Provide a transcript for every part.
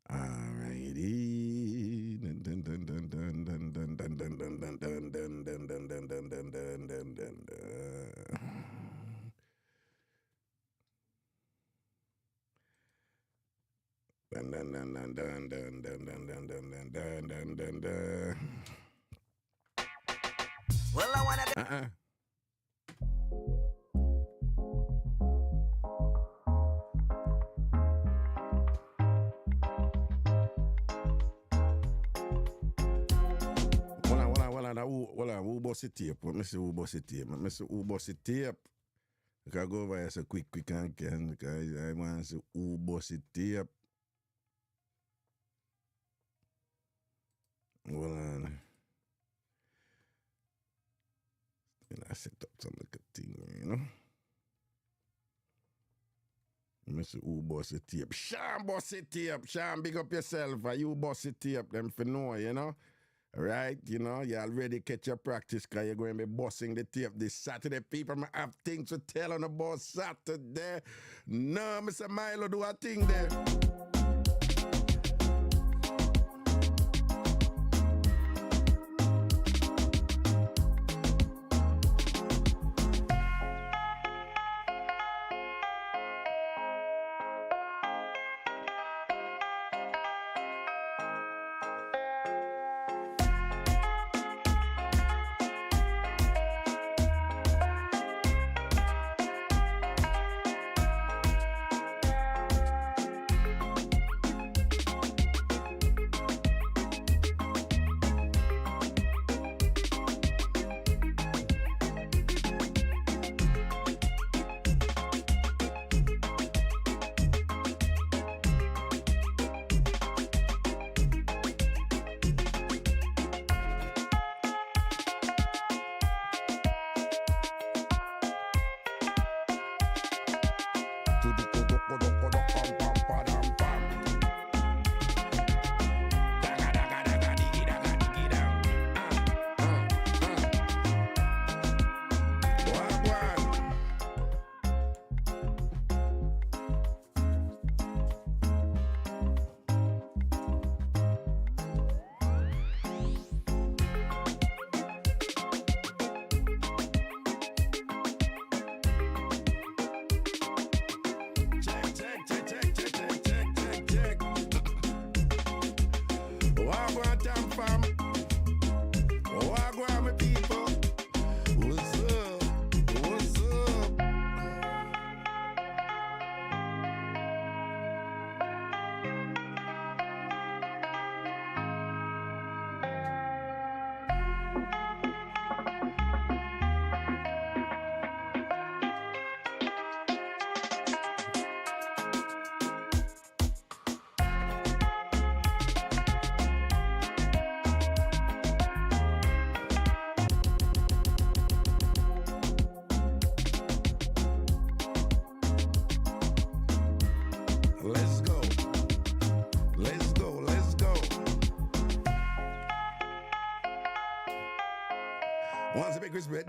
Alrighty. Well, I wanna. Who boss it tape? Let me see who boss it tape. Let me see who boss it tape. I can go over here so quick and can because I want to see who boss it tape. Hold on. And I set up some little thing, you know. Let me see who boss it tape. Sean boss it tape. Sean, big up yourself. You boss it tape. Them for know, you know. Right, you know, you already catch your practice because you're going to be bossing the tape this Saturday. People I have things to tell on about Saturday. No, Mr. Milo do a thing there.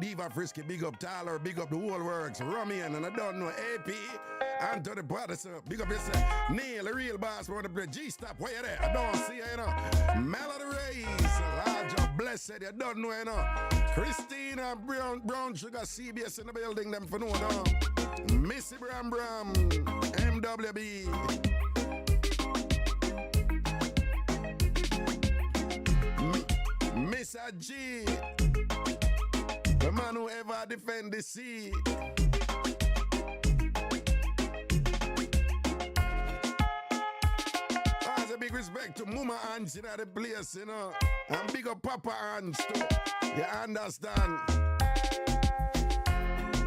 Diva Frisky, big up Tyler, big up the whole works, Romian, and I don't know, AP, Anthropologist, big up yourself, Neil, the real boss, want to play G-Stop, where you there? I don't see you, you know. Melody Rays, Larger Blessed, you don't know, you know. Christina, Brown Sugar, CBS in the building, them for no, no. Missy Bram, MWB. Mr. G, the man who ever defend the sea. As a big respect to Mama Hans in the place, you know. And big up Papa Hans too. You understand?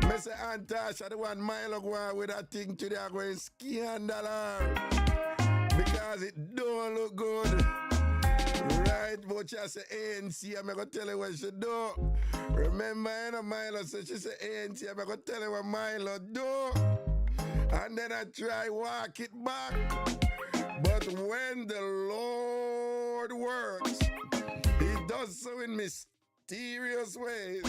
Mr. Antasha, the one mile ago with that thing today, I'm going scandal because it don't look good. Right, but she say ANC, I'm going to tell you what she do. Remember, you know, Milo said she say ANC, I'm going to tell you what Milo do. And then I try walk it back. But when the Lord works, he does so in mysterious ways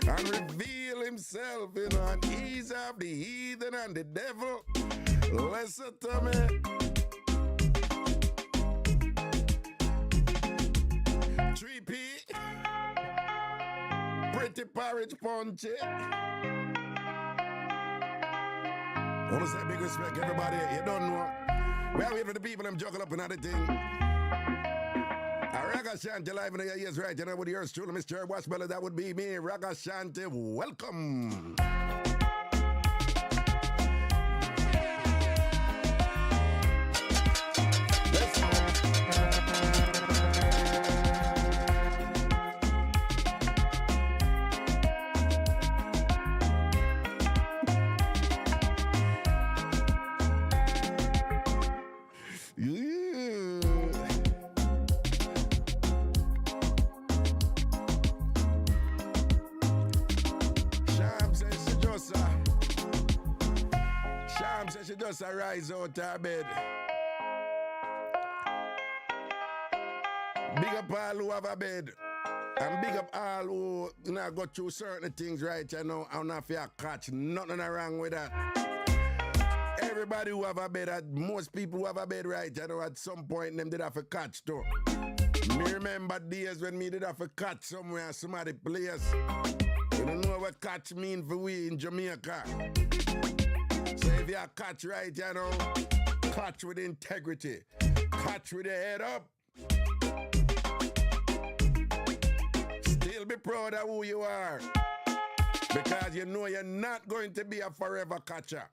and reveal himself, you know, and ease of the heathen and the devil. Listen to me. 3P, pretty porridge punchy. I want to say big respect, everybody. You don't know. We are waiting for the people them juggle up another thing. Ragashanti live in the ears, right? You know what yours truly, Mr. Washbella, that would be me, Ragashanti. Welcome. She just rise out her bed. Big up all who have a bed. And big up all who go through certain things, right? You know, I'm not fear catch. Nothing wrong with that. Everybody who have a bed, most people who have a bed, right? You know, at some point them did have a catch too. Me remember days when me did have a catch somewhere, somebody place. You don't know what catch mean for we in Jamaica. So if you catch right, you know, catch with integrity, catch with the head up. Still be proud of who you are, because you know you're not going to be a forever catcher.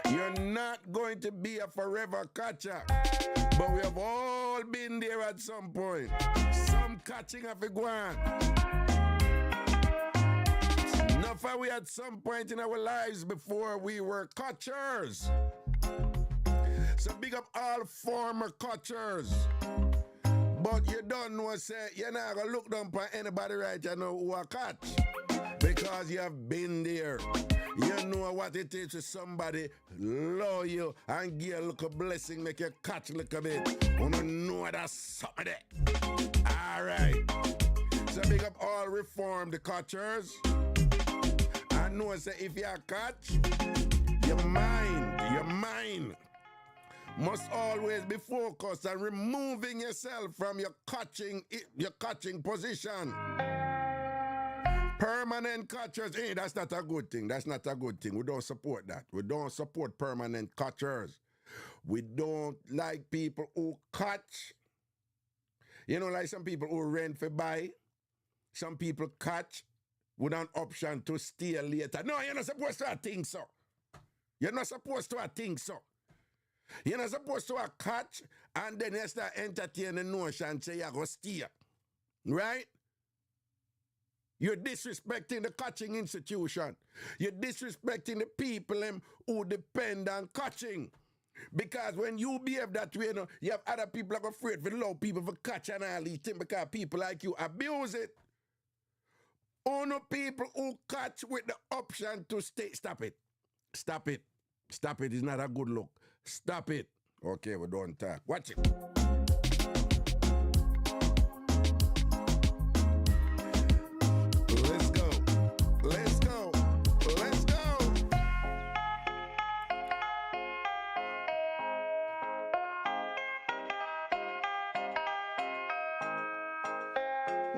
You're not going to be a forever catcher. But we have all been there at some point. Some catching have gone. Enough we at some point in our lives before we were catchers. So big up all former catchers. But you don't know, say, you're not going to look down for anybody right you know who are catch. Because you have been there. You know what it is to somebody love you and give you a little blessing, make you catch a little bit. You don't know that's something there. All right. So big up all reformed catchers. I know, say, if you catch, your mind must always be focused on removing yourself from your catching position. Permanent catchers, hey, that's not a good thing. That's not a good thing. We don't support that. We don't support permanent catchers. We don't like people who catch. You know, like some people who rent for buy. Some people catch with an option to stay later. No, you're not supposed to think so. You're not supposed to think so. You're not supposed to catch and then you start entertaining the notion say you're going to stay. Right? You're disrespecting the catching institution. You're disrespecting the people who depend on catching. Because when you behave that way, you have other people that are afraid to allow people to catch and all these things because people like you abuse it. Only people who catch with the option to stay. Stop it. Stop it. Stop it. It's not a good look. Stop it. Okay, we don't talk. Watch it. Let's go. Let's go. Let's go.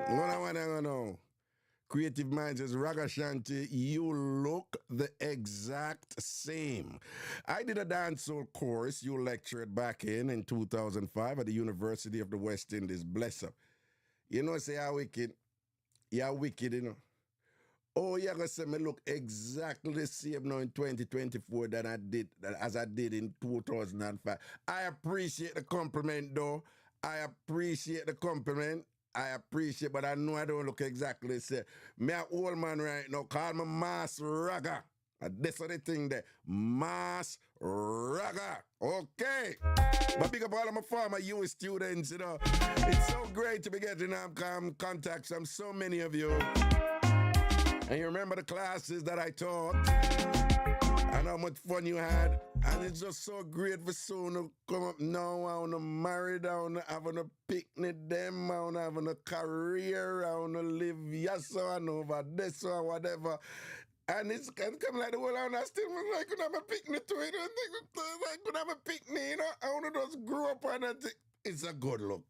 What I want to know. Creative Minds is Ragashanti. You look the exact same. I did a dancehall course you lectured back in 2005 at the University of the West Indies. Bless up. You know, say how wicked. Yeah, wicked, you know. Oh, you're going to say me look exactly the same now in 2024 as I did in 2005. I appreciate the compliment, though. I appreciate the compliment. I appreciate, but I know I don't look exactly the same. Me a old man right now, call me Master Raga. And that's what the thing there. Mass Raga. Okay. But big up all of my former U students, you know. It's so great to be getting contacts from so many of you. And you remember the classes that I taught and how much fun you had. And it's just so great for soon to come up now. I want to marry, I want to have a picnic, them, I want to have a career, I want to live yes or over this or whatever. And it's kind of come like the whole and I still like could have a picnic to it. I could have a picnic, you know. I want to just grow up on it. It's a good look.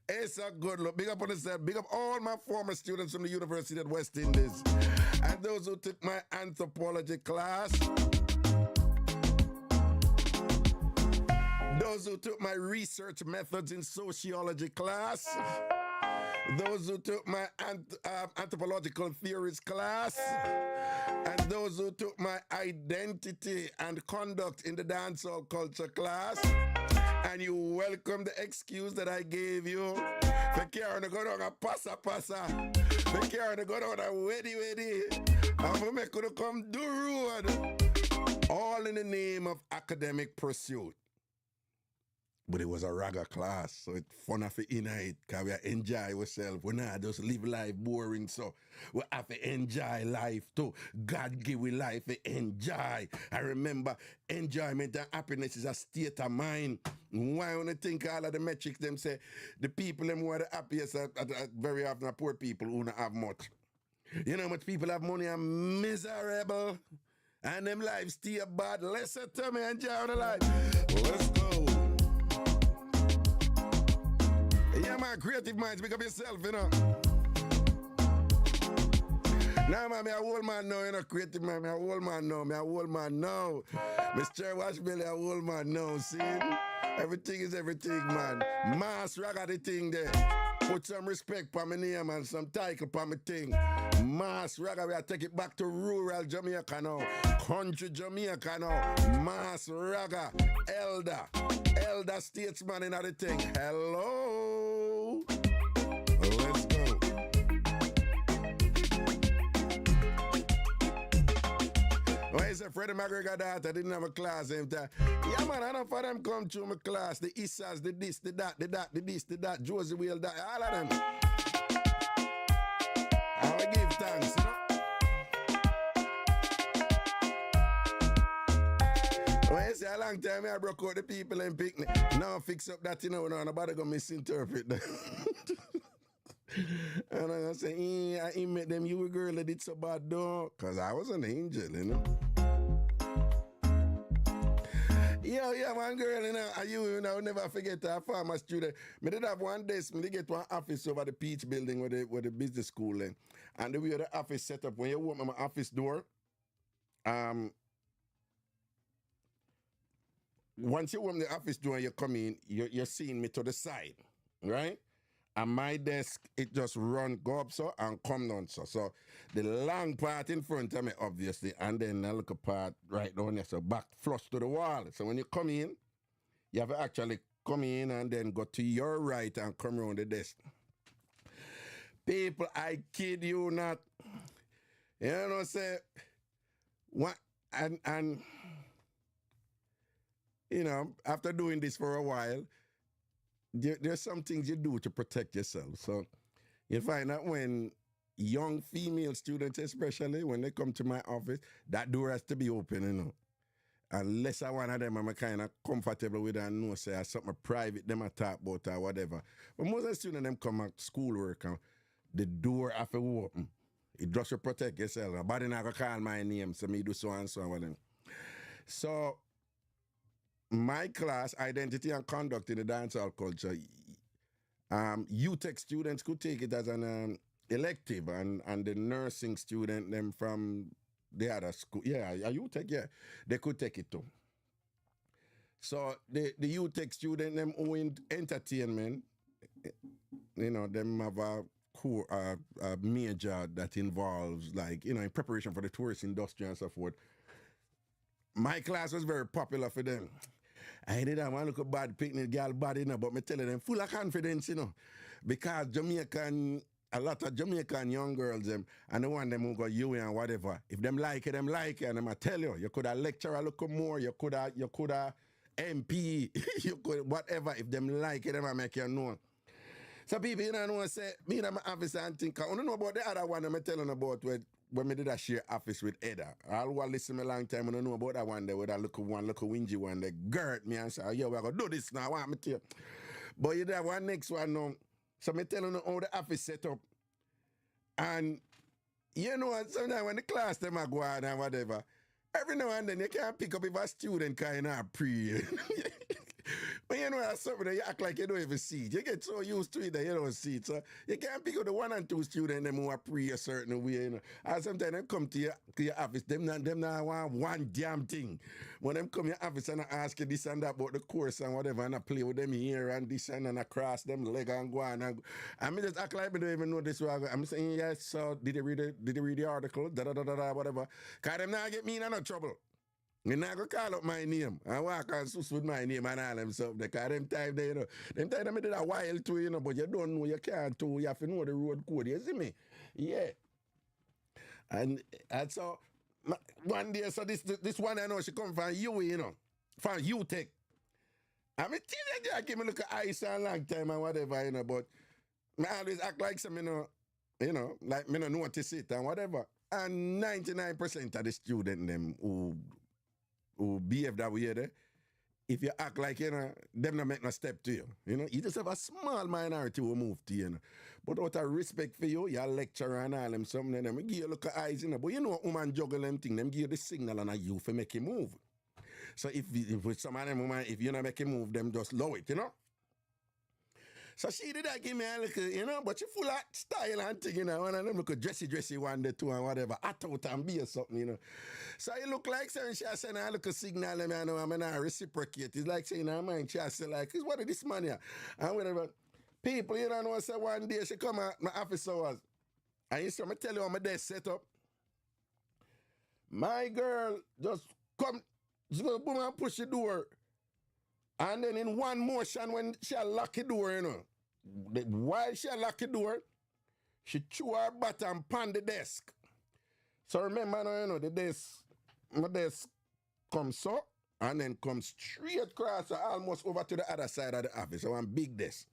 It's a good look. Big up on the big up all my former students from the University of West Indies. And those who took my anthropology class. Those who took my research methods in sociology class. Those who took my anthropological theories class. And those who took my identity and conduct in the dancehall culture class. And you welcome the excuse that I gave you for carrying to go down a passa. For carrying to go down a weddy. And for me could come do road. All in the name of academic pursuit. But it was a raga class, so it's fun for it, because we enjoy ourselves. We not just live life boring, so we have to enjoy life too. God give we life to enjoy. I remember enjoyment and happiness is a state of mind. Why when I think all of the metrics, them say the people them who are the happiest are very often are poor people who don't have much. You know how much people have money and miserable, and them lives stay bad. Listen to me, enjoy the life. Let's go. Yeah, man, creative minds, pick up yourself, you know. Nah, man, me a old man now, you know, creative man, me a old man now, Mr. Washbelly, a old man now, see? Everything is everything, man. Mass raga the thing there. Put some respect for my name and some title for my thing. Mass raga, we are take it back to rural Jamaica now. Country Jamaica now. Mass raga. Elder statesman in the thing. Hello. Let's go. When I said Freddie McGregor that I didn't have a class same time. Yeah, man, I don't for them come through my class. The Issas, the this, the that, the that, Josie Wheel, that, all of them. I will give thanks, you know. When I say a long time, I broke out the people and picnic. Now fix up that, you know, nobody gonna misinterpret that. And I say, I met them, you a girl that did so bad though. Cause I was an angel, you know. Yeah, one girl, you know, you know, never forget a former student. Me did have one desk, me did get one office over the Peach building where the business school in. And the way the office set up, when you open my office door, once you open the office door and you come in, you're seeing me to the side, right? And my desk, it just go up so and come down so. So the long part in front of me, obviously, and then a little part right down there, so back flush to the wall. So when you come in, you have to actually come in and then go to your right and come around the desk. People, I kid you not. You know, say, what, and you know, after doing this for a while, there's some things you do to protect yourself. So you find that when young female students, especially when they come to my office, that door has to be open, you know. Unless I one of them I'm kind of comfortable with and know say something private them I talk about or whatever. But most of the students them come at schoolwork and the door have to open. It just to protect yourself. Nobody not gonna call my name, so me do so and so and so my class, Identity and Conduct in the Dancehall Culture, UTech students could take it as an elective, and the nursing student, them from the other school, UTech, they could take it too. So the UTech student, them who in entertainment, you know, them have a core, a major that involves, like, you know, in preparation for the tourist industry and so forth. My class was very popular for them. I did have one look at bad picnic girl bad, you know, but me telling them full of confidence, you know, because Jamaican a lot of Jamaican young girls, them, and the one them who go you and whatever. If them like it, and them I tell you, you could have lecturer look more, you could have MP, you could whatever. If them like it, them I make you know. So people, you know, say, me and my office and think, I don't know about the other one I'm telling about when me did a share office with Edda. All who listen me a long time, I don't know about that one there with that little wingy one, they girt me and say, oh, yeah, we're going to do this now, I want me to you. But you have one next one now. So me telling you how the office set up. And you know, sometimes when the class them are go on and whatever, every now and then you can't pick up if a student kind of pre. But you know, that's something that you act like you don't even see it. You get so used to it that you don't see it. So you can't pick up the 1 and 2 students them who are pre a certain way, you know. And sometimes they come to your office, them not want one damn thing. When them come to your office and I ask you this and that about the course and whatever, and I play with them here and this and I cross them leg and go on. And me just act like I don't even know this way. I'm saying, yes, so did you read the article? Whatever. Because them not get me in no trouble. You not go call up my name and walk and sus with my name and all them stuff. Because them time they, you know, them time they did a while too, you know, but you don't know, you can't too. You have to know the road code, you see me? Yeah. And so, one day, so this one I know, she come from UWI, you know, from UTech. I mean, I give me look at ice a long time and whatever, you know, but I always act like some, you know, like me no notice it and whatever. And 99% of the students them who behave that way there, if you act like, you know, them not make no step to you. You know, you just have a small minority who move to you, you know. But out of respect for you, you're a lecturer and all them something, and them give you a look at eyes, you know. But you know, woman juggle them thing, them give you the signal and you for make you move. So if with some of them woman, if you not make you move, them just low it, you know. So she did that give me a little, you know, but she full of style and thing, you know, and them look dressy one day too and whatever, hot out and be or something, you know. So it look like saying she has sent a little signal, and I know I'm not reciprocate. It's like saying, her mind, she has said like, it's what is this man here? And whatever. People, you know, say one day she come at my office hours, and you see me tell you how my desk set up. My girl just come, she's gonna boom and push the door. And then in one motion, when she lock the door, you know, while she lock the door, she chew her bottom pan the desk. So remember now, you know, my desk comes so, and then comes straight across almost over to the other side of the office. So one big desk.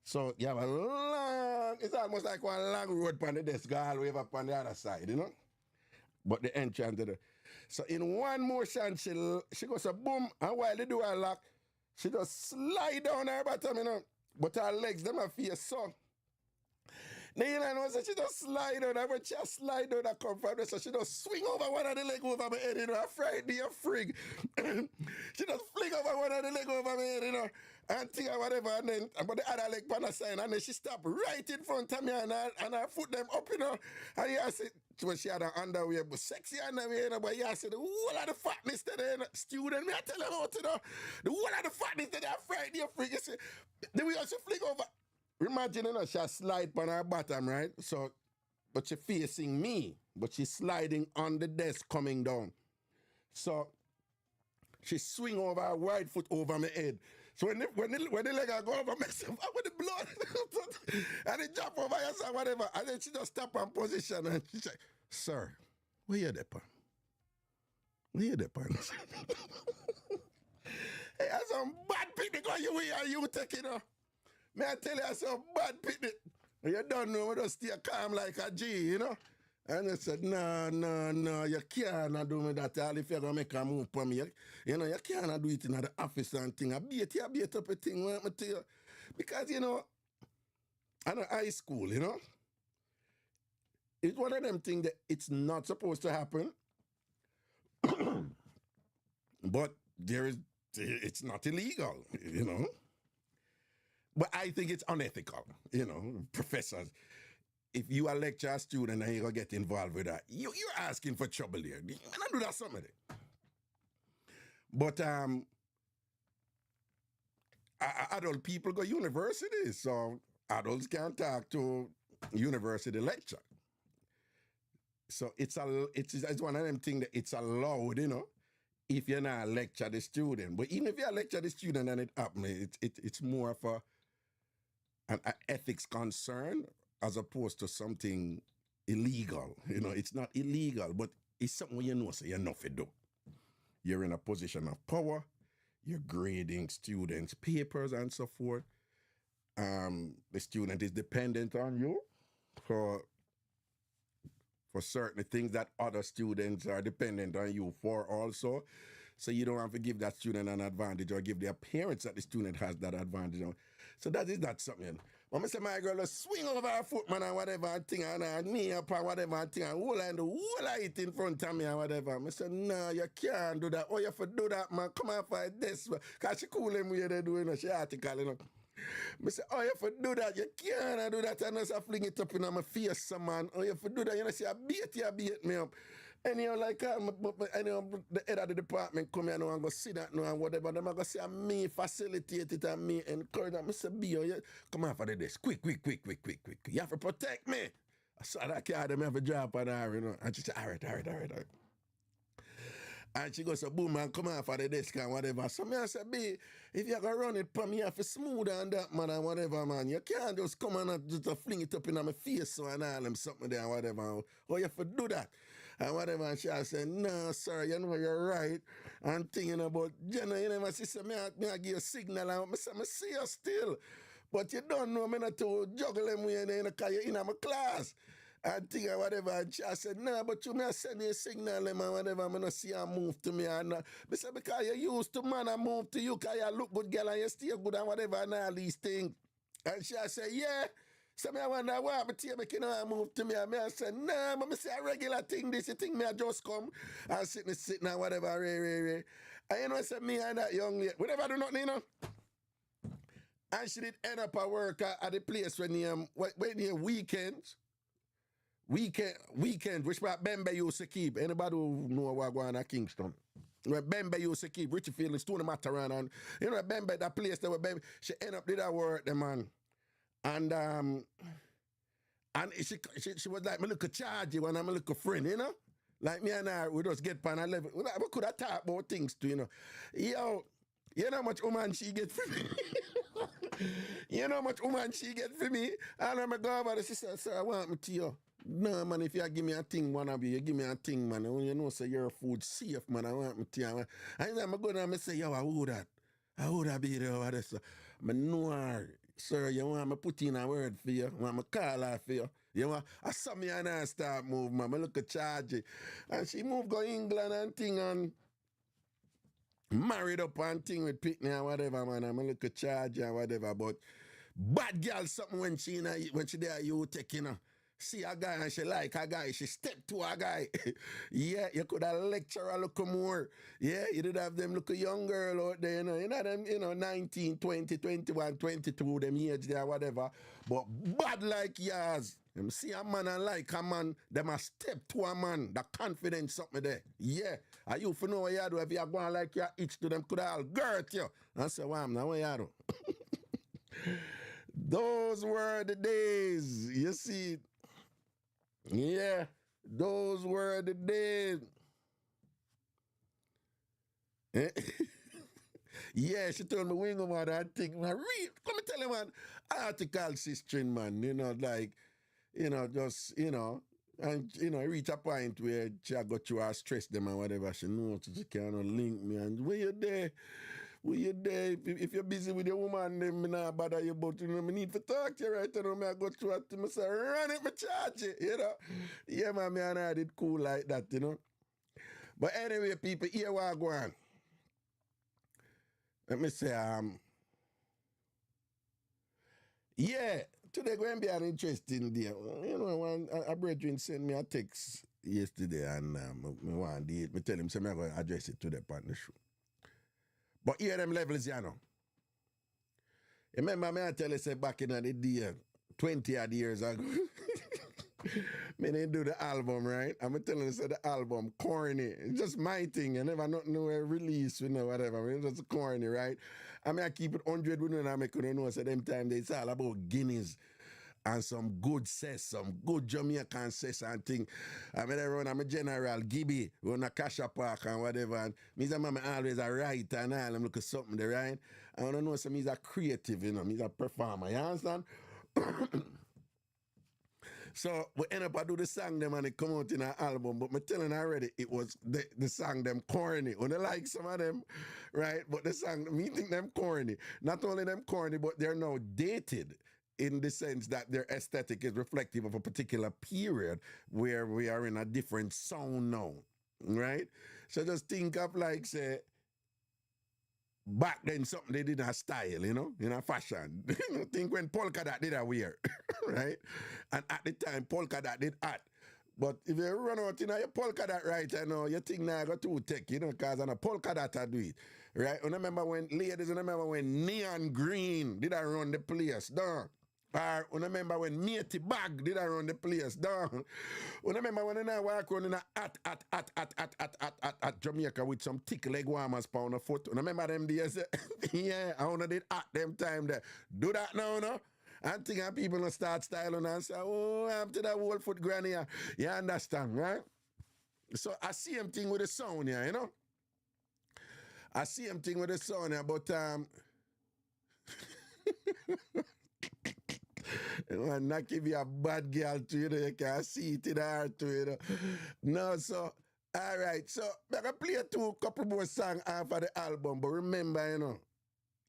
So you have a long, it's almost like one long road on the desk, all the way up on the other side, you know? But the entrance to the... So in one motion, she goes a boom, and while the door lock, she just slide down her bottom, you know. But her legs, them are face so. Now, you know, so she just slide down. When she slide down, I come from there, so she just swing over one of the leg over my head, you know. I'm frightened, you're frig. She just fling over one of the leg over my head, you know. And thing or whatever, and then, but the other leg on the side, and then she stop right in front of me, and her foot them up, you know. And you see, when she had her underwear, but sexy underwear, you know, but you see the whole of the fatness today, you know. Student, me I tell you about, you know. The whole of the fatness today, I'm frightened, you're frig. You see, the way she fling over. Imagine, you know, she slide on her bottom, right? So, but she facing me, but she's sliding on the desk coming down. So, she swing over her right foot over my head. So when the leg I go over myself, I with the blood, and it jump over yourself, whatever. And then she just stop on position and she say, sir, where you there, pan? Where you there, pan? Hey, that's some bad picnic on you taking her. May I tell you some bad picnic? You don't know, we just stay calm like a G, you know? And I said, no, you can't do me that all if you're going to make a move for me. You know, you can't do it in the office and thing. I beat up a thing, want me to you. Because, you know, I know high school, you know? It's one of them things that it's not supposed to happen. But it's not illegal, you know? But I think it's unethical, you know, professors. If you are a lecturer student and you're going to get involved with that, you're asking for trouble here. You don't do that somebody. But adult people go universities, so adults can't talk to university lecture. So it's one of them things that it's allowed, you know, if you're not a lecture the student. But even if you're a lecture the student and it happens, it's more of an ethics concern as opposed to something illegal. You know, it's not illegal, but it's something you know, so you know to do. You're in a position of power. You're grading students' papers and so forth. The student is dependent on you for certain things that other students are dependent on you for also. So you don't have to give that student an advantage or give their parents that the student has that advantage on. So that is not something. When I say my girl swing over her foot, man, and whatever and thing, and knee up and whatever and thing, and hold and whole of it in front of me and whatever. I say, no, you can't do that. Oh, you have to do that, man. Come on for this. Because she cool him way they do, you know, she article, you know. I say, oh, you have to do that. You can't do that. And I say, fling it up in my face, man. Oh, you have to do that. You know, say, I beat me up. Anyhow, like, anyhow, the head of the department come here now and go see that now and whatever. Them I go say, me facilitate it and me encourage that. I say, you come on for the desk. Quick. You have to protect me. I saw that car, them have a drop on her, you know. And she said, all right. And she goes, so boom, man, come on for the desk and whatever. So me I say, B, if you're going to run it for me, you have to smooth on that, man, and whatever, man. You can't just come and just fling it up in my face so and all them something there and whatever. Oh, you have to do that. And whatever. And she said, no, sir, you know you're right. And thinking about, you never see, me I give you a signal. And I say, I see you still. But you don't know me not to juggle them with you because you're in my class. And thing or whatever. And I said, no, but you may send you a signal and whatever. I'm not see her move to me. And I said, because you used to man and move to you because you look good girl and you stay good and whatever and all these things. And she said, yeah. So I wonder why but you make you move to me. And I said, nah, but I say a regular thing, this you think me I just come and sitting and whatever. And you know, I said, me and that young lady, we never do nothing, you know. And she did end up at work at the place when you weekends. Weekend, which Bembe used to keep. Anybody who know what going on at Kingston? Where Bembe used to keep, Richfield and Stone Mataran. And you know, Bembe, that place there where Bembe, she end up did that work, the man. And she was like my little charge when I'm a little friend, you know? Like me and her, we just get pan a level. We could have talked about things too, you know. Yo, you know how much woman she get for me? You know how much woman she get for me? And I'm go over there, she said, sir, I want me to you. No, man, if you give me a thing, man, you give me a thing, man. You know, say your food safe, man. I want me to you. And then I go down and say, yo, I would that. I would have be there over there. So, I know, sir, you want me to put in a word for you? Want me to call her for you? You want, I saw me and I start move, man. I look at charge it. And she moved go England and thing and married up and thing with Pitney and whatever, man. I'm a look at charge and whatever. But bad girl something when she there, you take, you know. See a guy and she like a guy, she step to a guy. Yeah, you could have lecture a little more. Yeah, you did have them look a young girl out there, you know them, 19, 20, 21, 22, them age there, whatever. But bad like yours. Them see a man and like a man, them a step to a man. The confidence something there. Yeah. Are you for know what you do if you're going like your itch to them could have all girt you. I say, well, I'm not what you do. Those were the days. You see. Yeah, those were the days. Yeah, she told me, we ain't going to think, man, read, come and tell you, man, article sister, man, like, just, and, reach a point where she got to her stress them and whatever, she knows she cannot link me, and when you're there, if you're busy with your woman, then me not bother you, but me need to talk to you right now. I go through it to me say, run it, me charge it, Yeah, man, me and I did cool like that, But anyway, people, here we go on. Let me say, yeah, today going to be an interesting day. One a brethren sent me a text yesterday and me want to me tell him, so I'm going to address it today on the show. But here them levels, Remember me I tell you say back in the day, 20 odd years ago, me didn't do the album, right? I'm telling you say the album, corny. It's just my thing. I never nothing no release, whatever. It's just corny, right? I keep it 100 with you and I make you know so them time it's all about Guinness. And some good cess, some good Jamaican cess and thing. I run, I'm a general, Gibby, run a Kasha Park and whatever. And me say, I'm always a writer and all, I'm looking something there, right? I don't know, so me's a creative, me's a performer, you understand? So we end up I do the song them and it come out in an album. But me telling already it was the song them corny. When I like some of them, right? But the song, me think them corny. Not only them corny, but they're now dated in the sense that their aesthetic is reflective of a particular period where we are in a different sound now. Right? So just think of like say back then something they did in a style, in a fashion. Think when polka dot did a wear, right? And at the time polka dot did hot. But if you run out your polka dot right now, you think now go too tech, because on a polka dot I do it. Right? I remember when neon green did I run the place down. Or I remember when Matey Bag did I run the place down. I remember when I walk around in a at Jamaica with some thick leg warmers pound a foot. I remember them days. Yeah, I wanna did at them time there. Do that now, no? And think of people gonna start styling and say, oh, I'm to that whole foot granny here. You understand, right? So I see him thing with the sound here, I see him thing with the sound here, but I'm not give you a bad girl to you can see it in the heart to you. No, so, all right. So, I'm going to play a couple more songs after the album, but remember,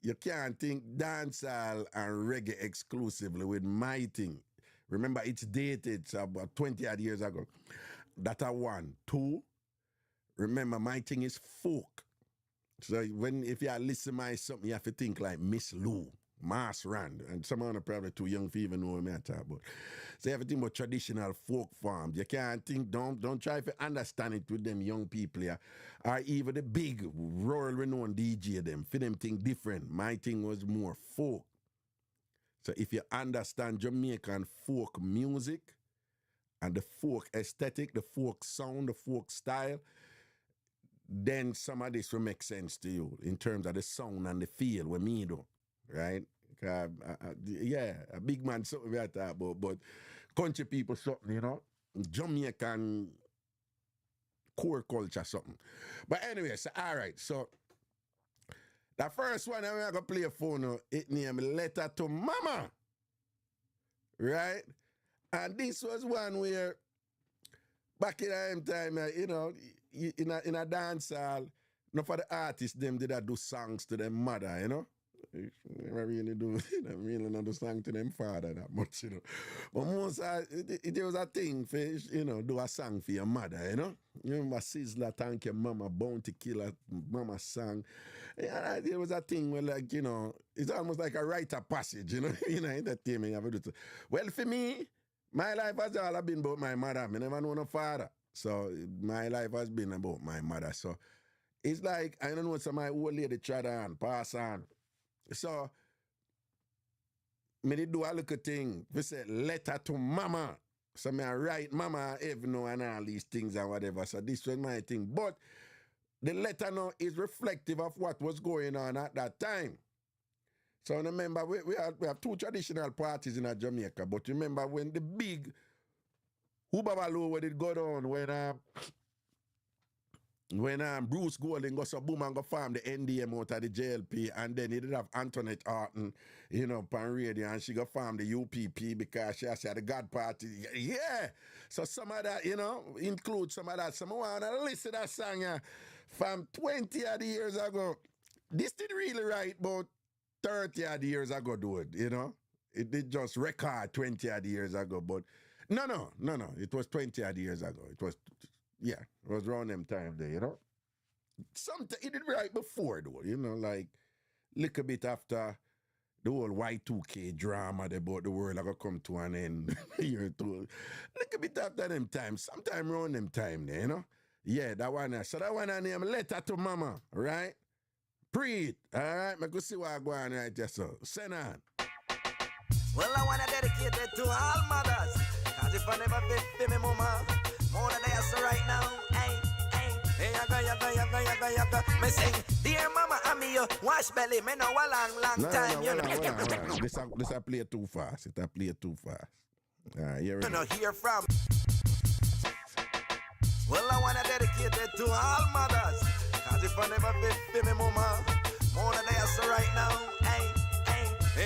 you can't think dancehall and reggae exclusively with my thing. Remember, it's dated, so about 20 odd years ago. That's a one. Two, remember, my thing is folk. So, if you listen to my something, you have to think like Miss Lou. Mass Rand, and some are probably too young for even know what I talk about. So everything about traditional folk forms. You can't think, don't try to understand it with them young people here. Or even the big rural renowned DJ them. For them think different. My thing was more folk. So if you understand Jamaican folk music and the folk aesthetic, the folk sound, the folk style, then some of this will make sense to you in terms of the sound and the feel with me do. Right? Yeah, a big man something we are talking about, but country people something, Jamaican core culture something. But anyway, so all right, so the first one I'm going to play for now, it named Letter to Mama. Right? And this was one where back in the time, in a dance hall, not for the artists, them did do songs to their mother, Never really do. I really not do song to them father that much, But most it was a thing for do a song for your mother, You remember Sizzler, Thank You Mama, Bounty Killer, Mama song. Yeah, it was a thing where it's almost like a rite of passage, entertainment you have to do. Well, for me, my life has all been about my mother. I never know no father. So my life has been about my mother. So it's like I don't know some my old lady tried on, pass on. So, me did do a little thing. We said, letter to mama. So, I write mama even know and all these things and whatever. So, this was my thing. But the letter now is reflective of what was going on at that time. So, remember, we have two traditional parties in Jamaica. But remember when the big Hoobabaloo, when it go down, when Bruce Golding go so boom and go farm the NDM out of the JLP, and then he did have Antoinette Horton, on radio, and she go farm the UPP because she has the God Party. Yeah. So some of that, include some of that. Some want to listen to that song from 20 odd years ago. This did really right about 30 odd years ago, dude, It did just record 20 odd years ago, but no. It was 20 odd years ago. It was... Yeah, it was around them time there, Sometimes it did right before, though, like little bit after the whole Y2K drama about the world going to come to an end. Year two. Little bit after them time, sometime around them time there, Yeah, that one. So that one I name Letter to Mama, right? Pre it, all right? I could see what I'm going right there, so send on. Well, I want to dedicate it to all mothers, because if I never fit me, mama, more than I say right now, hey, yaga. Me sing, dear mama, I'm here, wash belly, me know a long time, This I play too fast. It I play too fast. You know, hear from. Well, I want to dedicate it to all mothers, because if I never fit me, mama, more than I say right now, hey,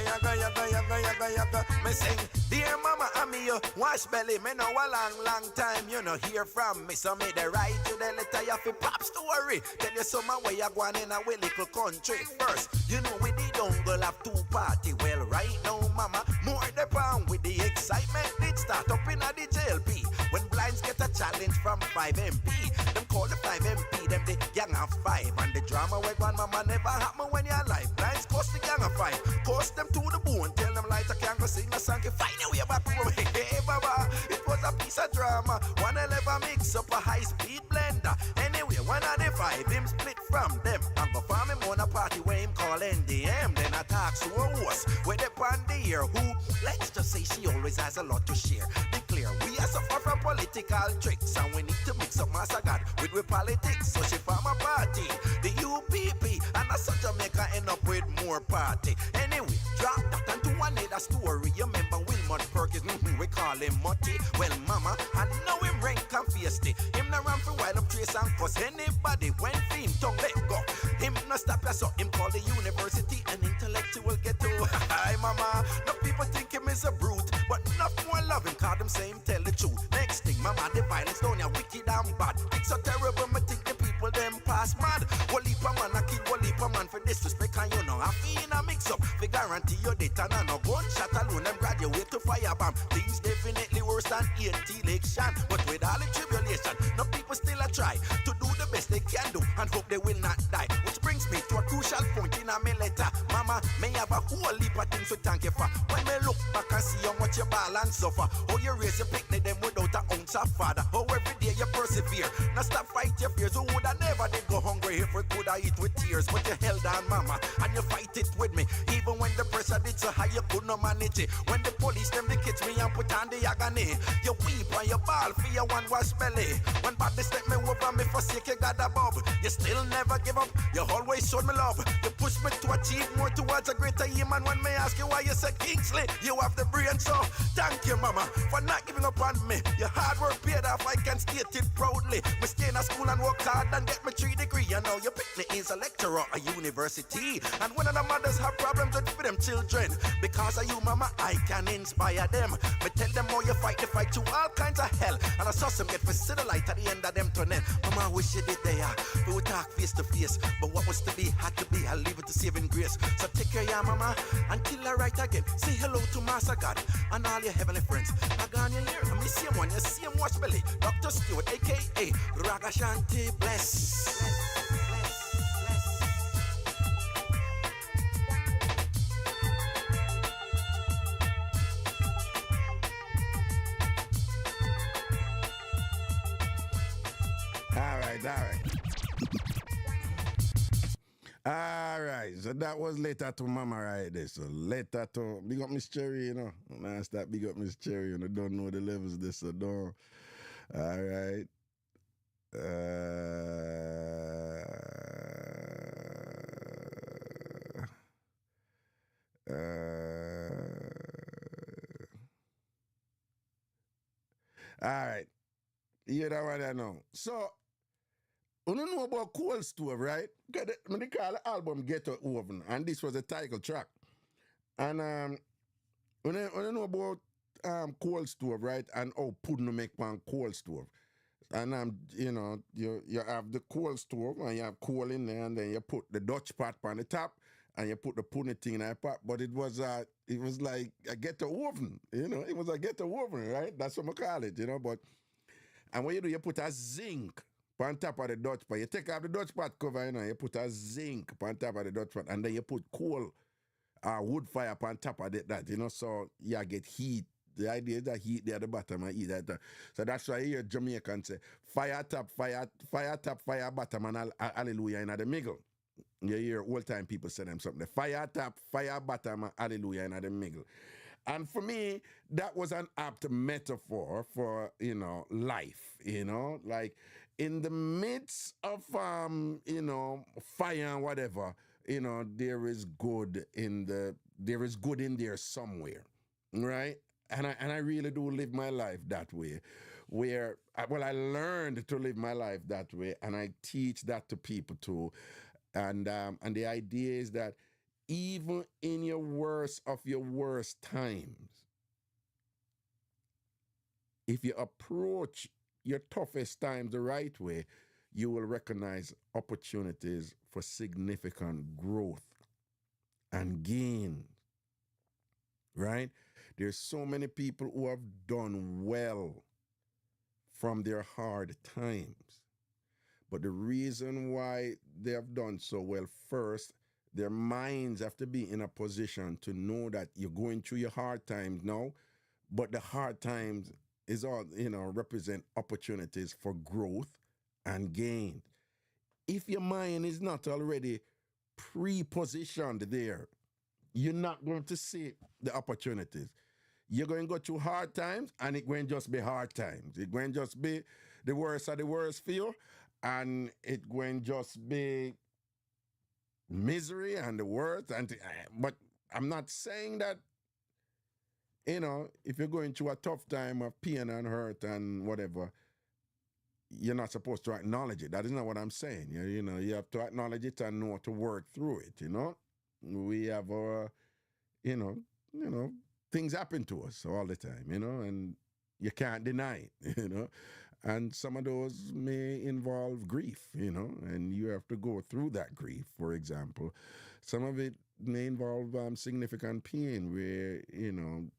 yaga. Me sing, dear mama, I'm your wash belly. Me know a long time you know hear from me. So me the write you the letter of a pop story. Tell you some way you going in a way little country. First, you know we the dongle have two party. Well, right now, mama, more the pound with the excitement. It start up in a the JLP. When blinds get a challenge from 5MP, them call the 5MP, them the gang of 5. And the drama with one mama never happen when you're alive. Blinds cost the gang of 5. Cost them to the bone. Tell them like I can't go sing a song. Find a way back home. Hey, baba, it was a piece of drama. One will ever mix up a high-speed blender. Anyway, one of the 5, him split from them. And go farm him on a party where him call NDM. Then I talk to a horse with the pandier who, let's just say she always has a lot to share. Declare we are suffer from political tricks and we need to mix up Master God with politics. So she form a party, the UPP, and that's such Jamaica end up with more party. Anyway, drop that into another story. You remember Wilmot Perkins, we call him Mutty. Well, mama, I know him rank and feisty. Him no run for wild up trace and cause anybody when theme tongue let go. Him no stop ya so him call the university an intellectual ghetto. Hi mama, no people think him is a brute, but enough more love him call them say him tell the truth. Next thing, mama, the violence down ya wicked and bad. It's so terrible, me think the people them pass mad. Whole heap a man a kill, whole heap a man for disrespect, and you know I feel a mix up. Fi guarantee your data and no gunshot alone them graduate to firebomb. Things definitely worse than 80 election, but with all the tribulation, no people still a try to do the best they can do and hope they will not die. Which brings me to a crucial point in a me letter. Mama, may have a whole heap of things to thank you for. When me look back and see how much you ball and suffer, how you raise your picnic them without an ounce of father, how every day you persevere. Now stop fight your fears. Who woulda never did go hungry if we coulda eat with tears? But you held on, mama, and you fight it with me. Even when the pressure did so high, you could not manage it. When the police them they catch me and put on the agony, you weep and you ball for your one wash belly. When bad they step me over me for sake you got above, you still never give up. You always showed me love. You push me to achieve more towards a greater aim. And when me ask you why you say Kingsley, you have the brain. So thank you, mama, for not giving up on me. Your hard work paid off. I can state it proudly. Me stay in a school and work hard and get me 3 degree. You know, you pick me is a lecturer at university. And when the mothers have problems with them children, because of you, mama, I can inspire them. Me tell them how you fight the fight through all kinds of hell. And I saw some get for see the light at the end of them tunnel. Mama, I wish you did there. We would talk face to face. But what was to be had to be. I'll leave it to saving grace. So take care, yeah, mama, until I write again. Say hello to Master God and all your heavenly friends. I gone your ear, and me see him one, you see him watch belly. Dr. Stewart, aka Ragashanti, bless. All right, so that was letter to mama right there. So letter to, big up Miss Cherry, you know. Now start big up Miss Cherry, you know, don't know the levels of this, so don't. All right. All right. You know what I know. So, you know about Cold Stove, right? They call the album Ghetto Oven, and this was a title track. And you know about Cold Stove, right? And how pudding make on Cold Stove. And you know, you have the Cold Stove and you have coal in there, and then you put the Dutch pot on the top and you put the pudding thing in that pot. But it was like a ghetto oven, you know, it was a ghetto oven, right? That's what I call it, you know. But and what you do, you put a zinc on top of the Dutch pot. You take off the Dutch pot cover, you know, you put a zinc on top of the Dutch pot, and then you put coal wood fire on top of that, you know, so you get heat. The idea is that heat there at the bottom and heat at the top. So that's why you hear Jamaicans say, fire top, fire bottom, and hallelujah in the middle. You hear old time people say them something. Fire top, fire bottom, and hallelujah in the middle. And for me, that was an apt metaphor for, you know, life, you know, like in the midst of, you know, fire and whatever, you know, there is good in there somewhere, right? And I really do live my life that way, where, I learned to live my life that way, and I teach that to people too. And the idea is that even in your worst of your worst times, if you approach your toughest times the right way, you will recognize opportunities for significant growth and gain. Right? There's so many people who have done well from their hard times. But the reason why they have done so well, first, their minds have to be in a position to know that you're going through your hard times now, but the hard times is all, represent opportunities for growth and gain. If your mind is not already pre-positioned there, you're not going to see the opportunities. You're going to go through hard times, and it's going to just be hard times. It's going to just be the worst of the worst for you, and it's going to just be misery and the worst. But I'm not saying that, if you're going through a tough time of pain and hurt and whatever, you're not supposed to acknowledge it. That is not what I'm saying. You have to acknowledge it and know to work through it, We have our, things happen to us all the time, and you can't deny it, And some of those may involve grief, and you have to go through that grief, for example. Some of it may involve significant pain where,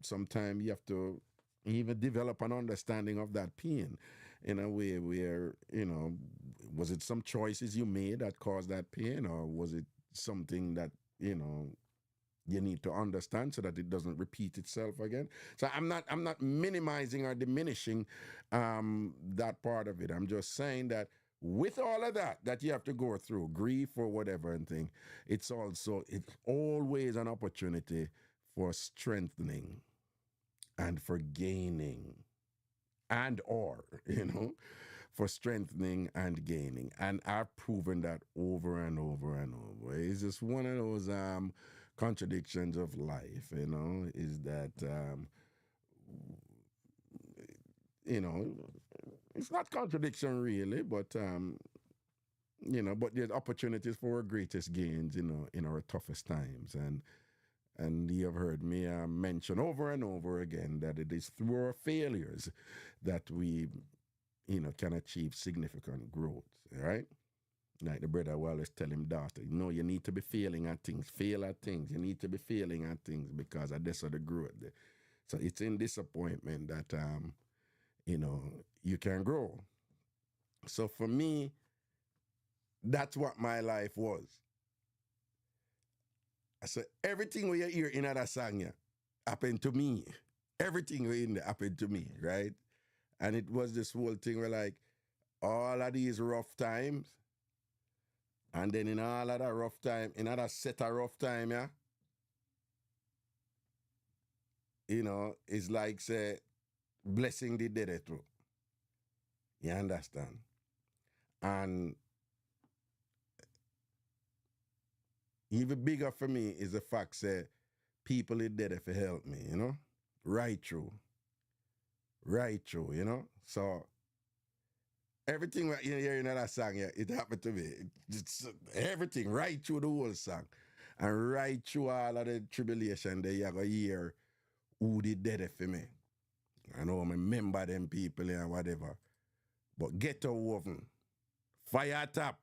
sometimes you have to even develop an understanding of that pain in a way where, was it some choices you made that caused that pain, or was it something that, you need to understand so that it doesn't repeat itself again. So I'm not minimizing or diminishing that part of it. I'm just saying that with all of that you have to go through, grief or whatever and thing, it's always an opportunity for strengthening and for gaining for strengthening and gaining. And I've proven that over and over and over. It's just one of those contradictions of life, is that, it's not contradiction really, but, but there's opportunities for our greatest gains, in our toughest times. And you have heard me mention over and over again that it is through our failures that we, can achieve significant growth, right? Like the brother will always tell him daughter, you need to be failing at things. Fail at things. You need to be failing at things because that's how the growth. So it's in disappointment that, you can grow. So for me, that's what my life was. So everything we hear in that song happened to me. Everything we in there happened to me, right? And it was this whole thing where like all of these rough times, and then in all of that rough time, in that set of rough time, it's like say blessing the dead through. You understand? And even bigger for me is the fact that people is dead if you help me, Right through. So everything you hear in that song, it happened to me. It's everything, right through the whole song. And right through all of the tribulation that you go hear who did dead for me. I know I remember them people and whatever. But ghetto oven, fire top,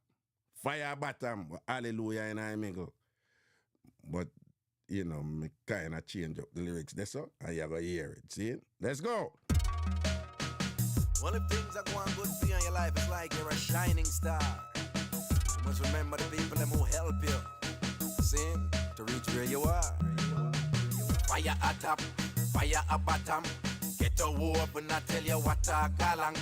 fire bottom, hallelujah in I mingle. But, me kind of change up the lyrics there, so, and you're going to hear it. See it? Let's go. Well, if things are going good for you in your life, it's like you're a shining star. You must remember the people that will help you, see, to reach where you are. Fire at top, fire at bottom. Get a open, I tell you what I call on.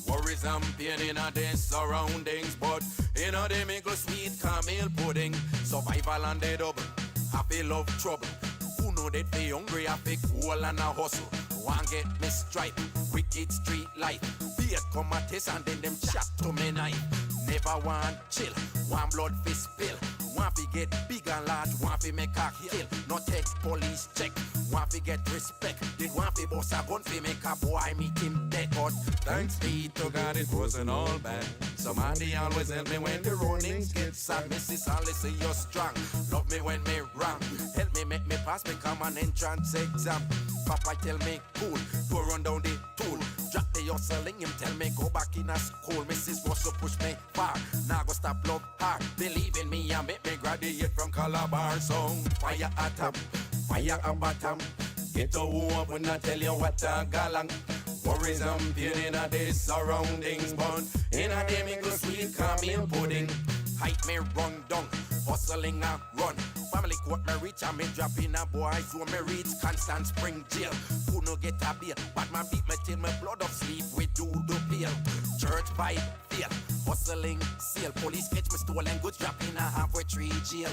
Worries and pain in their surroundings, but in they make a sweet caramel pudding. Survival and they double, happy love trouble. Who know that they hungry, I pick wall and a hustle. One get me stripe, wicked street life. Be a come a test and then them chat to me knife. Never want chill, one blood fist spill. One fi get big and large, one fi make a kill. No take police check, Want to get respect. Did want to boss a gun fi make a boy meet him dead. But thanks be to God it wasn't all bad. Somebody always help me when the runnings get sad. Mrs. Alice say you're strong. Love me when me wrong. Help me make me pass me common entrance exam. Papa tell me cool, go run down the tool. Drop the hustling, him tell me go back in a school. Mrs. Russell push me far, now go stop love hard. Believe in me and make me graduate from Calabar. So fire at top, fire at bottom. Get a war when I tell you what a galang. Worries and pain in a day surroundings, but in a day me go sweet caramel pudding. Height me run down, hustling and run. Family court me reach and me drop in a boys who me reach constant spring jail. Who no get a beer, but my beat me till me blood of sleep with do the peel. Church vibe feel, hustling seal. Police catch me stolen goods drop in a halfway tree jail.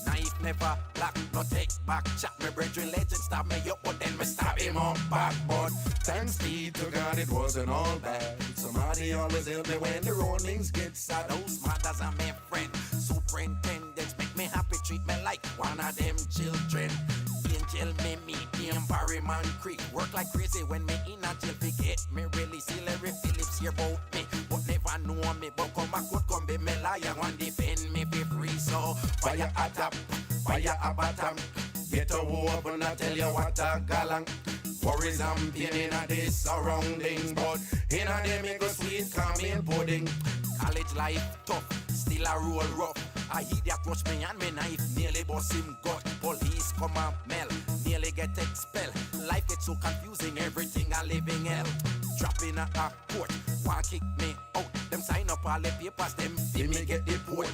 Knife never black, no take back chat. Me brethren legend stab me up, but then me stab him on back. But thanks be to God it wasn't all bad. Somebody always help me when the runnings get sad. Those mothers are my friend. Superintendents make me happy, treat me like one of them children. Angel me meet me in Barryman Creek. Work like crazy when me in a jail. Forget me really see Larry Phillips here about me, but never know me. But come back, could come be me liar and defend me be free. So fire at top, fire at bottom. Get a war when I tell you what a galang. Worries and pain in a day surroundings, but in a day me go sweet caramel pudding. College life tough, still a roll rough. I hear that touch me and me knife nearly bust him gut. Police come and mel, nearly get expelled. Life gets so confusing, everything a living hell. Drop in a court, one kick me out. Them sign up all the papers, them feel me get the port.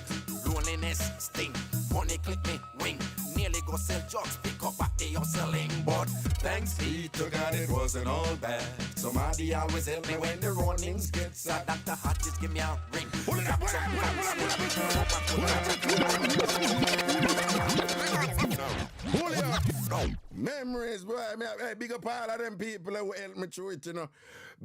Loneliness sting, money click me wing. Nearly go sell drugs, pick up back the hustling. But thanks be to God it wasn't all bad. Somebody always help me when the runnings get sad. Dr. Hot just give me a ring. Memories, boy. Hey, big up all of them people who helped me through it, you know.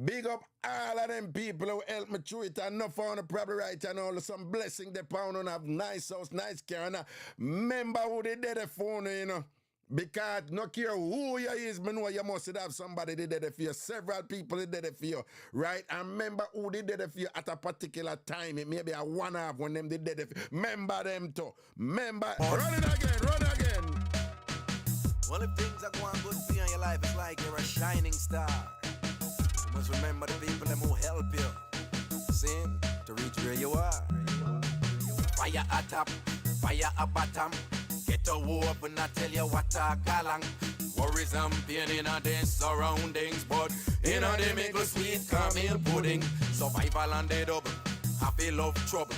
Big up all of them people who helped me through it. And no phone probably right and all. Some blessing they pound on have nice house, nice car. And remember who they did it for, you know. Because no care who you is, me know you must have somebody that did it for you. Several people that did it for you, right? And remember who they did it for you at a particular time. It may be a one-half when them they did it for you. Remember them too. Remember. Run it again, run again. Well, if things are going good for you in your life, it's like you're a shining star. You must remember the people them who help you, see, to reach where you are. Fire at top, fire at bottom. Get a war when I tell you what a galang. Worries and pain in a day surroundings, but in a day make a sweet caramel pudding. Survival and the double, happy love trouble.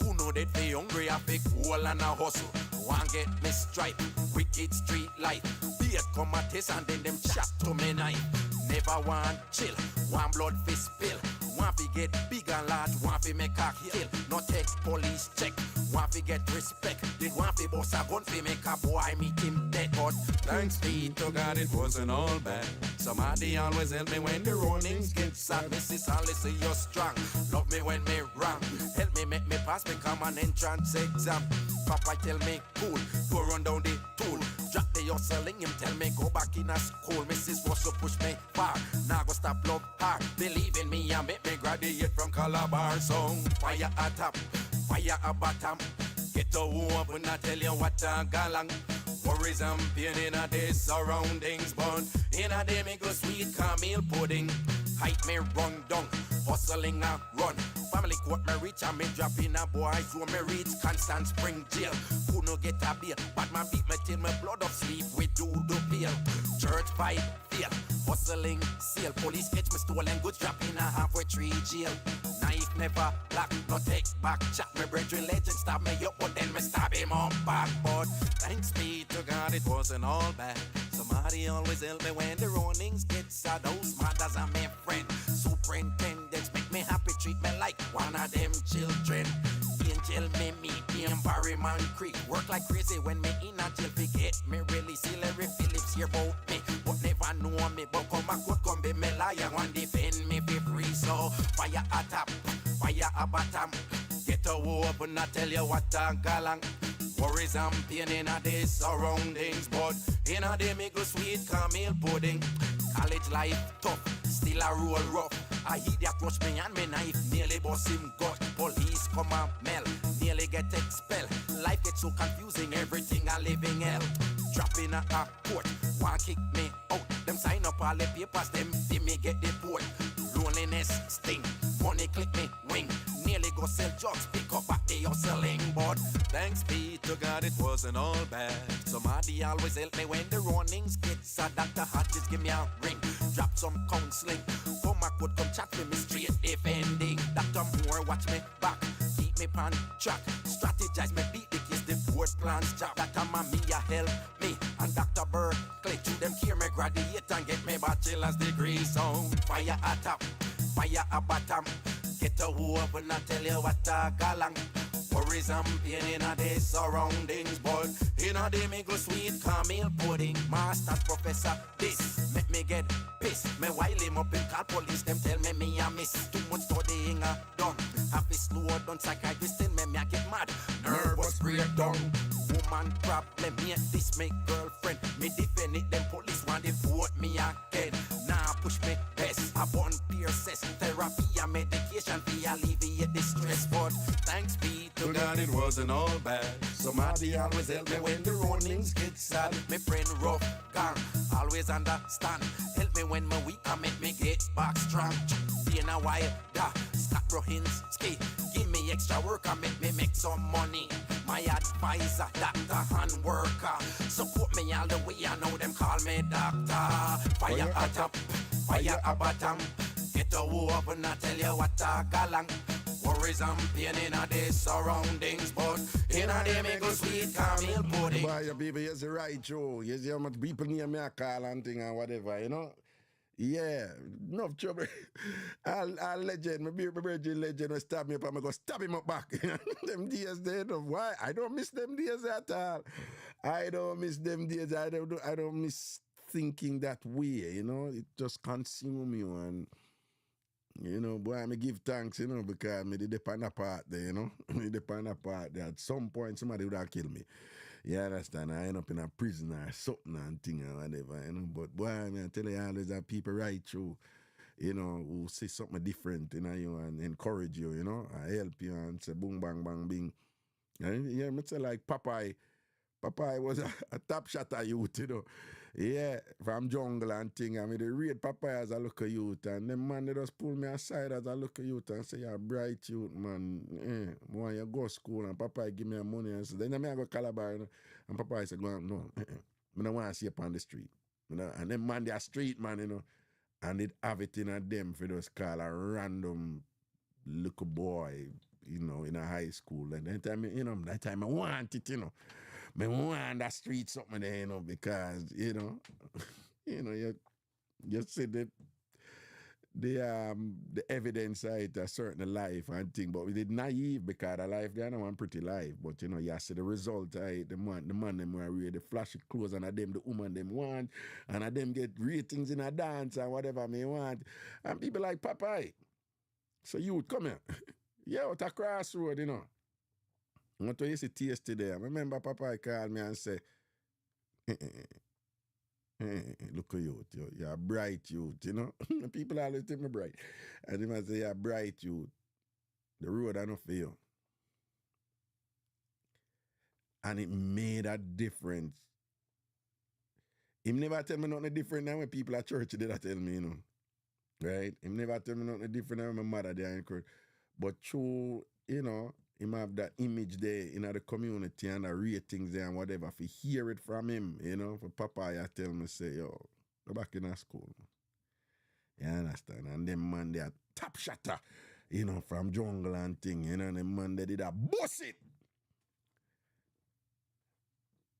Who know that they hungry, happy cool and a hustle. One get me stripe, wicked street light. Be a come a taste and then them chat to me knife. Never want chill, one blood fist spill. One fi get big and large, one fi make a kill. No take police check, one fi get respect. Did one fi boss a gun fi make a boy meet him dead. But thanks be to God it wasn't all bad. Somebody always help me when the runnings get sad. Mrs. Alice say you're strong, love me when me wrong. Help me make me pass me common entrance exam. Papa tell me cool, go run down the tool. Drop the hustling, him tell me go back in a school. Mrs. Russell push me far, now go stop love hard. Believe in me and make me graduate from Calabar. So fire at top, fire at bottom. Get a war when I tell you what a galang. Worries and pain in a day surroundings, but in a day me go sweet caramel pudding. Height me run down, hustling and run. Family court me reach and me drop in a boys who me reach constant spring jail. Who no get a beer, but my beat me till me blood of sleep with do the peel. Church vibe feel, hustling seal. Police catch me stolen goods drop in a halfway tree jail. Knife never black, no take back chat. Me brethren legend stab me up, but then me stab him on back. But thanks be to God it wasn't all bad. Somebody always help me when the runnings get sad. Those mothers are my friend. Superintendents make me happy, treat me like one of them children. Angel me meet me in Barryman Creek. Work like crazy when me in a jail. Forget me really see Larry Phillips here about me, but never know me. But come back, could come be me liar and defend me be free. So fire at top, fire at bottom. Get a war when I tell you what a galang. Worries and pain in a day surroundings, but in a day me go sweet caramel pudding. College life tough, still a roll rough. I hear that rush me and me knife, nearly bust him gut. Police come and melt, nearly get expelled. Life gets so confusing, everything a living hell. Drop in a court, one kick me out. Them sign up all the papers, them see me get the port. Loneliness sting, money click me wing. Nearly go sell drugs, pick up at the hustling. But thanks be to God it wasn't all bad. Somebody always help me when the runnings get sad. Dr. Hodges give me a ring, drop some counseling. Come back would come chat with me straight defending. Dr. Moore watch me back, keep me on track. Strategize me beat the case, the board plans job. Dr. Mamiya help me and Dr. Berkeley to them care me graduate and get me bachelor's degree. So fire at top, fire at bottom. Get a open and tell you what I galang. Worries and pain in a day surroundings, but in a day me go sweet caramel pudding. Master's professor, this make me get pissed. Me while him up in call police, them tell me I miss. Too much studying done. Have to slow down, psychiatrist tell me I get mad. Nervous breakdown. Woman problem, me and this my girlfriend. Me defend it, them police want to vote me again. Now push me best. I born pierces, therapy and medication to alleviate the stress. But thanks be to God it wasn't all bad. Somebody always help me when the runnings get sad. My friend rough gang, always understand. Help me when my weak and make me get back strong. In a while, da, Scott Rohinski. Give me extra work and make some money. My advisor, doctor and worker. Support me all the way, I know them call me doctor. Fire at top, fire at bottom. Get a open, I tell you what I galang. Worries and pain in a day surroundings, but in a day me go sweet caramel pudding. Boy, your people, you're the right, Joe. You see how much people near me a call and thing and whatever, you know? Yeah, enough trouble. I'll legend, my virgin legend will stab me up and I go stab him up back. Them days they enough. Why? I don't miss them days at all. I don't miss them days. I don't miss thinking that way, you know? It just consume you and you know, boy, I give thanks, you know, because I did on a part there, you know. I did on a part there. At some point, somebody would have killed me. You understand? I end up in a prison or something and thing or whatever, you know. But boy, I tell you, always that people right through, you know, who see something different, you know, you and encourage you, you know, I help you and say boom, bang, bang, bing. And yeah, I say like Popeye. Popeye was a top shotter youth, you know. Yeah, from jungle and thing. I mean, they read Popeye as a local youth. And them man, they just pull me aside as a local youth and say, you're a bright youth, man. When you go to school and Popeye give me money and so then I go Calabar, you know, and Popeye said, go on, no, I don't want to see you on the street. You know? And them man, they are street man, you know. And they'd have it in a them for those call a random little boy, you know, in a high school. And that time, you know, that time I want it, you know. I want that street something there, you know, because, you know, you see the evidence side a certain life and thing, but we did naive because the life there, I know one pretty life, but you know, you see the result, the man them wear the flashy clothes and them the woman them want, and them get ratings in a dance and whatever me want, and people like Popeye. So you come here, yeah, out a crossroad, you know. What you see taste today? I remember Popeye called me and say, look at you, you're a bright youth, you know. People always think me bright. And he might say, you're a bright youth. The road I not for you. And it made a difference. He never tell me nothing different than when people at church did that tell me, you know. Right? He never tell me nothing different than when my mother there. But through, you know, him have that image there in the community and the ratings there and whatever. If you hear it from him, you know, for Papa, I tell me, say, yo, go back in our school. You understand? And them man, they are top shotter, you know, from jungle and thing, you know, and them man, they did a boss it.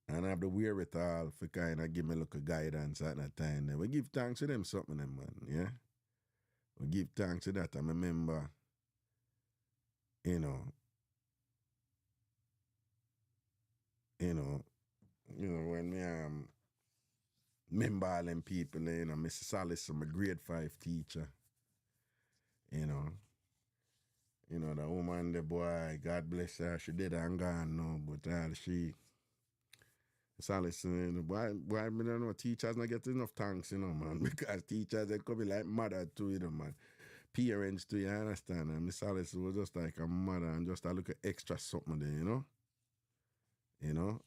And I have the wherewithal for kind of give me a little guidance at that time. We give thanks to them something, them man, yeah? We give thanks to that. I remember, you know, when me remember all them people, you know, Mrs. Alice, my grade 5 teacher, you know, You know, the woman, the boy, God bless her, she did and gone now, but she, Solace, the boy, I don't know, teachers not get enough thanks, you know, man, because teachers, they could be like mother to you, know, man. Parents to you, understand? And Miss Alice was just like a mother and just a little extra something there, you know? You know?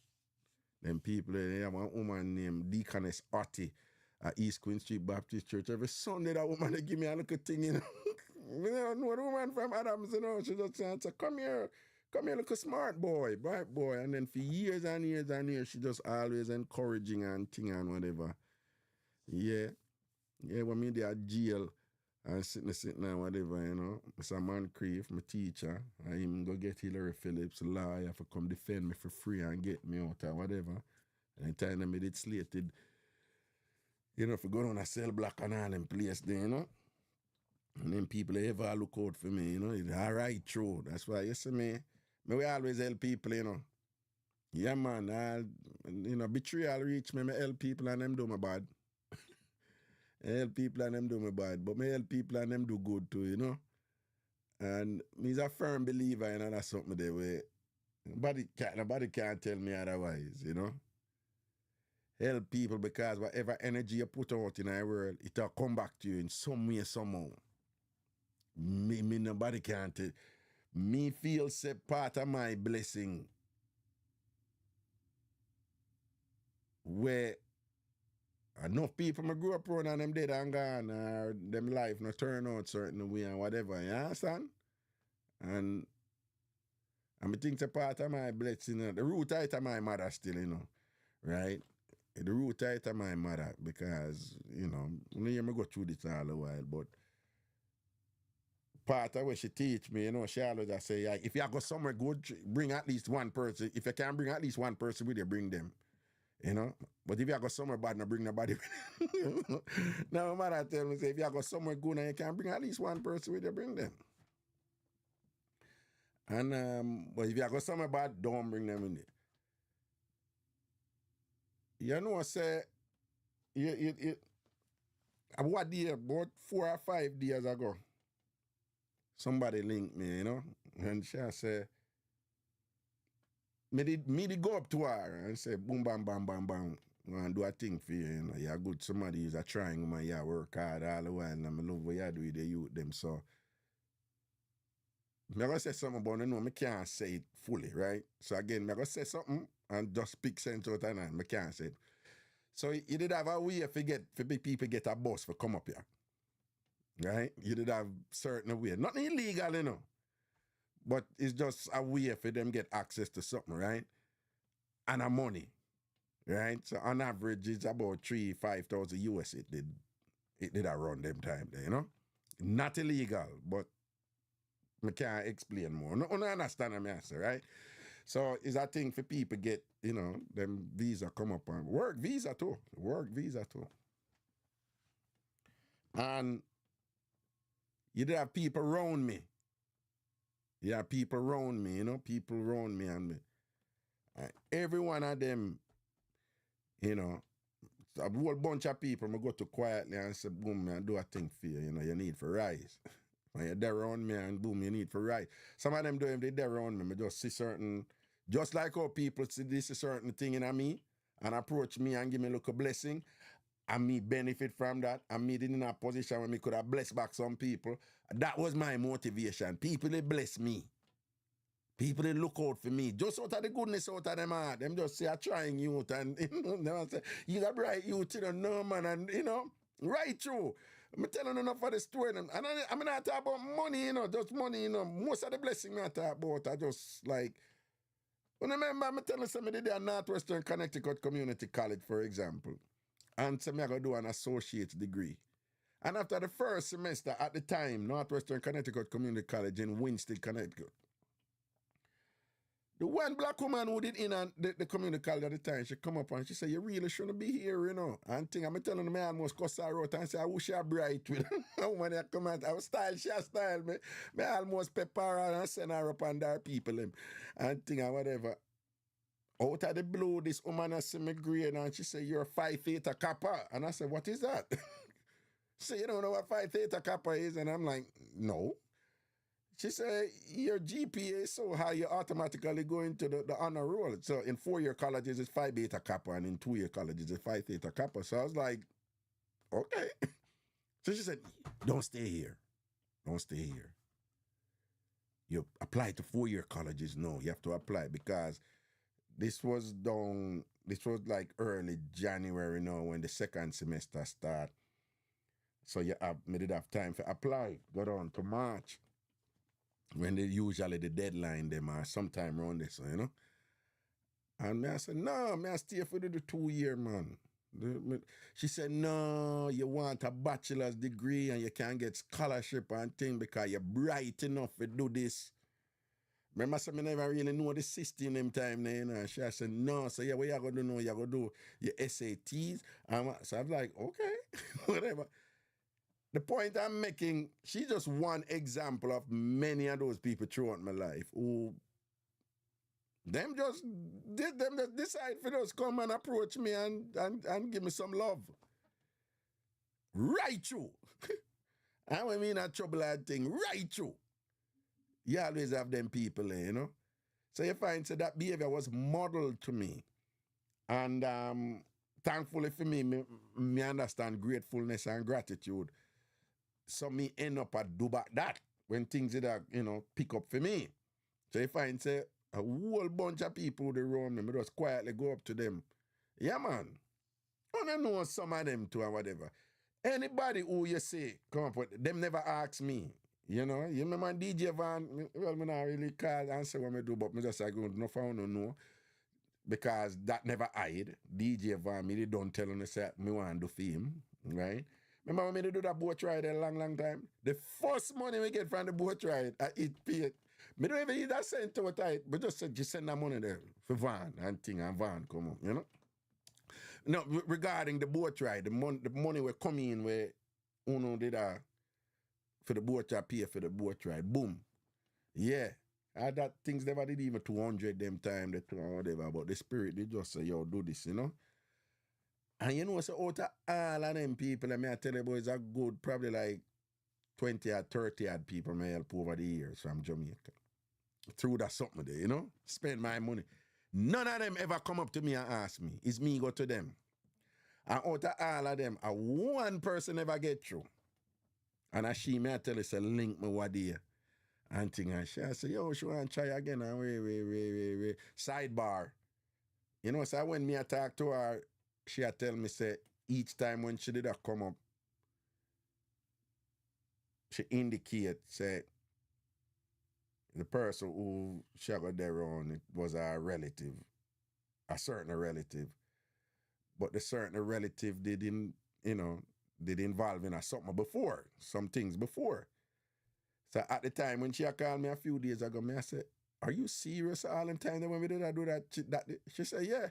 Them people, they have one woman named Deaconess Ottie at East Queen Street Baptist Church. Every Sunday, that woman, they give me a little thing, you know? I don't know the woman from Adams, you know? She just said, come here, little smart boy, bright boy. And then for years and years and years, she just always encouraging and thing and whatever. Yeah. Yeah, when me there at jail, and sitting and whatever, you know. Mr. Moncrief, my teacher, and him go get Hillary Phillips, lawyer, for come defend me for free and get me out or whatever. And the time I made it slated, you know, for go on a cell block and all them place there, you know. And then people ever look out for me, you know. It's all right, true. That's why, you see me we always help people, you know. Yeah, man, you know, betrayal reach me, I help people and them do my bad. I help people and them do me bad, but I help people and them do good too, you know. And me's a firm believer, you know, that's something there where nobody can't tell me otherwise, you know. Help people because whatever energy you put out in our world, it'll come back to you in some way, somehow. Me nobody can't tell. Me feel say part of my blessing where enough people I grew up around and them dead and gone, or them life no turn out certain way and whatever, you understand? And I think it's a part of my blessing, you know, the root height of my mother still, you know, right? The root height of my mother, because, you know, you hear me go through this all a while, but part of what she teach me, you know, she always just say, yeah, if you go somewhere good, bring at least one person. If you can bring at least one person with you, bring them. You know? But if you go somewhere bad, not bring nobody with you. Now my mother tell me, say, if you go somewhere good and you can bring at least one person with you, bring them. And but if you go somewhere bad, don't bring them in there. You know, say, what day, about 4 or 5 days ago, somebody linked me, you know, and she say, me did go up to her and say, boom, bam, bam, bam, bam, and do a thing for you, you know, you're good, somebody is a trying woman, you work hard all the while, and I love what you do with the youth, them, so, I'm going to say something about it, no, I can't say it fully, right? So again, I'm going to say something and just speak sense out of it, I can't say it. So you did have a way for big people get a bus for come up here. Right? You did have certain way. Nothing illegal, you know. But it's just a way for them get access to something, right? And a money. Right? So on average, it's about 3,000-5,000 US it did around them time there, you know? Not illegal, but I can't explain more. No, I understand what I say, right? So it's a thing for people get, you know, them visa come up and work visa too. And you did have people around me. You have people around me, you know, people around me and every one of them, you know, a whole bunch of people, I go to quietly and say, boom, man, do a thing for you, you know, you need for rise. When you're there around me and boom, you need for rise. Some of them do, if they're there around me, I just see certain, just like how people see this a certain thing in me and approach me and give me a little blessing, and me benefit from that, and me in a position where me could have blessed back some people. That was my motivation. People, they bless me. People, they look out for me. Just out of the goodness out of them heart. Them just say, I'm trying youth, and, you know, say, you're a bright youth, you know, no, man, and, you know, right through. I'm telling enough of the story, and I'm not talking about money, you know, just money, you know. Most of the blessing I talk about are just like, when I remember, I'm telling somebody there at Northwestern Connecticut Community College, for example, and so I'm going to do an associate's degree. And after the first semester, at the time, Northwestern Connecticut Community College in Winston, Connecticut, the one black woman who did in the community college at the time, she come up and she said, you really shouldn't be here, you know. And thing, I'm telling them, I almost cuss her out and say, I wish I bright with her. When I come out, I was style, she style me. I almost pepper her and send her up and there people them. And thing and whatever. Out of the blue, this woman has seen me grade and she said, you're 5 theta kappa. And I said, what is that? She said, you don't know what 5 theta kappa is? And I'm like, no. She said, your GPA is so high, you automatically go into the honor roll. So in 4-year colleges, it's Phi Beta Kappa, and in 2-year colleges, it's Phi Theta Kappa. So I was like, okay. So she said, don't stay here. Don't stay here. You apply to 4-year colleges. No, you have to apply because this was like early January now when the second semester start. So me did have time to apply. Go down to March. When usually the deadline them are sometime around this, you know. And me I said, no, me I stay for the 2-year, man. She said, no, you want a bachelor's degree and you can't get scholarship and thing because you're bright enough to do this. Remember, I said, I never really know the system them time there, you know. She said, no, so yeah, what you going to know? You're going to do your SATs. So I'm like, okay, whatever. The point I'm making, she's just one example of many of those people throughout my life who them just decide for us come and approach me and give me some love. Right through. I don't mean a trouble and thing. Right through. You always have them people there, you know. So you find so that behavior was modeled to me. And thankfully for me understand gratefulness and gratitude. So me end up at do back that when things that, you know, pick up for me. So you find say a whole bunch of people they around me just quietly go up to them. Yeah, man. I don't know some of them too and whatever. Anybody who you say come up with, them never ask me. You know, you remember DJ Van, well, me not really call and say what me do, but me just say go no phone no know. Because that never hide. DJ Van, me they don't tell him say me want to do for him, right? Remember when we do that boat ride a long time? The first money we get from the boat ride, I eat pay. Me don't even eat that cent out of it, but just send that money there for van and thing and van come on, you know? No, regarding the boat ride, the money will come in where Uno did for the boat ride, pay for the boat ride. Boom. Yeah. That things never did even 200 them time, the whatever, but the spirit, they just say, yo, do this, you know? And you know, so out of all of them people, I mean, I tell you, boys, are good, probably like 20 or 30 odd people may help over the years from Jamaica. Through that something there, you know? Spend my money. None of them ever come up to me and ask me. It's me go to them. And out of all of them, one person ever get through. And she may tell us, link me what day. And thing, and she say, yo, she want to try again. And wait. Sidebar. You know, so when me I talk to her, she tell me, say, each time when she did come up, she indicate, say, the person who she got there on, it was a relative, a certain relative. But the certain relative didn't involve in something before, some things before. So at the time when she called me a few days ago, I said, are you serious all the time that when we did do that? She said, yeah.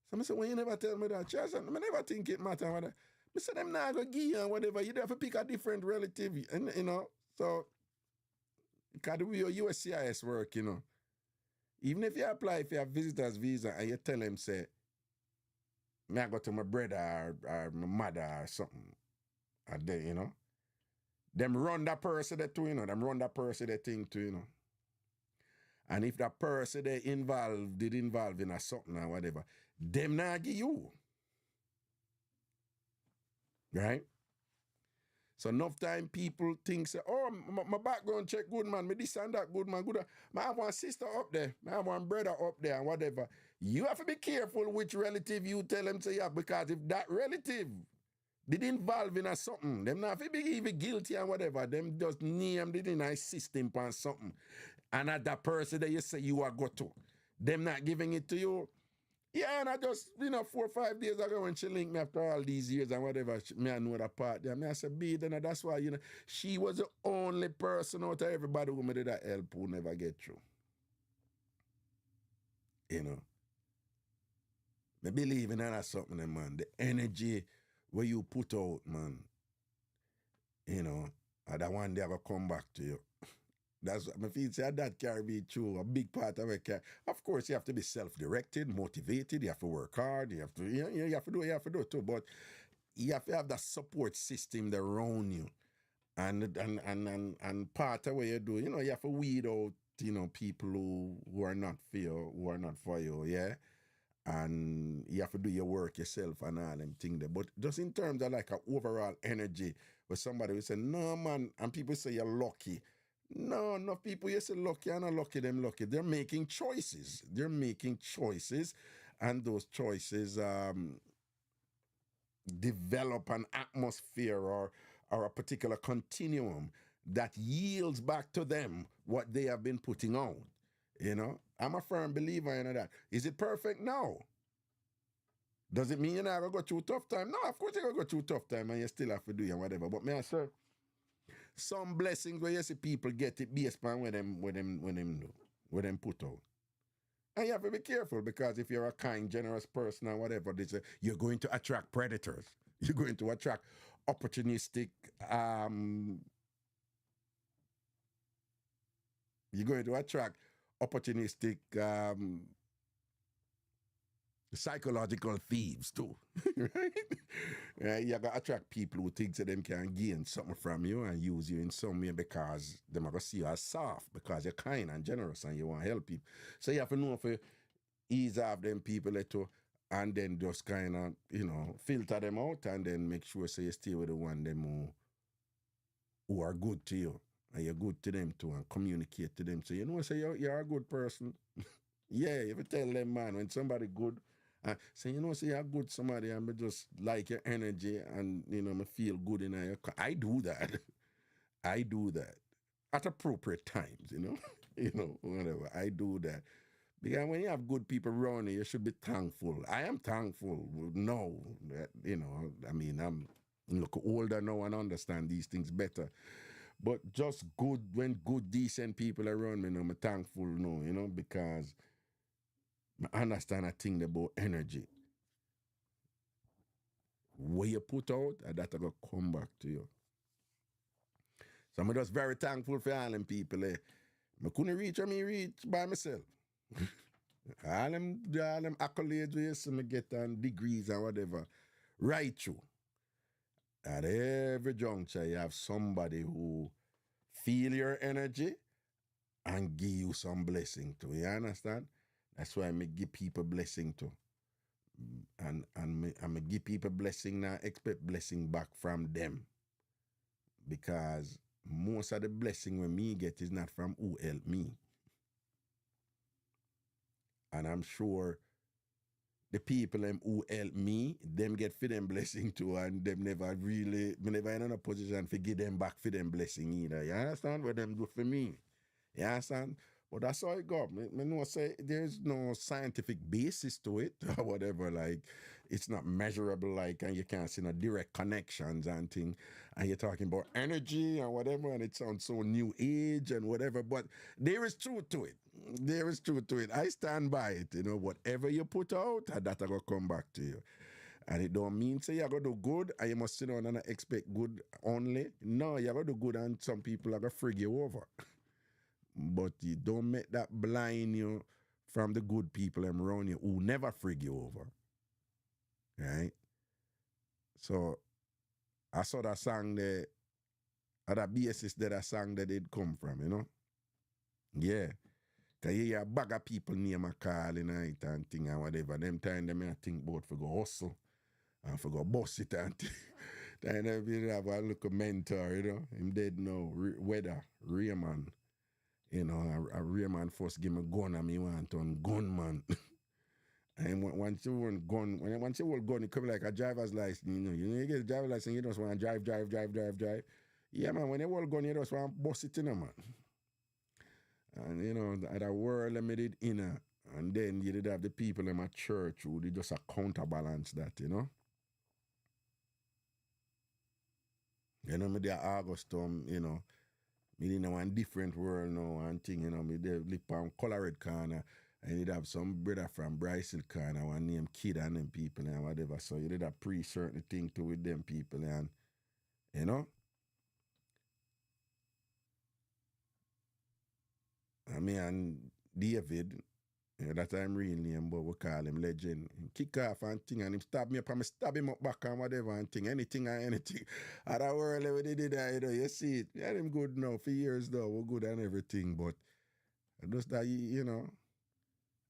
So I said, well, you never tell me that. She said, I never think it matter. I said, I'm not going to give you and whatever. You have to pick a different relative, and, you know. So, because the way your USCIS work, you know, even if you apply for a visitor's visa and you tell them, say, may I go to my brother or my mother or something, or they, you know, them run that person that too, you know, them run that person that thing too, you know. And if that person they did involve in a something or whatever, them not give you. Right? So enough time people think, say, oh, my background check good, man. Me this and that good, man. Good. I have one sister up there. I have one brother up there and whatever. You have to be careful which relative you tell them to you have, because if that relative did involve in a something, them not be even guilty and whatever. Them just name the nice system on something. And at that person that you say you are go to, them not giving it to you. Yeah, and I just, 4 or 5 days ago when she linked me after all these years and whatever, I know that part there. I said, B, then that's why, she was the only person out of everybody who me did that help who never get through. I believe in that something, man. The energy where you put out, man, and that one day I will come back to you. That's what I feel. Say that carry me through a big part of it. Of course, you have to be self-directed, motivated. You have to work hard. You have to, you have to do it too. But you have to have that support system around you. And part of what you do, you have to weed out, people who are not for you, who are not for you, yeah? And you have to do your work yourself and all them things there. But just in terms of like an overall energy, where somebody will say, no, man, and people say you're lucky. No, enough people you say lucky and not lucky, them lucky. They're making choices. They're making choices, and those choices develop an atmosphere or a particular continuum that yields back to them what they have been putting out. I'm a firm believer in that. Is it perfect? No. Does it mean you're not going to go through tough time? No, of course you're going to go through tough time and you still have to do it and whatever. But may I say, some blessings where you see people get it based on what them put out. And you have to be careful, because if you're a kind, generous person or whatever, you're going to attract predators. You're going to attract opportunistic, psychological thieves too, right? You gotta attract people who think that them can gain something from you and use you in some way, because them are gonna see you as soft, because you're kind and generous and you want to help people. So you have to know if you ease off them people too, and then just kind of, filter them out, and then make sure so you stay with the one them who are good to you, and you're good to them too, and communicate to them. So say you're a good person. Yeah, if you tell them, man, when somebody good, say you're good somebody, and me just like your energy, and me feel good in your. I do that. I do that at appropriate times. Whatever. I do that. Because when you have good people around you, you should be thankful. I am thankful. No, I'm older now and understand these things better. But just when good, decent people around me, I'm thankful now, because I understand a thing about energy. What you put out, that'll go come back to you. So I'm just very thankful for all them people. I couldn't reach by myself. all them accolades we see me get and degrees and whatever. Right through. At every juncture, you have somebody who feel your energy and give you some blessing too. You understand? That's why I give people blessing too. And I give people blessing now, expect blessing back from them. Because most of the blessing when me get is not from who help me. And I'm sure the people who help me, them get for them blessing too, and them never in a position to give them back for them blessing either. You understand what them do for me? You understand? But that's how it go. I know say there's no scientific basis to it or whatever. Like, it's not measurable, and you can't see no direct connections and things. And you're talking about energy and whatever, and it sounds so new age and whatever. But there is truth to it. There is truth to it. I stand by it. Whatever you put out, that'll go come back to you. And it don't mean say you're going to do good and you must sit down and expect good only. No, you're going to do good and some people are going to frig you over. But you don't make that blind you from the good people around you who never frig you over. Right? So I saw that song there, at that basis that song that it come from, Yeah. Because you hear a bag of people name a call in night and thing and whatever. Them time them I think about for go hustle and for go bust it and thing. Then they have a little mentor, Him dead now, Weather, Raymond. A Raymond first give me a gun and me want on gunman. And once you want gun, it come like a driver's license. You get a driver's license, you just want to drive. Yeah, man, when you hold gun, you just want to bust it in, man. And, at a world I made it inner. And then you did have the people in my church who did just a counterbalance that, me there August, me in one different world now and thing, me there live on Colored Corner. And you'd have some brother from Bryson Corner, one named Kid and them people and whatever. So you did a certain thing too with them people and, I mean, and David, Yeah, that I'm real name, but we call him Legend. Him kick off and thing, and him stab me up, and I stab him up back and whatever and thing, anything and anything. At that world, we did that, you see it. Yeah, him good now for years though, we're good and everything, but just that,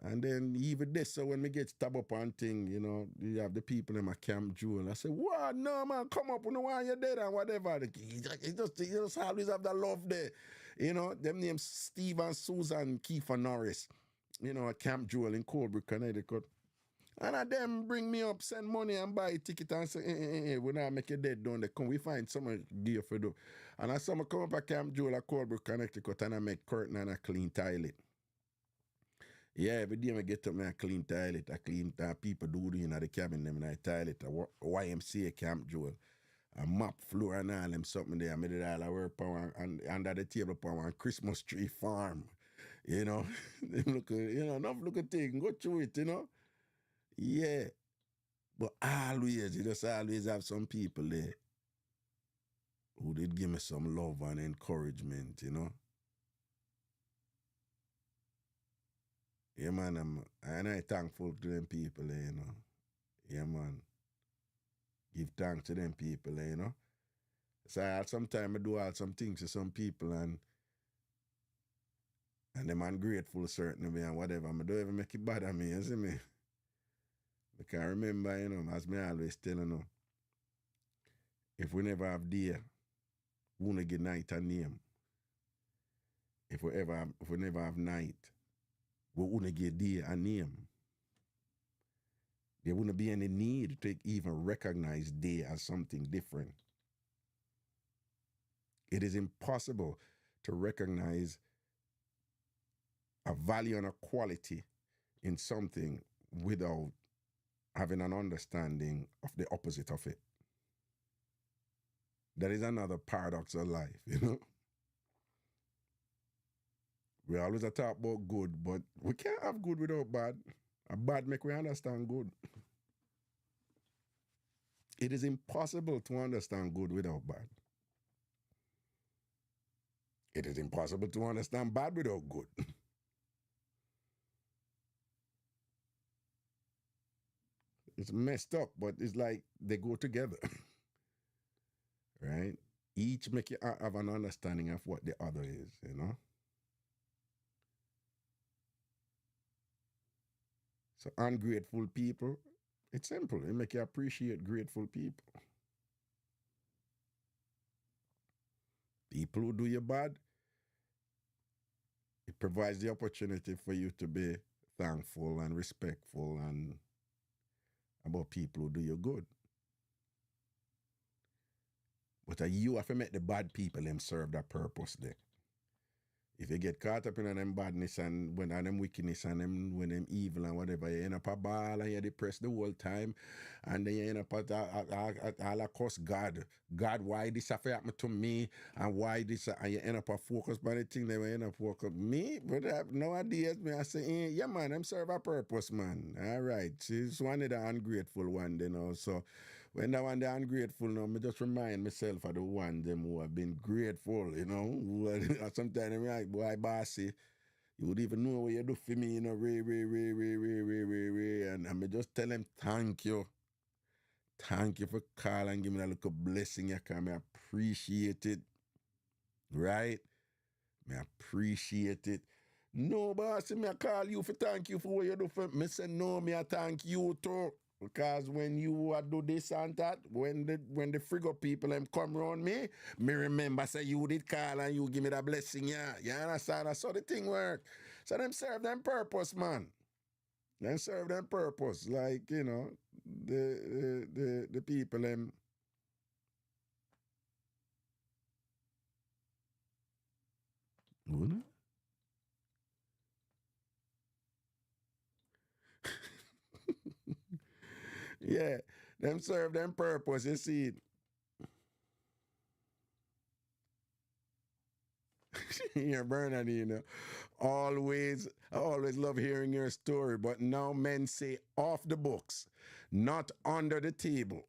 and then even this, so when we get stabbed up and thing, you have the people in my Camp Jewel. I say, what? No, man, come up, why you're dead and whatever. You just always have that love there. Them names Steve and Susan Kiefer Norris, at Camp Jewel in Colebrook, Connecticut. And of them bring me up, send money and buy a ticket and say, we not make you dead down there. Come, we find someone gear for do. And I saw me come up at Camp Jewel at Colebrook, Connecticut, and I make curtain and a clean toilet. Yeah, every day I get up and I clean toilet. I clean people do the cabin them in the toilet. A YMCA Camp Jewel. A mop floor and all them something there. I made it all I work on under the table on one Christmas tree farm. Them look enough look at thing. Go through it, Yeah. But always, you just always have some people there who did give me some love and encouragement, Yeah, man, and I thankful to them people, Yeah, man. Give thanks to them people, So sometimes I do some things to some people and them ungrateful certain way and whatever. I don't even make it bother me, you see me? Because I remember, as me always tell if we never have day, we won't get night a name. If we never have night, we wouldn't get day a name. There wouldn't be any need to even recognize day as something different. It is impossible to recognize a value and a quality in something without having an understanding of the opposite of it. That is another paradox of life, We always talk about good, but we can't have good without bad. A bad make we understand good. It is impossible to understand good without bad. It is impossible to understand bad without good. It's messed up, but it's like they go together. Right? Each make you have an understanding of what the other is, So ungrateful people, it's simple. It make you appreciate grateful people. People who do you bad, it provides the opportunity for you to be thankful and respectful and about people who do you good. But you have to make the bad people them serve that purpose there. If you get caught up in them badness and when them wickedness and them when them evil and whatever, you end up a ball and you're depressed the whole time, and then you end up all across God. God, why this have happened to me, and why this, and you end up a focus by the thing they end up focus me, but I have no ideas. Me I say, yeah man, them serve a purpose, man. All right, she's one of the ungrateful one, So when that one the ungrateful, me just remind myself of the one them who have been grateful, who sometimes I'm like, boy, bossy, you would even know what you do for me, and I just tell them thank you. Thank you for calling and giving me a little blessing. You can appreciate it. Right? I appreciate it. No, boss, me I call you for thank you for what you do for me. Say no, me I thank you too. Because when you do this and that, when the frig people them come around me remember say you did call and you give me that blessing, yeah. You understand? That's how the thing work. So them serve them purpose, man. Them serve them purpose. Like, the people them. What? Yeah, them serve them purpose, you see it. Your Bernardine, I always love hearing your story, but now men say off the books, not under the table.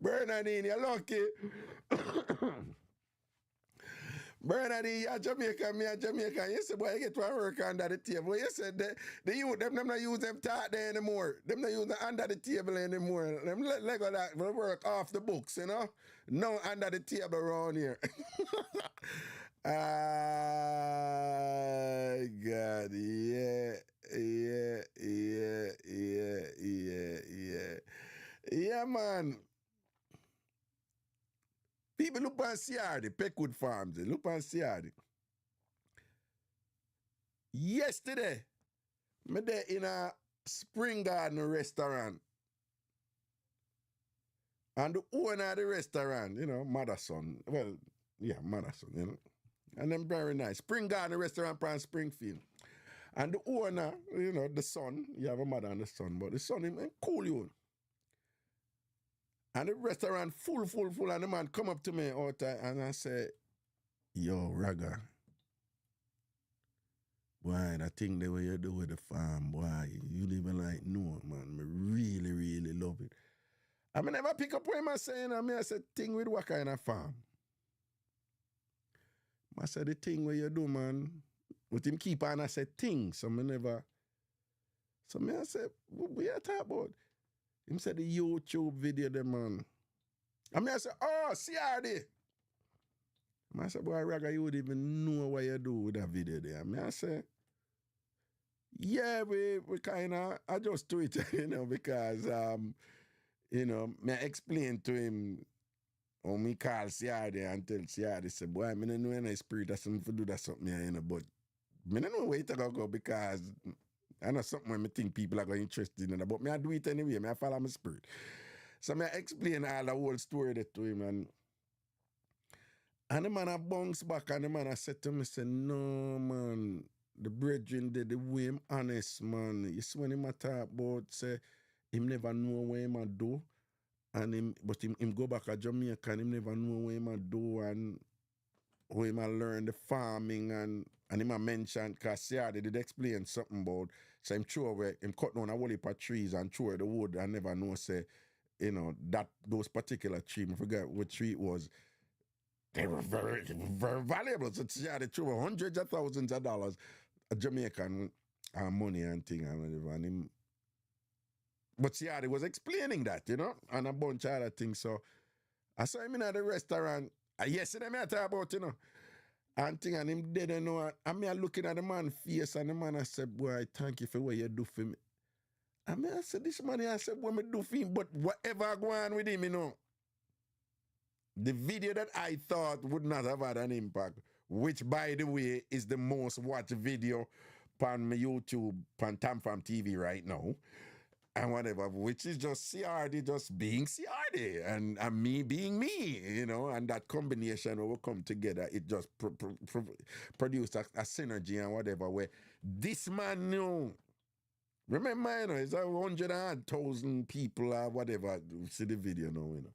Bernardine, you're lucky. Bernard, you're Jamaica, me a Jamaica. You say, boy, you get to work under the table. You said the youth, them not use them talk there anymore. Them not use the under the table anymore. Them let go that work off the books, you know? No under the table around here. Ah, God, yeah. Yeah, man. People look on Ciardi, Peckwood Farms, look on Ciardi. Yesterday, me there in a Spring Garden restaurant. And the owner of the restaurant, you know, mother son. Well, yeah, mother son, you know. And them very nice. Spring Garden restaurant from Springfield. And the owner, you know, the son, you have a mother and a son, but the son, him cool you. And the restaurant full, and the man come up to me all the time and I say, yo, Raga, boy, that thing the way you do with the farm, boy, you even like, no, man, me really, really love it. I mean, never pick up what I'm saying, I said, thing with what kind of farm? I said, the thing where you do, man, with him keep on, I said, thing, so me never, so me I said, what you talk about? Him said the YouTube video, the man. I said, oh, CRD. I said, boy, Raga, you would even know what you do with that video there. I said, yeah, we kind of adjust to it, you know, because, you know, me explain to him how me call CRD and tell CRD, say, boy, I don't know any spirit of something to do that something, you know, but I don't know where to go because I know something when I think people are going interested in it, but I do it anyway. I follow my spirit. So I explain all the whole story to him, and the man a bounce back, and the man a said to me, say, no, man, the brethren did the way him honest, man. You see when him a talk about, say, him never know what him a do, and him go back to Jamaica, and him never know what him a do, and how him a learn the farming, and him a mention, because they did explain something about, so him throw away, him cut down a whole heap of trees and throw away the wood, and never know, say, you know, that those particular trees, I forgot what tree it was, they were very, very valuable. So they threw away hundreds of thousands of dollars, Jamaican money and thing, and him, but Ciardi was explaining that, you know, and a bunch of other things. So I saw him in at the restaurant. Yesterday, I talk about, you know, and thing, and him didn't know. And me looking at the man's face, and the man I said, boy, thank you for what you do for me. And I said, this man, I said, what me do for him, but whatever I go on with him, you know, the video that I thought would not have had an impact, which, by the way, is the most watched video on my YouTube, on Tam Fam TV right now, and whatever, which is just CRD just being CRD and me being me, you know, and that combination will come together. It just produced a synergy and whatever, where this man knew. Remember, you know, it's 100,000 people or whatever see the video now, you know,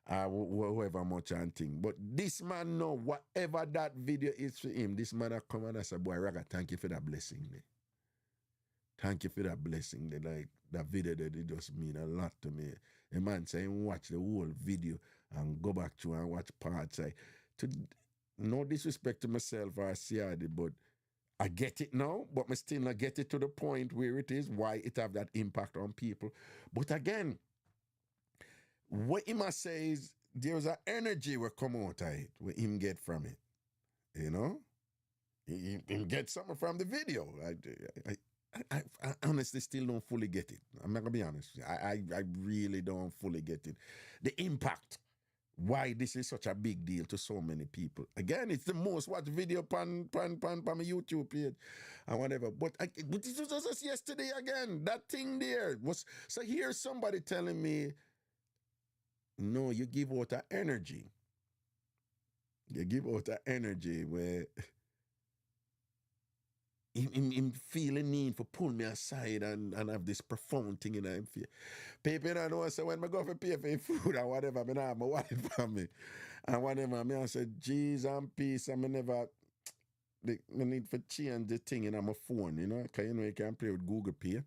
however much and thing. But this man know whatever that video is for him, this man come and I say, boy, Raga, thank you for that blessing. There. Thank you for that blessing. Like that video that it just mean a lot to me. A man saying watch the whole video and go back to and watch parts. No disrespect to myself or CRD, but I get it now, but I still not get it to the point where it is, why it have that impact on people. But again, what he must say is there's an energy will come out of it, what him get from it. You know? He get something from the video. I honestly still don't fully get it. I'm not going to be honest. I really don't fully get it. The impact. Why this is such a big deal to so many people. Again, it's the most watched video on my YouTube page and whatever. But this was just yesterday again. That thing there was... So here's somebody telling me, no, you give out an energy. You give out an energy where... Him feel a need for pull me aside and have this profound thing in him feel. People don't know, so when I go for pay for food or whatever, I have my wallet for me. And whatever, I say, geez and peace, I never, I need to change the thing in my phone, you know, because you know you can play with Google Pay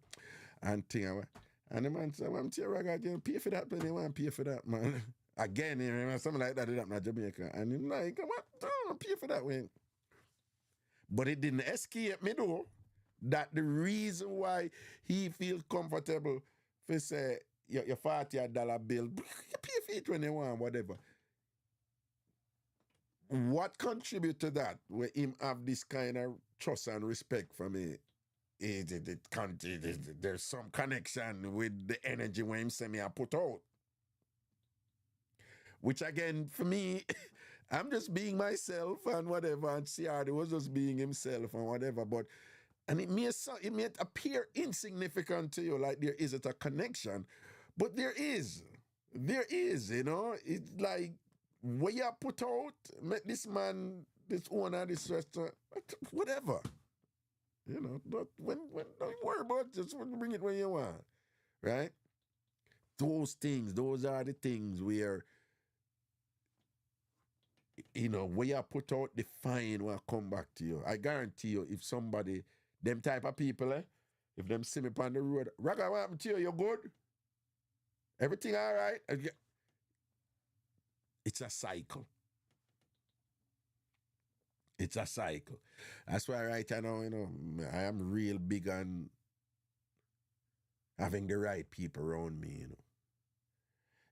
and thing. And the man said, I'm telling you, pay for that, but they want to pay for that, man. Again, you know, something like that did happen in Jamaica. And I'm like, what? Don't pay for that way. But it didn't escape me though, that the reason why he feels comfortable for say your $40 bill, you pay for it when you want, whatever. What contribute to that where him have this kind of trust and respect for me? There's some connection with the energy when him say me I put out. Which again, for me, I'm just being myself and whatever, and CRD was just being himself and whatever, and it may appear insignificant to you, like there isn't a connection, but there is, you know. It's like, where you put out, make this man, this owner, this restaurant, whatever. You know, when don't worry about it, just bring it when you want, right? Those are the things where, you know, where you put out, define what come back to you. I guarantee you, if somebody, them type of people, if them see me on the road, Raga, what happened to you? You good? Everything all right? It's a cycle. It's a cycle. That's why right now, you know, I am real big on having the right people around me, you know.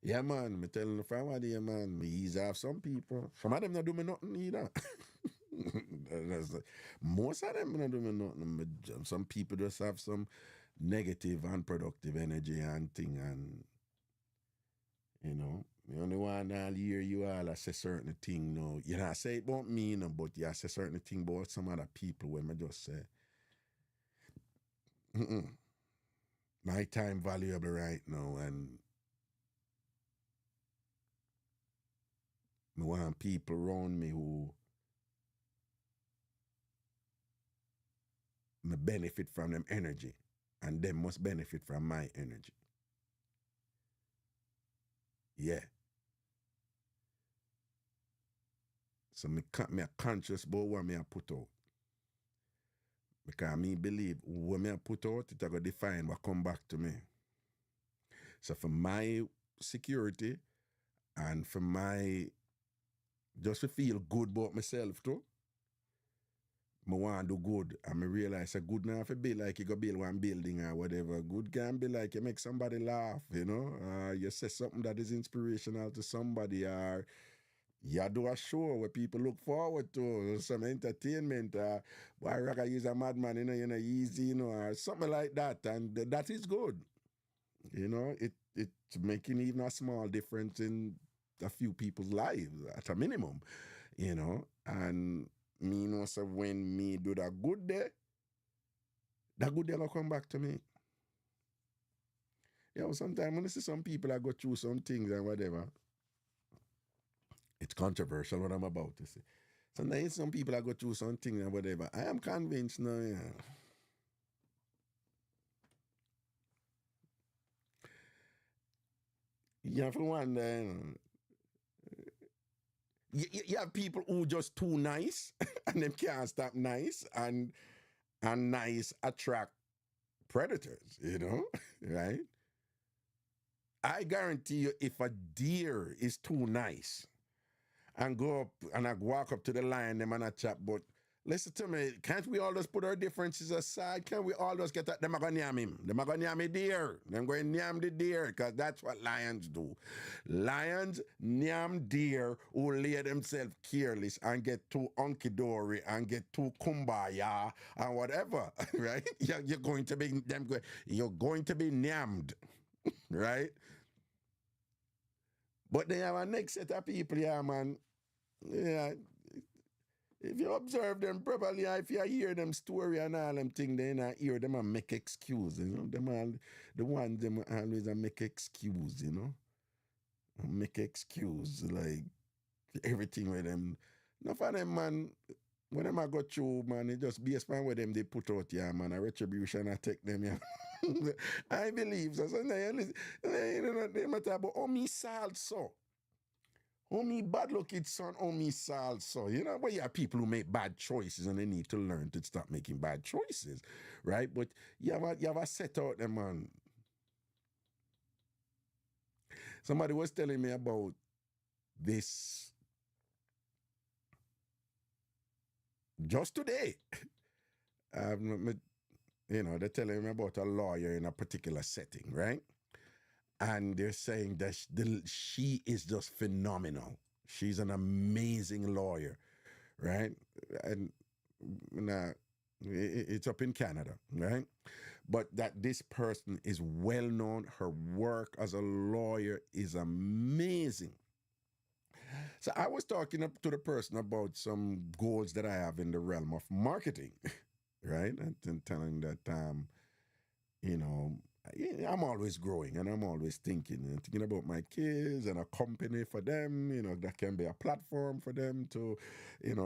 Yeah, man, me telling the family, yeah, man, me ease off some people. Some of them not do me nothing either. Most of them not do me nothing. Some people just have some negative, unproductive energy and thing, and, you know, me only want all hear you all say certain thing now. You know, I say it about me, you know, but you say certain thing about some other people when I just say, my time valuable right now, and I want people around me who me benefit from them energy, and them must benefit from my energy. Yeah. So me a conscious about what me a put out. Because me believe what me a put out, it a go define what come back to me. So for my security and for my, just to feel good about myself too, I want to do good, and I realize a good now if you build like you go build one building or whatever. Good can be like you make somebody laugh, you know, you say something that is inspirational to somebody, or you do a show where people look forward to, some entertainment. Why Raga is a madman, you know, easy, you know, or something like that, and that is good. You know, it's making even a small difference in a few people's lives at a minimum, you know, and me know so when me do that good day will come back to me. You know, sometimes when I see some people I go through some things and whatever, it's controversial what I'm about to say. Sometimes some people I go through some things and whatever, I am convinced now, yeah. You have to wonder, you have people who just too nice and them can't stop nice, and nice attract predators, you know, right? I guarantee you, if a deer is too nice and go up and I walk up to the lion, them and I chat, but listen to me, can't we all just put our differences aside? Can't we all just get that? Them are going to yam him. Them are going to yam the deer. Them going to yam the deer, because that's what lions do. Lions yam deer who lay themselves careless and get too hunky-dory and get too kumbaya and whatever, right? You're going to be yammed, right? But they have a next set of people, yeah, man. Yeah. If you observe them properly, if you hear them story and all them things, then I hear them and make excuse, you know. Them all, the ones them always make excuse, you know. Make excuse, like everything with them. Enough of them, man, when them I go through, man, it just based on what them they put out, yeah, man, a retribution I take them, yeah. I believe so. So you know, they matter about me salt so. Me bad luck it's son, me salt so. You know, but you have people who make bad choices and they need to learn to stop making bad choices, right? But you have a set out them, man. Somebody was telling me about this just today. They're telling me about a lawyer in a particular setting, right? And they're saying that she is just phenomenal. She's an amazing lawyer, right? And it's up in Canada, right? But that this person is well known. Her work as a lawyer is amazing. So I was talking up to the person about some goals that I have in the realm of marketing, right? And telling that, I'm always growing and I'm always thinking about my kids and a company for them, that can be a platform for them to,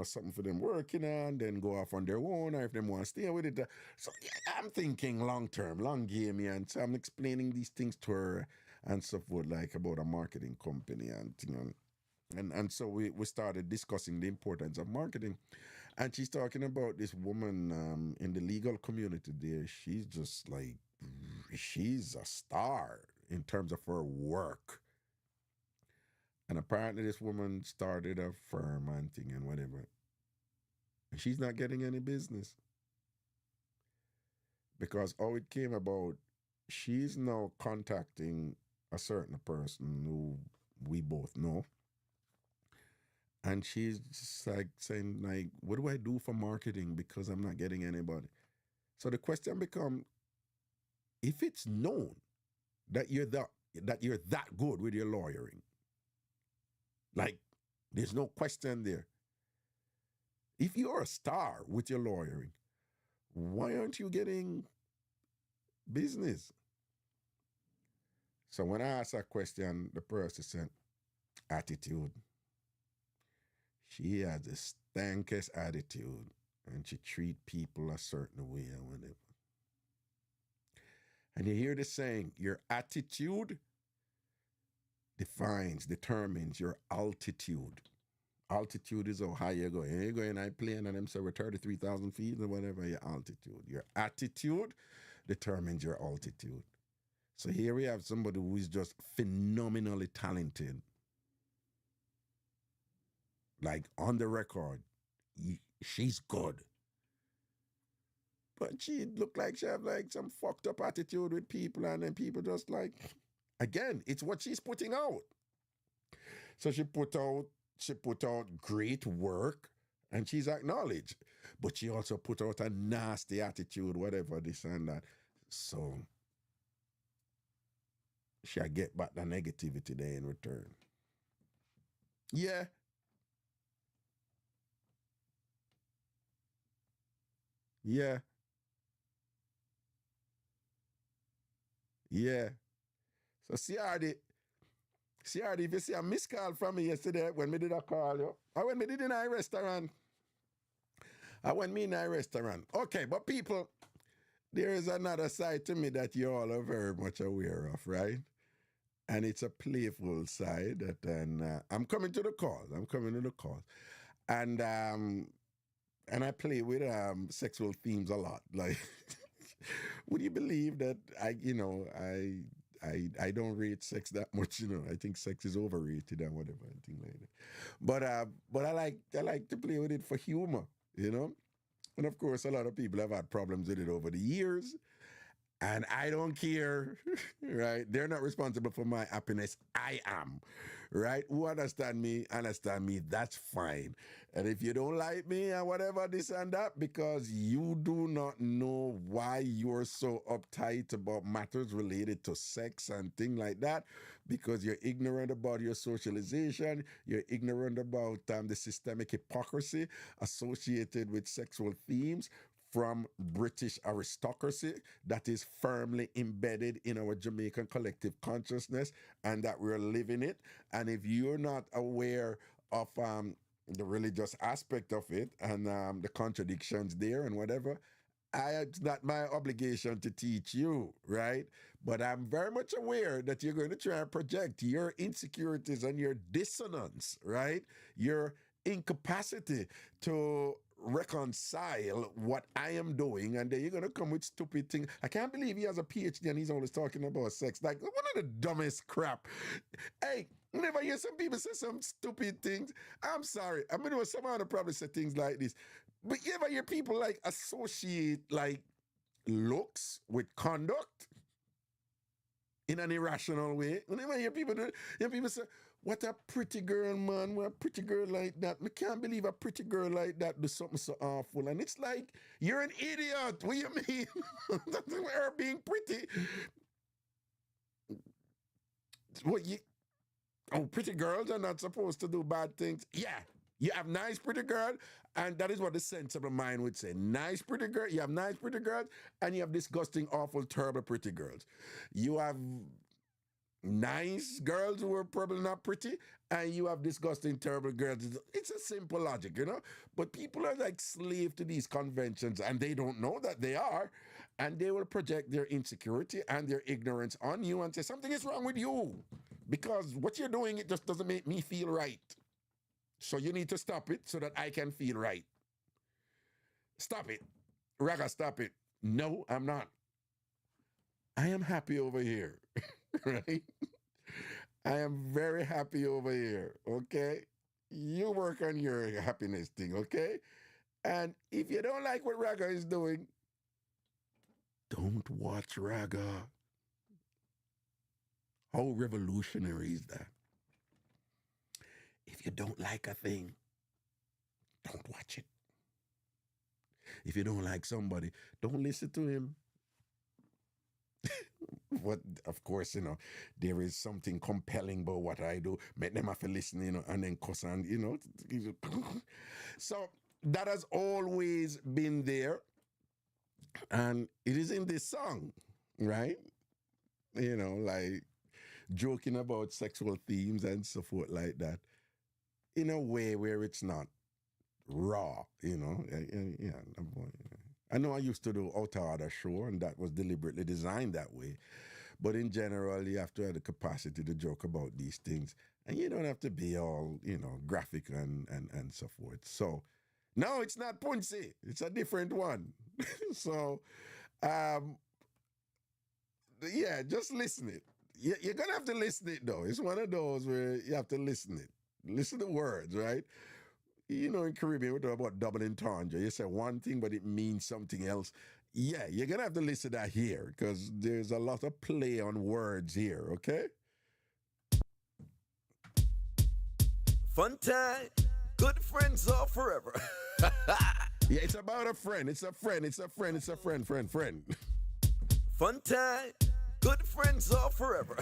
something for them working on, then go off on their own, or if they want to stay with it. So I'm thinking long term, long game, and so I'm explaining these things to her and so forth, like about a marketing company and so we started discussing the importance of marketing. And she's talking about this woman in the legal community there. She's just like, she's a star in terms of her work. And apparently this woman started a firm and thing and whatever. And she's not getting any business. Because how it came about, she's now contacting a certain person who we both know. And she's just like saying, like, what do I do for marketing because I'm not getting anybody? So the question becomes, if it's known that you're that good with your lawyering, like, there's no question there. If you're a star with your lawyering, why aren't you getting business? So when I asked that question, the person said, attitude. She has the stankest attitude and she treat people a certain way or whatever. And you hear the saying, your attitude determines your altitude. Altitude is how high you're going. You're going in a plane and them say we're 33,000 feet or whatever your altitude. Your attitude determines your altitude. So here we have somebody who is just phenomenally talented. Like, on the record, she's good. But she looked like she have like some fucked up attitude with people, and then people just like, again, it's what she's putting out. So she put out great work, and she's acknowledged. But she also put out a nasty attitude, whatever, this and that. So she'll get back the negativity there in return. Yeah. Yeah. So CRD, if you see a missed call from me yesterday when me did a call you, I went me did in a restaurant. Okay, but people, there is another side to me that you all are very much aware of, right? And it's a playful side that, and I'm coming to the calls. And I play with sexual themes a lot. Like, would you believe that I don't rate sex that much? I think sex is overrated and whatever and things like that. But I like to play with it for humor, And of course, a lot of people have had problems with it over the years. And I don't care, right? They're not responsible for my happiness. I am, right? Who understand me, that's fine. And if you don't like me and whatever, this and that, because you do not know why you're so uptight about matters related to sex and things like that, because you're ignorant about your socialization, you're ignorant about the systemic hypocrisy associated with sexual themes, from British aristocracy that is firmly embedded in our Jamaican collective consciousness and that we're living it. And if you're not aware of the religious aspect of it and the contradictions there and whatever, it's not my obligation to teach you, right? But I'm very much aware that you're going to try and project your insecurities and your dissonance, right? Your incapacity to reconcile what I am doing, and then you're going to come with stupid things. I can't believe he has a PhD and he's always talking about sex. Like, one of the dumbest crap. Hey, Whenever hear some people say some stupid things, I'm sorry. I mean, someone will probably say things like this. But you ever hear people like associate like looks with conduct in an irrational way? Whenever you hear people say, what a pretty girl, man, what a pretty girl like that. I can't believe a pretty girl like that do something so awful. And it's like, you're an idiot. What do you mean? Her being pretty. Pretty girls are not supposed to do bad things. Yeah. You have nice pretty girl, and that is what the sensible mind would say. Nice pretty girl, you have nice pretty girls, and you have disgusting, awful, terrible pretty girls. You have nice girls who are probably not pretty, and you have disgusting, terrible girls. It's a simple logic, you know? But people are like slave to these conventions, and they don't know that they are, and they will project their insecurity and their ignorance on you and say, something is wrong with you, because what you're doing, it just doesn't make me feel right. So you need to stop it so that I can feel right. Stop it. Raga, stop it. No, I'm not. I am happy over here, right? I am very happy over here, okay? You work on your happiness thing, okay? And if you don't like what Raga is doing, don't watch Raga. How revolutionary is that? If you don't like a thing, don't watch it. If you don't like somebody, don't listen to him. What, of course, you know, there is something compelling about what I do. Make them have to listen, you know, and then cuss and, you know. So that has always been there. And it is in this song, right? You know, like joking about sexual themes and so forth like that. In a way where it's not raw, you know. Yeah, I know I used to do Out of Order show, and that was deliberately designed that way. But in general, you have to have the capacity to joke about these things. And you don't have to be all, you know, graphic and so forth. So, no, it's not Punsi. It's a different one. So, yeah, just listen it. You're going to have to listen it, though. It's one of those where you have to listen it. Listen to words, right? You know, in Caribbean, we talk about double entendre. You say one thing, but it means something else. Yeah, you're going to have to listen to that here because there's a lot of play on words here, okay? Fun time. Good friends are forever. Yeah, it's about a friend. It's a friend. It's a friend. It's a friend. Fun time. Good friends are forever.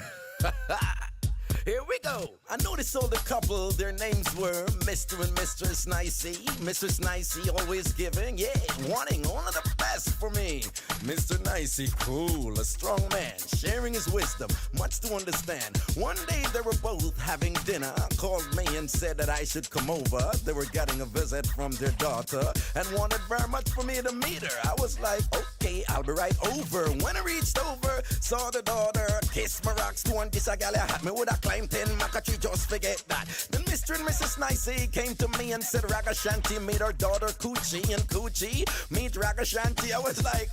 Here we go. I noticed all the couple, their names were Mr. and Mistress Nicey. Mistress Nicey always giving, yeah, wanting all of the best for me. Mr. Nicey, cool, a strong man, sharing his wisdom, much to understand. One day they were both having dinner, called me and said that I should come over. They were getting a visit from their daughter and wanted very much for me to meet her. I was like, okay, I'll be right over. When I reached over, saw the daughter, kissed my rocks, one kiss a gal had me with a climb 10 Maca tree, just forget that. Then Mr. and Mrs. Nicey came to me and said Ragashanti made her daughter Coochie, and Coochie meet Ragashanti. I was like,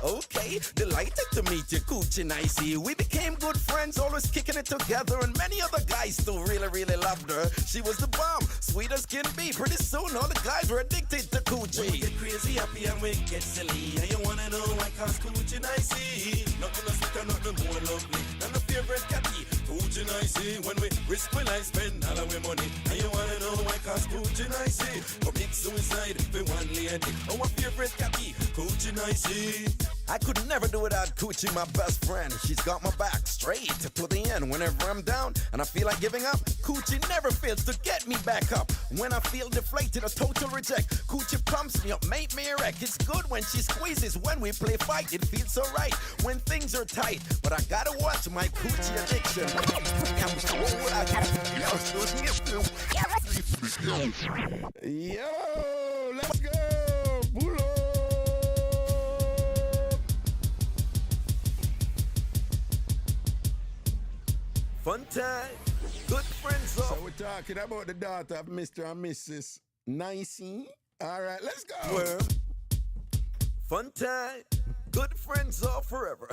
okay, delighted to meet you, Coochie Nicey. We became good friends, always kicking it together, and many other guys still really, really loved her. She was the bomb, sweet as can be. Pretty soon, all the guys were addicted to Coochie. We get crazy, happy, and we get silly. And you wanna know why? Cause Coochie Nicey, nothing else sweeter, nothing more lovely than the favorite catty. Coochie Nicey, when we risk my life, spend all our money. And you wanna know why? Cause Coochie Nicey commit suicide for one lady. Our favorite catty, Coochie Nicey. I could never do without Coochie, my best friend. She's got my back straight to the end. Whenever I'm down and I feel like giving up, Coochie never fails to get me back up. When I feel deflated or total reject, Coochie pumps me up, make me erect. It's good when she squeezes. When we play fight, it feels so right when things are tight. But I gotta watch my Coochie addiction. Yo, let's go, Bulo. Fun time, good friends are. So we're talking about the daughter of Mr. and Mrs. Nicey. All right, let's go. Well, fun time, good friends are forever.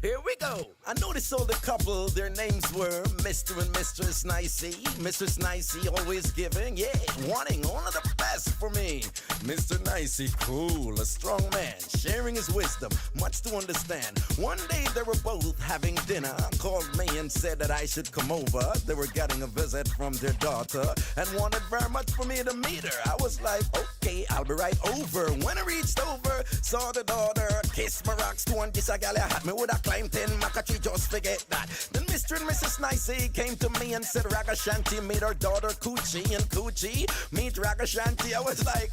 Here we go. I noticed all the couple, their names were Mr. and Mistress Nicey. Mistress Nicey always giving, yeah, wanting all of the best for me. Mr. Nicey, cool, a strong man, sharing his wisdom, much to understand. One day they were both having dinner, called me and said that I should come over. They were getting a visit from their daughter and wanted very much for me to meet her. I was like, okay, I'll be right over. When I reached over, saw the daughter, kissed my rocks, to one kiss a gal had me would have climbed 10 Makachi, just forget that. Then Mr. and Mrs. Nicey came to me and said Ragashanti made her daughter Coochie, and Coochie meet Ragashanti. I was like,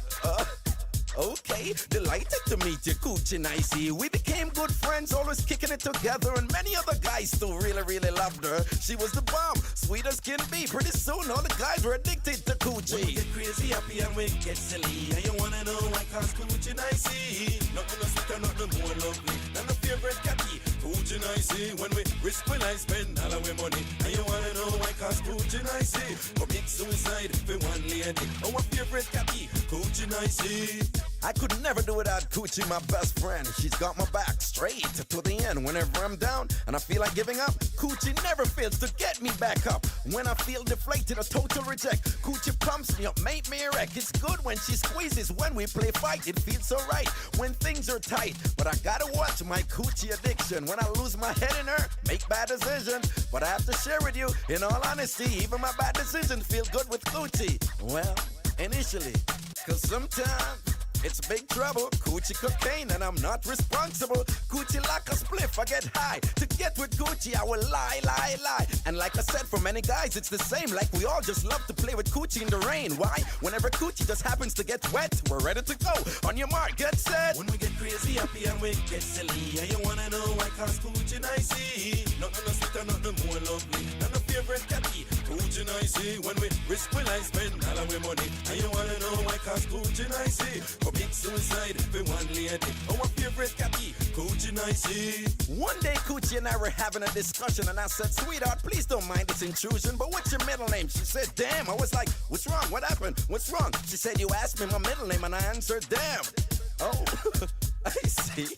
okay, delighted to meet you, Coochie Nicey. We became good friends, always kicking it together, and many other guys too really, really loved her. She was the bomb, sweet as can be. Pretty soon, all the guys were addicted to Coochie. When we get crazy, happy, and we get silly, and you wanna know why? Cause Coochie Nicey, nothing no sweeter, nothing more lovely than the favorite catty, Coochie Nicey. When we risk, when I spend all our money, and you wanna know why? Cause Coochie Nicey commit suicide for one lady. Our favorite catty, Coochie Nicey. I could never do without Coochie, my best friend. She's got my back straight to the end. Whenever I'm down and I feel like giving up, Coochie never fails to get me back up. When I feel deflated or total reject, Coochie pumps me up, make me erect. It's good when she squeezes. When we play fight, it feels so right when things are tight. But I gotta watch my Coochie addiction. When I lose my head in her, make bad decisions. But I have to share with you, in all honesty, even my bad decisions feel good with Coochie. Well, initially, cause sometimes it's big trouble, Coochie cocaine, and I'm not responsible. Coochie like a spliff, I get high. To get with Coochie, I will lie. And like I said, for many guys, it's the same. Like we all just love to play with Coochie in the rain. Why? Whenever Coochie just happens to get wet, we're ready to go. On your mark, get set. When we get crazy, happy, and we get silly, and you wanna know why? Cause Coochie Nicey, nothing no sweeter, nothing more lovely than the favorite catty, Coochie Nicey. When we risk, when I spend all our money, and you wanna know why? Cause Coochie Nicey commit suicide for one lady. Our favorite catty, Coochie Nicey. One day Coochie and I were having a discussion, and I said, sweetheart, please don't mind this intrusion, but what's your middle name? She said, damn. I was like, what's wrong? What happened? What's wrong? She said, you asked me my middle name, and I answered, damn. Oh, I see.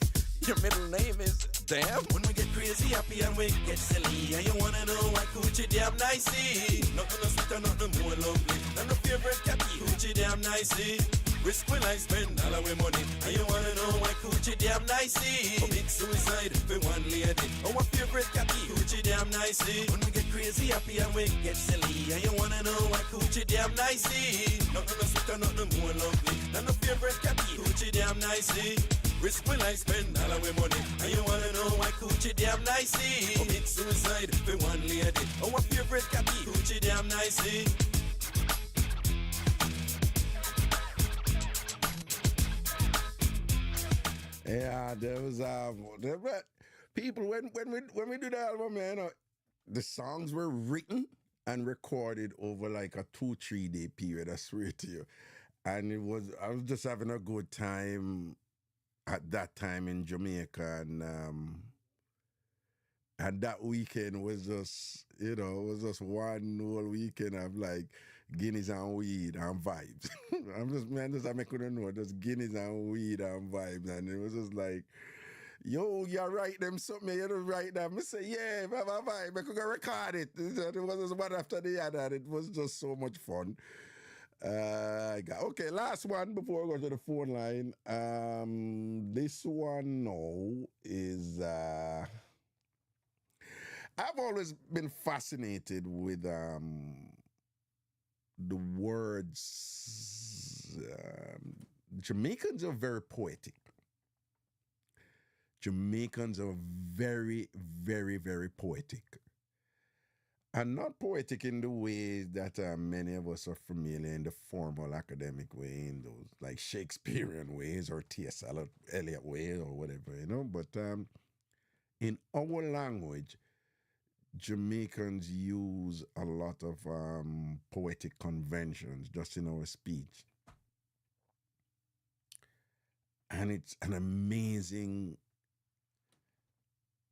Your middle name is damn. When we get crazy, happy, and we get silly, and you wanna know why? Coochie damn nicey. Nothing no sweeter, nothing more lovely than the favorite catty, Coochie damn nicey. Risk when I spend all our money, and you wanna know why? Coochie damn nicey commit suicide for one lady. Our favorite catty, Coochie damn nicey. When we get crazy, happy, and we get silly, and you wanna know why? Coochie damn nicey. Nothing no sweeter, nothing more lovely than the favorite catty, Coochie damn nicey. Risk when I spend all our money, and you wanna know why? Coochie damn nicey commit suicide for one lady. Our favorite catty, Coochie damn nicey. Yeah, there was but people when we do the album, man, the songs were written and recorded over like a 2-3 day period. I swear to you, and I was just having a good time at that time in Jamaica, and that weekend was just, was just one whole weekend of like Guineas and weed and vibes. I couldn't know, just Guineas and weed and vibes. And it was just like, yo, you write them something, you don't write them. I say, yeah, have a vibe, I could record it. It was just one after the other, and it was just so much fun. Okay, last one before we go to the phone line. This one now is... I've always been fascinated with the words. Jamaicans are very poetic. Jamaicans are very, very, very poetic. And not poetic in the ways that many of us are familiar in the formal academic way, in those like Shakespearean ways or T.S. Eliot way or whatever, But in our language, Jamaicans use a lot of poetic conventions just in our speech. And it's an amazing,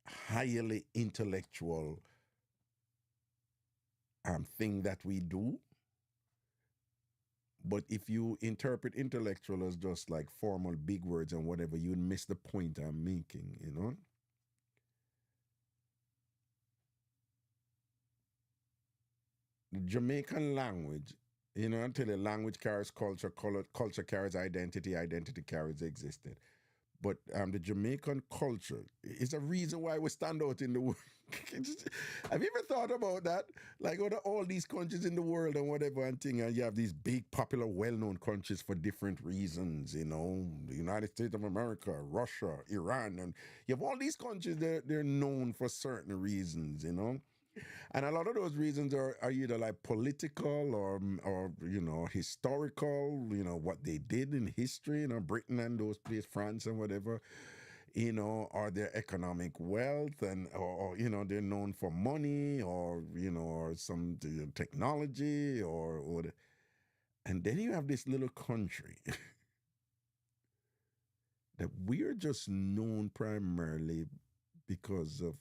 highly intellectual thing that we do. But if you interpret intellectual as just like formal big words and whatever, you'd miss the point I'm making, the Jamaican language, you know, until the language carries culture, culture carries identity, identity carries existence. But the Jamaican culture is a reason why we stand out in the world. Have you ever thought about that? Like, out of all these countries in the world and whatever and thing, and you have these big, popular, well-known countries for different reasons, you know, the United States of America, Russia, Iran, and you have all these countries, they're known for certain reasons, you know. And a lot of those reasons are either like political or you know, historical, you know, what they did in history, you know, Britain and those places, France and whatever, you know, or their economic wealth and or you know, they're known for money or, you know, or some technology or and then you have this little country that we're just known primarily because of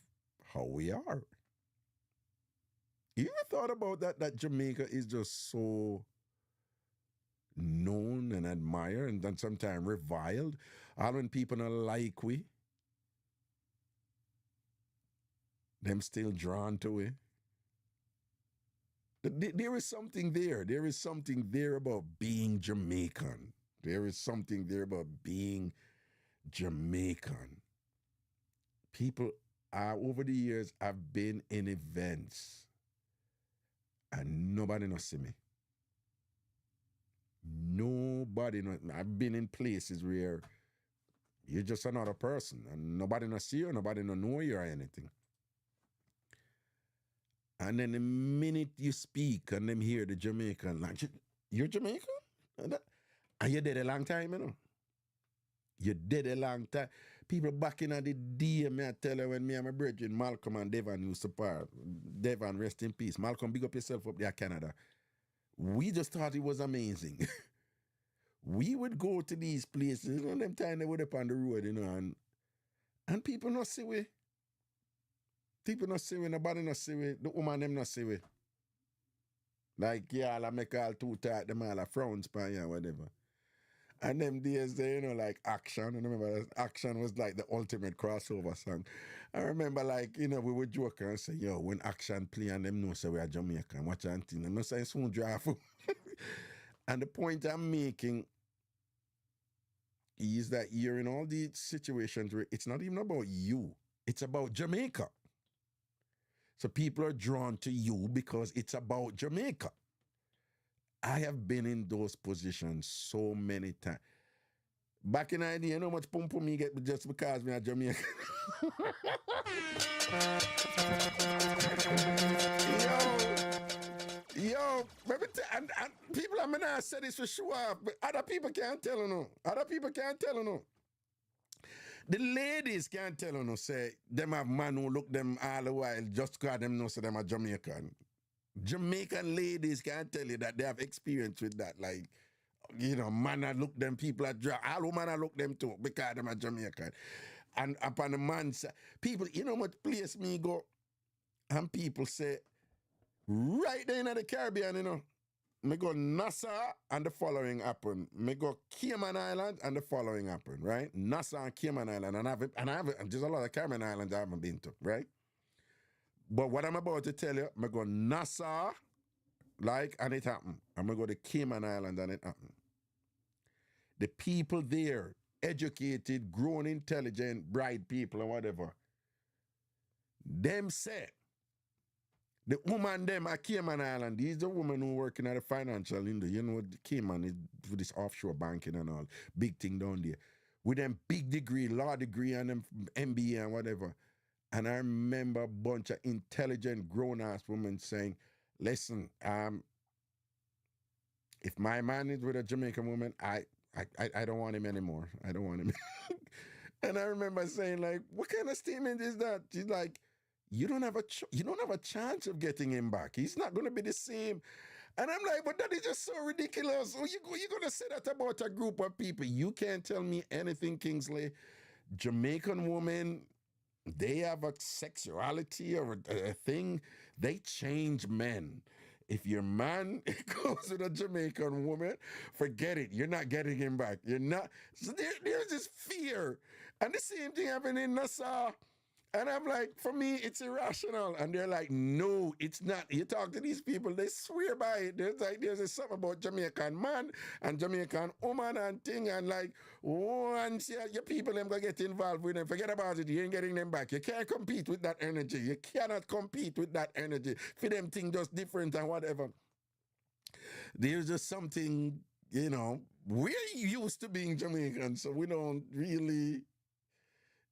how we are. You ever thought about that? That Jamaica is just so known and admired and then sometimes reviled. All when people don't like we, them still drawn to it. There is something there. There is something there about being Jamaican. There is something there about being Jamaican. People over the years, I've been in events and nobody not see me. Nobody not. I've been in places where you're just another person and nobody not see you, nobody not know you or anything. And then the minute you speak and them hear the Jamaican language, you're Jamaican? And you did a long time, you know. You did a long time. People back in the day, me I tell you, when me and my brethren, Malcolm and Devon used to part. Devon, rest in peace. Malcolm, big up yourself up there, Canada. We just thought it was amazing. We would go to these places, you know, them time they would up on the road, you know, and people not see we. People not see we, nobody not see we. The woman them not see we. Like, yeah, I make all too tight, them all a frowns pan and whatever. And them days there, you know, like Action. I remember Action was like the ultimate crossover song. I remember, like, you know, we would joke and say, yo, when Action play and them know say we are Jamaican, watch and thing. Them no say soon draft. And the point I'm making is that you're in all these situations where it's not even about you. It's about Jamaica. So people are drawn to you because it's about Jamaica. I have been in those positions so many times. Back in the day, you know how much pum pum me get just because me a Jamaican. Yo, and people are gonna say this for sure, but other people can't tell you no. Other people can't tell you no. The ladies can't tell you no, say them have man who look them all the while just because them know say them are Jamaican. Jamaican ladies can tell you that they have experience with that. Like, you know, man, I look them people at drag. All women I look them too because them are Jamaican. And upon the man side, people, you know what place me go? And people say, right there in the Caribbean, you know, me go Nassau and the following happen. Me go Cayman Island and the following happen, right? Nassau and Cayman Island. And I have there's a lot of Cayman Islands I haven't been to, right? But what I'm about to tell you, I'm going to go Nassau, like, and it happened. I'm going to go to Cayman Island and it happened. The people there, educated, grown, intelligent, bright people and whatever, them say, the woman them at Cayman Island, these the women who working at the financial industry, you know, the Cayman is for this offshore banking and all, big thing down there. With them big degree, law degree and them MBA and whatever. And I remember a bunch of intelligent, grown-ass women saying, listen, if my man is with a Jamaican woman, I don't want him anymore. I don't want him. And I remember saying, like, what kind of statement is that? She's like, you don't have a chance of getting him back. He's not going to be the same. And I'm like, but that is just so ridiculous. You're going to say that about a group of people. You can't tell me anything, Kingsley. Jamaican women, they have a sexuality or a thing. They change men. If your man goes with a Jamaican woman, forget it. You're not getting him back. You're not. So there's this fear. And the same thing happened in Nassau. And I'm like, for me, it's irrational. And they're like, no, it's not. You talk to these people, they swear by it. There's something about Jamaican man and Jamaican woman and thing. And like, once your people them gonna get involved with them, forget about it. You ain't getting them back. You can't compete with that energy. You cannot compete with that energy. For them things just different and whatever. There's just something, we're used to being Jamaican, so we don't really...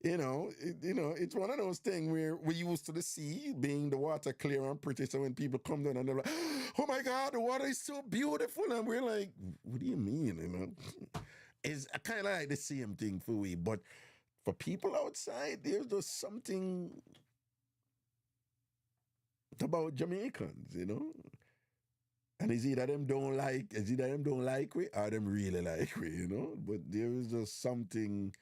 it's one of those things where we're used to the sea being the water clear and pretty. So when people come down and they're like, oh my God, the water is so beautiful. And we're like, what do you mean? It's kind of like the same thing for we. But for people outside, there's just something about Jamaicans, And it's either them don't like we or them really like we, But there is just something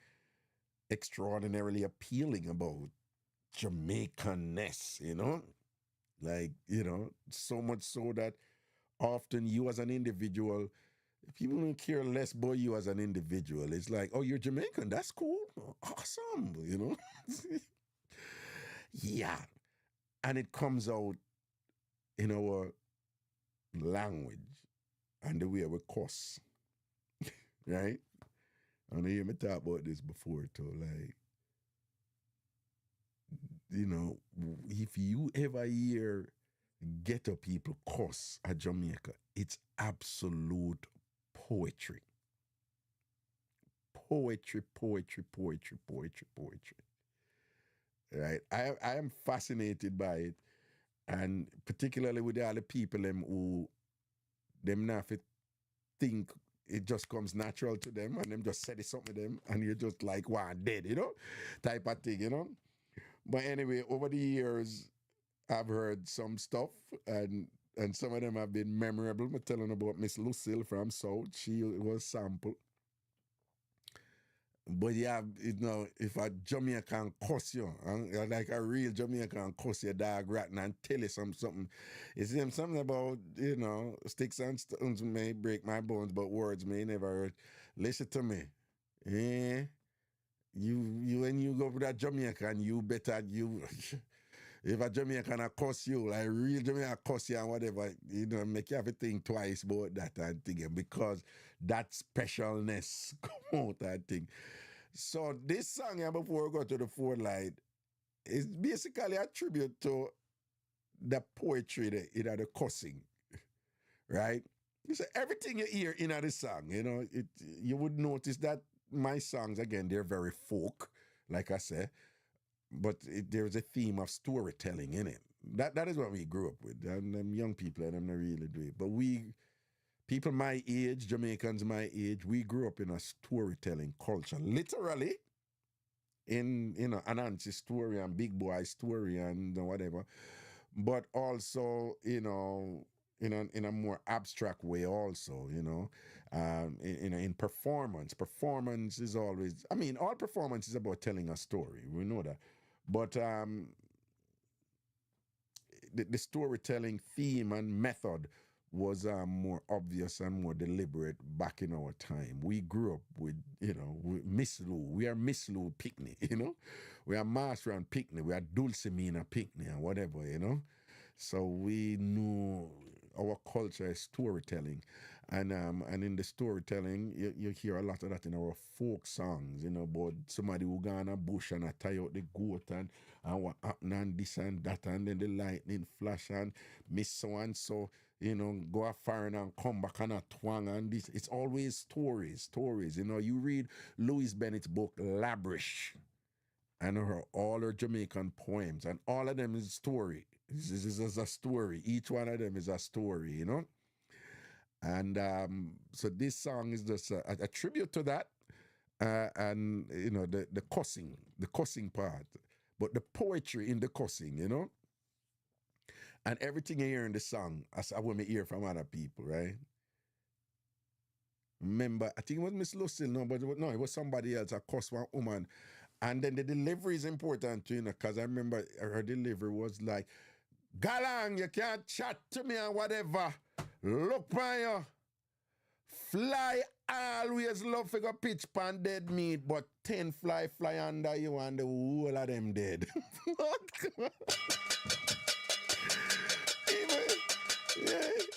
extraordinarily appealing about Jamaicanness, Like, so much so that often you as an individual, people don't care less about you as an individual. It's like, oh, you're Jamaican, that's cool. Awesome, Yeah. And it comes out in our language and the way we cuss, right? I know you hear me talk about this before too, like, if you ever hear ghetto people cuss at Jamaica, it's absolute poetry. Poetry. Right? I am fascinated by it, and particularly with all the people who not think it just comes natural to them, and them just said something to them, and you're just like, wow, dead, type of thing, But anyway, over the years, I've heard some stuff, and some of them have been memorable. I'm telling about Miss Lucille from South. She was sampled. But yeah, if a Jamaican cuss you, like a real Jamaican cuss your dog rotten and tell you something, it's something about, sticks and stones may break my bones, but words may never hurt. Listen to me. Yeah. You when you go to that Jamaican, you better if a Jamaican cuss you, like real Jamaican cuss you and whatever, make you have to think twice about that and thing, because that specialness come out, I think. So this song here, before we go to the fourth light, is basically a tribute to the poetry, the cussing, right? So everything you hear in the song, you would notice that my songs, again, they're very folk, like I said, but there's a theme of storytelling in it. That is what we grew up with. And them young people, and them not really do it. But people my age, Jamaicans my age, we grew up in a storytelling culture. Literally, in Anansi's story and Big Boy's story and whatever. But also, in a more abstract way also, in performance. Performance is always, all performance is about telling a story. We know that. But the storytelling theme and method was more obvious and more deliberate back in our time. We grew up with, with Miss Lou. We are Miss Lou Pickney, We are Master and Pickney. We are Dulcimina Pickney and whatever, So we knew our culture is storytelling. And in the storytelling, you hear a lot of that in our folk songs, about somebody who go on a bush and tie out the goat and what happened and this and that, and then the lightning flash and miss so and so, go a foreign and come back and a twang and this. It's always stories. You read Louise Bennett's book, Labrish, and all her Jamaican poems, and all of them is story. This is a story. Each one of them is a story, And so this song is just a tribute to that, and the cussing part, but the poetry in the cussing, and everything you hear in the song, as I want to hear from other people, right? Remember, I think it was Miss Lucille, it was somebody else, a cuss one woman. And then the delivery is important too, because I remember her delivery was like, Galang, you can't chat to me and whatever. Look by you. Fly always love to go pitch pan dead meat, but 10 fly under you and the whole of them dead.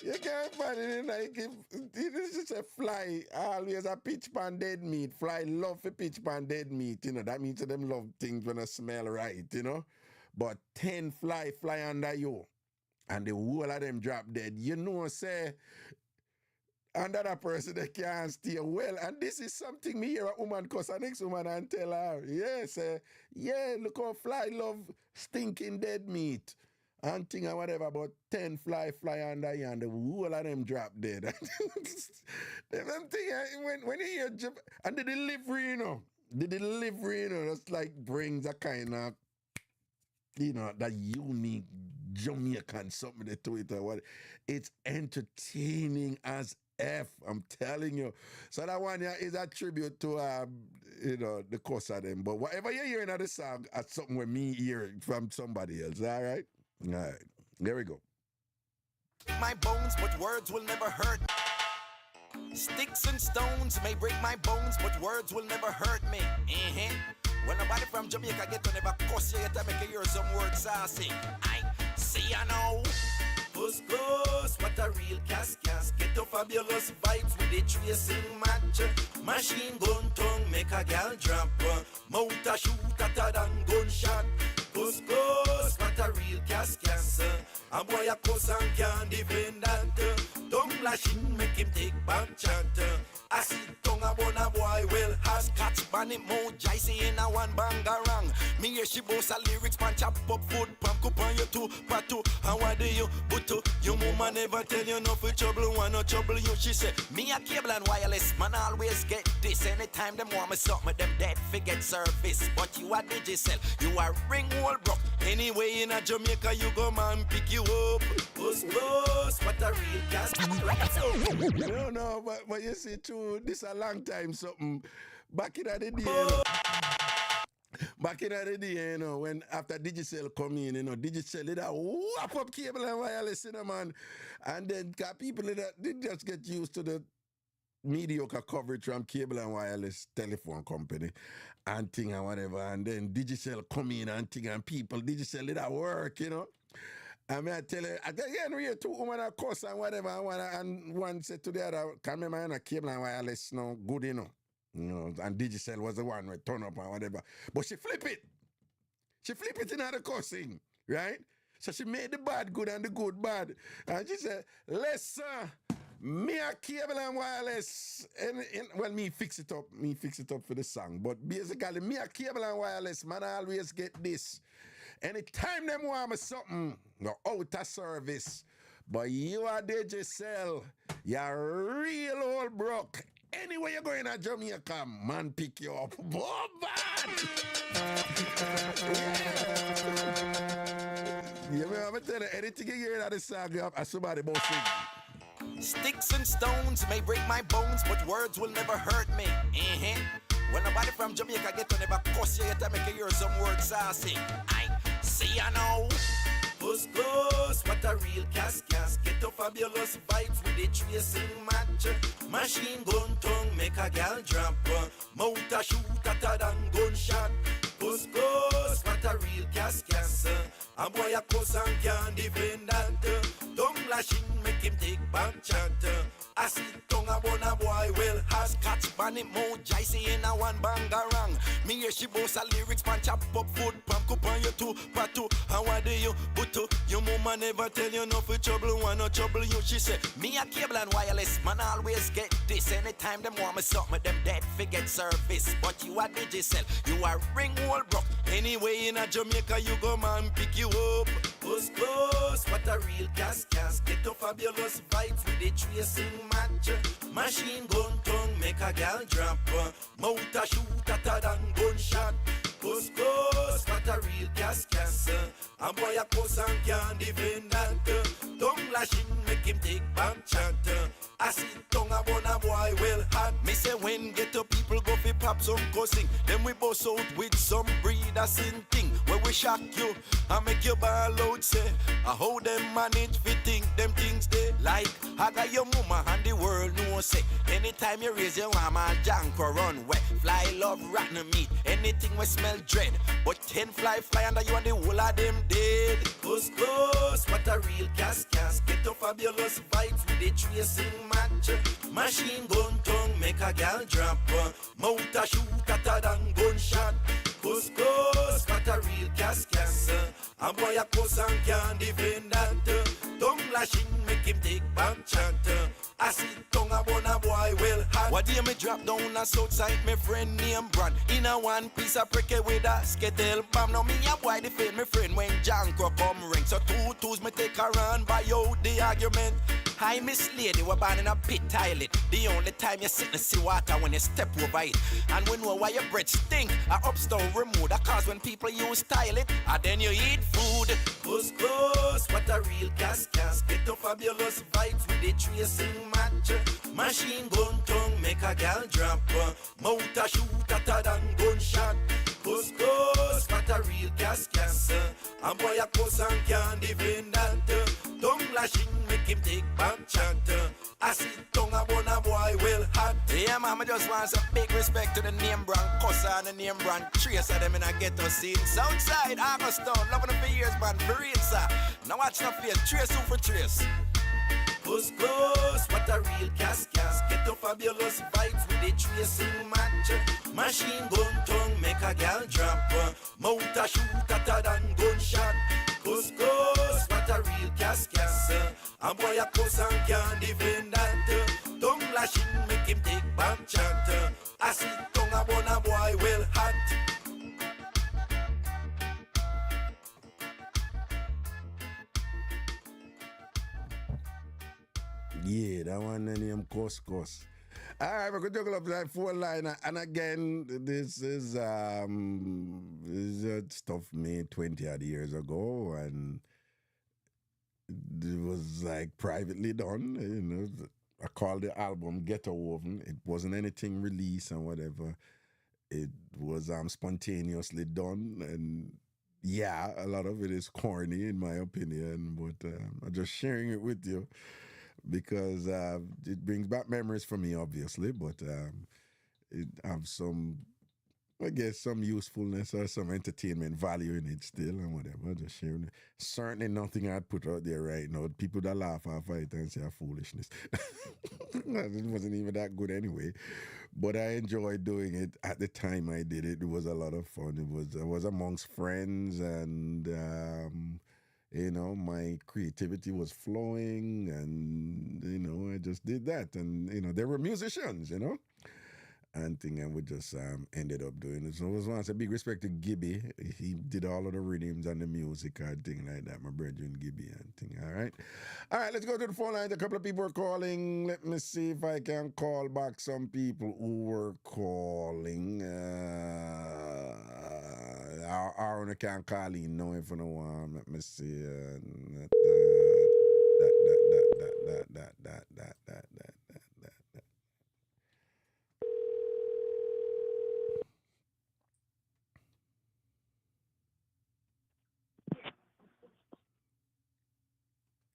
You can't find it like if it's just a fly, always a pitch pan dead meat. Fly love for pitch pan dead meat, you know. That means them love things when they smell right, you know. But 10 fly under you and the whole of them drop dead. You know, say, under that person they can't stay well. And this is something me hear a woman cuss the next woman and tell her, yes, yeah, look how fly love stinking dead meat. And thing or whatever, about 10 fly under you and the whole of them drop dead. Them thing, when you hear, and the delivery, you know, that's like brings a kind of, you know, that unique Jamaican something to it or what. It's entertaining as F, I'm telling you. So that one here is a tribute to, you know, the course of them. But whatever you're hearing of the song, that's something with me hearing from somebody else, all right? All right, there we go. My bones, but words will never hurt. Sticks and stones may break my bones, but words will never hurt me. When nobody from Jamaica get to never cuss you, yet I make you hear some words saucy. I see ya now. Ghost, what a real cas. Get to fabulous vibes with the tracing match. Machine gun tongue make a gal drop. Mouth shoot hotter than gunshot. Ghost, what a real cas. A boy a cuss and can't defend that. Tongue lashing make him take back chat. I see tongue upon a boy well has catch bunny mo jicey in a one bangarang. Me hear she boast a lyrics pan chop up food pan coop on you two patu. And what do you but to your mama never tell you no for trouble one no trouble you. She say me a cable and wireless man always get this. Anytime them want me something them dead forget service. But you a digicel, you a ring hole broke. Anyway in a Jamaica you go man pick you up. Ghost, what a real gas. No, but you see too, this a long time something. Back in the day, you know, back in the day, you know, when after Digicel come in, you know, Digicel did a whap up cable and wireless, you know, man. And then people they just get used to the mediocre coverage from cable and wireless telephone company and thing and whatever. And then Digicel come in and thing and people, Digicel did a work, you know. I mean, I tell you, again, we hear two women of course and whatever, and one said to the other, can remember a cable and wireless, no, good, you know. And Digicel was the one with turn up and whatever. But she flip it. She flip it in the cursing, right? So she made the bad good and the good bad. And she said, listen, me a cable and wireless, well, me fix it up for the song. But basically, me a cable and wireless, man, I always get this. Anytime them want me something, no out of service. But you are Digicel, you're real old broke. Anywhere you go in a Jamaica, man pick you up. Oh, bad! You know, I'm telling you, anything you hear that the song, somebody both sing. Sticks and stones may break my bones, but words will never hurt me. When nobody from Jamaica get to never cuss you, yet I make you hear some words saucy. I see ya now. Ghost, what a real cas. Get to fabulous vibes with the tracing match. Machine gun tongue make a gal drop. Mouth shoot hotter than gunshot. Ghost, what a real cas. A boy a cuss and can't defend that. Tongue lashing make him take back chat. I see tongue upon a boy well has catch bunny mo jicey in a one bangarang. Me hear she boast a lyrics pan chop up food pan coop on you two patu. And what do you but to your mama never tell you no for trouble one no trouble you. She say me a cable and wireless man always get this. Anytime them want me something them dead forget service. But you a Digicel, you a ring hole broke. Anyway in a Jamaica you go man pick you up. Ghost, what a real cas. Get to fabulous vibes with the tracing match. Machine gun tongue make a gal drop. Mouth shoot hotter than gunshot. Ghost, what a real cas. A boy a cuss and can't defend that. Tongue lashing make him take back chat. I see tongue upon a boy well hot. Me say when ghetto people go fi pop some cussing, then we bust out with some breeders in thing. Where we shock you and make you ball out, say. I how them manage fi think them things they like. I got your mama and the world know, say. Anytime you raise your arm and junk or run wet. Fly love rotten meat, anything we smell dread. But 10 fly under you and the whole of them dead. Close, what a real gas. Get up fabulous vibes with the tracing match. Machine gun tongue make a gal drop. Mouth a shoot hotter than gunshot. Close, what a real gas. A boy a cuss and can't defend that. Tongue lashing make him take back chat. I see tongue a bun a boy well hot. What day me drop down a southside, my friend named Brand. In a one piece of pricky with a skittle bomb. Now me a boy defend my friend when Janko come ring. So 2 twos me take a run by out the argument. I miss lady, we're born in a pit toilet. The only time you sit and see water when you step over it. And we know why your breath stink. A upstone remove that cause when people use toilet. And then you eat food. Close, what a real gas. Get up fabulous vibes with the tracing match. Machine gun tongue make a gal drop. Mouth a shoot hotter than gunshot. Close, what a real gas. A boy a cuss and can't defend that. Tongue lashing make him take back chat. I see tongue a bun a boy well hot. Yeah, mama just want some big respect to the name brand cusser and the name brand trace of them in a ghetto scene. Southside, Augustown, loving them for years, man, for real, sir. Now watch no face, trace who for trace. Close, what a real gas. Get up fabulous vibes with the tracing match. Machine gun tongue make a gal drop. Mouth a shoot hotter than gunshot. Close, what a real gas. A boy a cuss and can't defend that. Tongue lashing make him take back chat. I see tongue a bun a boy well hot. Yeah, that one name Cuss. All right, we're going to juggle up that 4-liner. And again, this is stuff made 20 odd years ago, and it was like privately done. You know, I called the album Ghetto Stove. It wasn't anything released and whatever. It was spontaneously done, and yeah, a lot of it is corny in my opinion, but I'm just sharing it with you because it brings back memories for me, obviously, but it have some, I guess, some usefulness or some entertainment value in it still and whatever. Just sharing it. Certainly nothing I'd put out there right now. People that laugh off it and say foolishness. It wasn't even that good anyway. But I enjoyed doing it at the time I did it. It was a lot of fun. I was amongst friends, and you know, my creativity was flowing, and you know, I just did that. And you know, there were musicians, you know, and we just ended up doing it. So it was once a big respect to Gibby. He did all of the rhythms and the music and thing like that. My brother Gibby and thing. All right, let's go to the phone lines. A couple of people are calling. Let me see if I can call back some people who were calling. I can't call in now if I don't want. Let me see. That.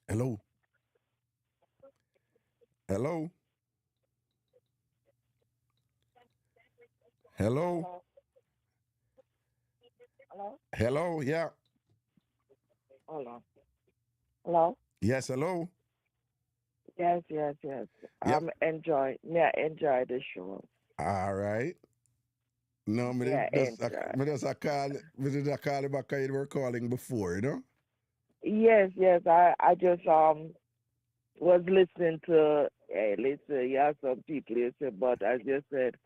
Hello. Hello. Hello. Hello? Hello, yeah. Hold on. Hello? Yes, hello. Yes. Yep. Enjoy the show. All right. No, me Yeah, just enjoy. I call you back. You were calling before, you know. Yes. I just was listening to. Hey, listen, you have some people listen, but as you said,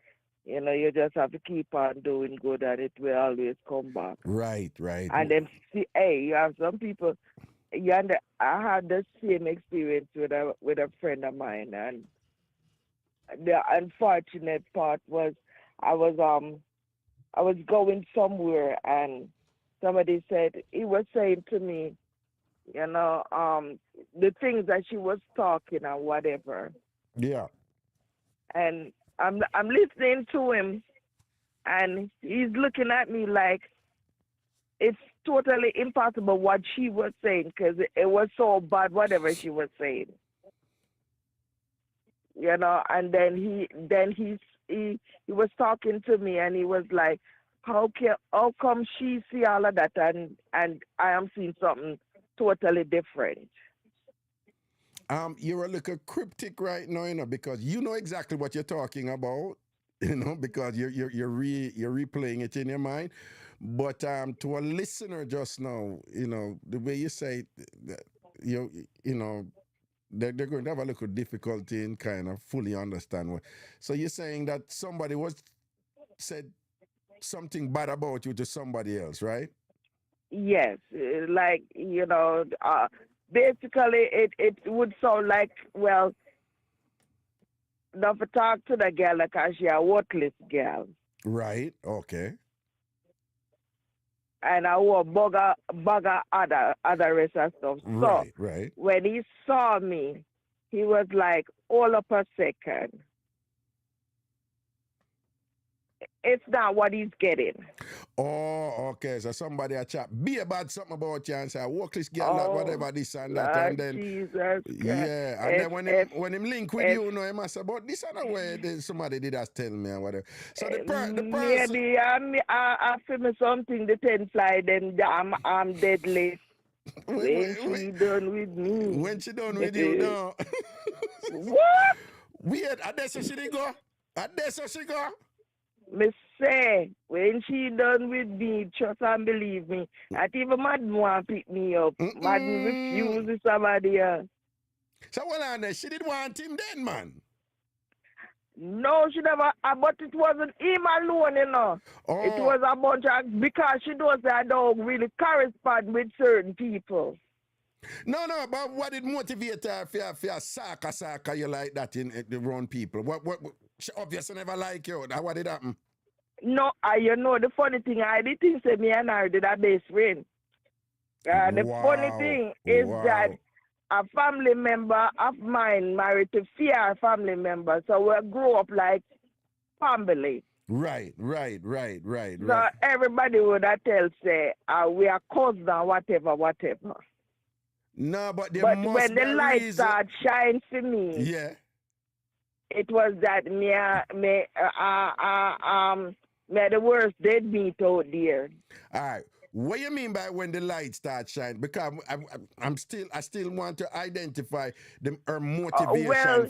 you know, you just have to keep on doing good, and it will always come back. Right. And then see, hey, you have some people. I had the same experience with a friend of mine, and the unfortunate part was I was going somewhere, and somebody said, he was saying to me, you know, the things that she was talking or whatever, Yeah. and I'm listening to him, and he's looking at me like it's totally impossible what she was saying because it was so bad, whatever she was saying. You know, and then he was talking to me and he was like, how come she see all of that and I am seeing something totally different. You're a little cryptic right now, you know, because you know exactly what you're talking about, you know, because you're replaying it in your mind. But to a listener just now, you know, the way you say it, you know, they're going to have a little difficulty in kind of fully understand what. So you're saying that somebody said something bad about you to somebody else, right? Yes, like, you know, basically it would sound like, well, not to talk to the girl because she a worthless girl. Right. Okay. And I wore bugger other rest of stuff. So Right. when he saw me, he was like, hold up a second. It's not what he's getting. Oh, okay. So somebody a chat be about something about you and say, walk this girl that whatever this and that, and then Jesus yeah, and then when him link with you, know, he must say, but this and way somebody did us tell me and whatever. So the person maybe I feel me something the 10 fly, then I'm deadly. When she done with me. When she done with you, no. What? Weird. And that's how she did go. And that's how she go. Me say, when she done with me, trust and believe me, not even Madden want to pick me up. Madden refuses somebody else. So well, and she didn't want him then, man. No, she never, but it wasn't him alone, you know. Oh. It was a bunch of, because she knows that I don't really correspond with certain people. No, but what did motivate her for saka you like that in the wrong people? What she obviously never like you. What did happen? No, you know, the funny thing, I did think say me and her did a best friend. The funny thing is that a family member of mine married to fear family member, so we grew up like family. Right. So everybody would have tell say we are cousins and whatever. No, but when the light started shining for me, yeah, it was that me the worst dead meat out there. All right. What do you mean by when the light starts shining? Because I still want to identify her motivation.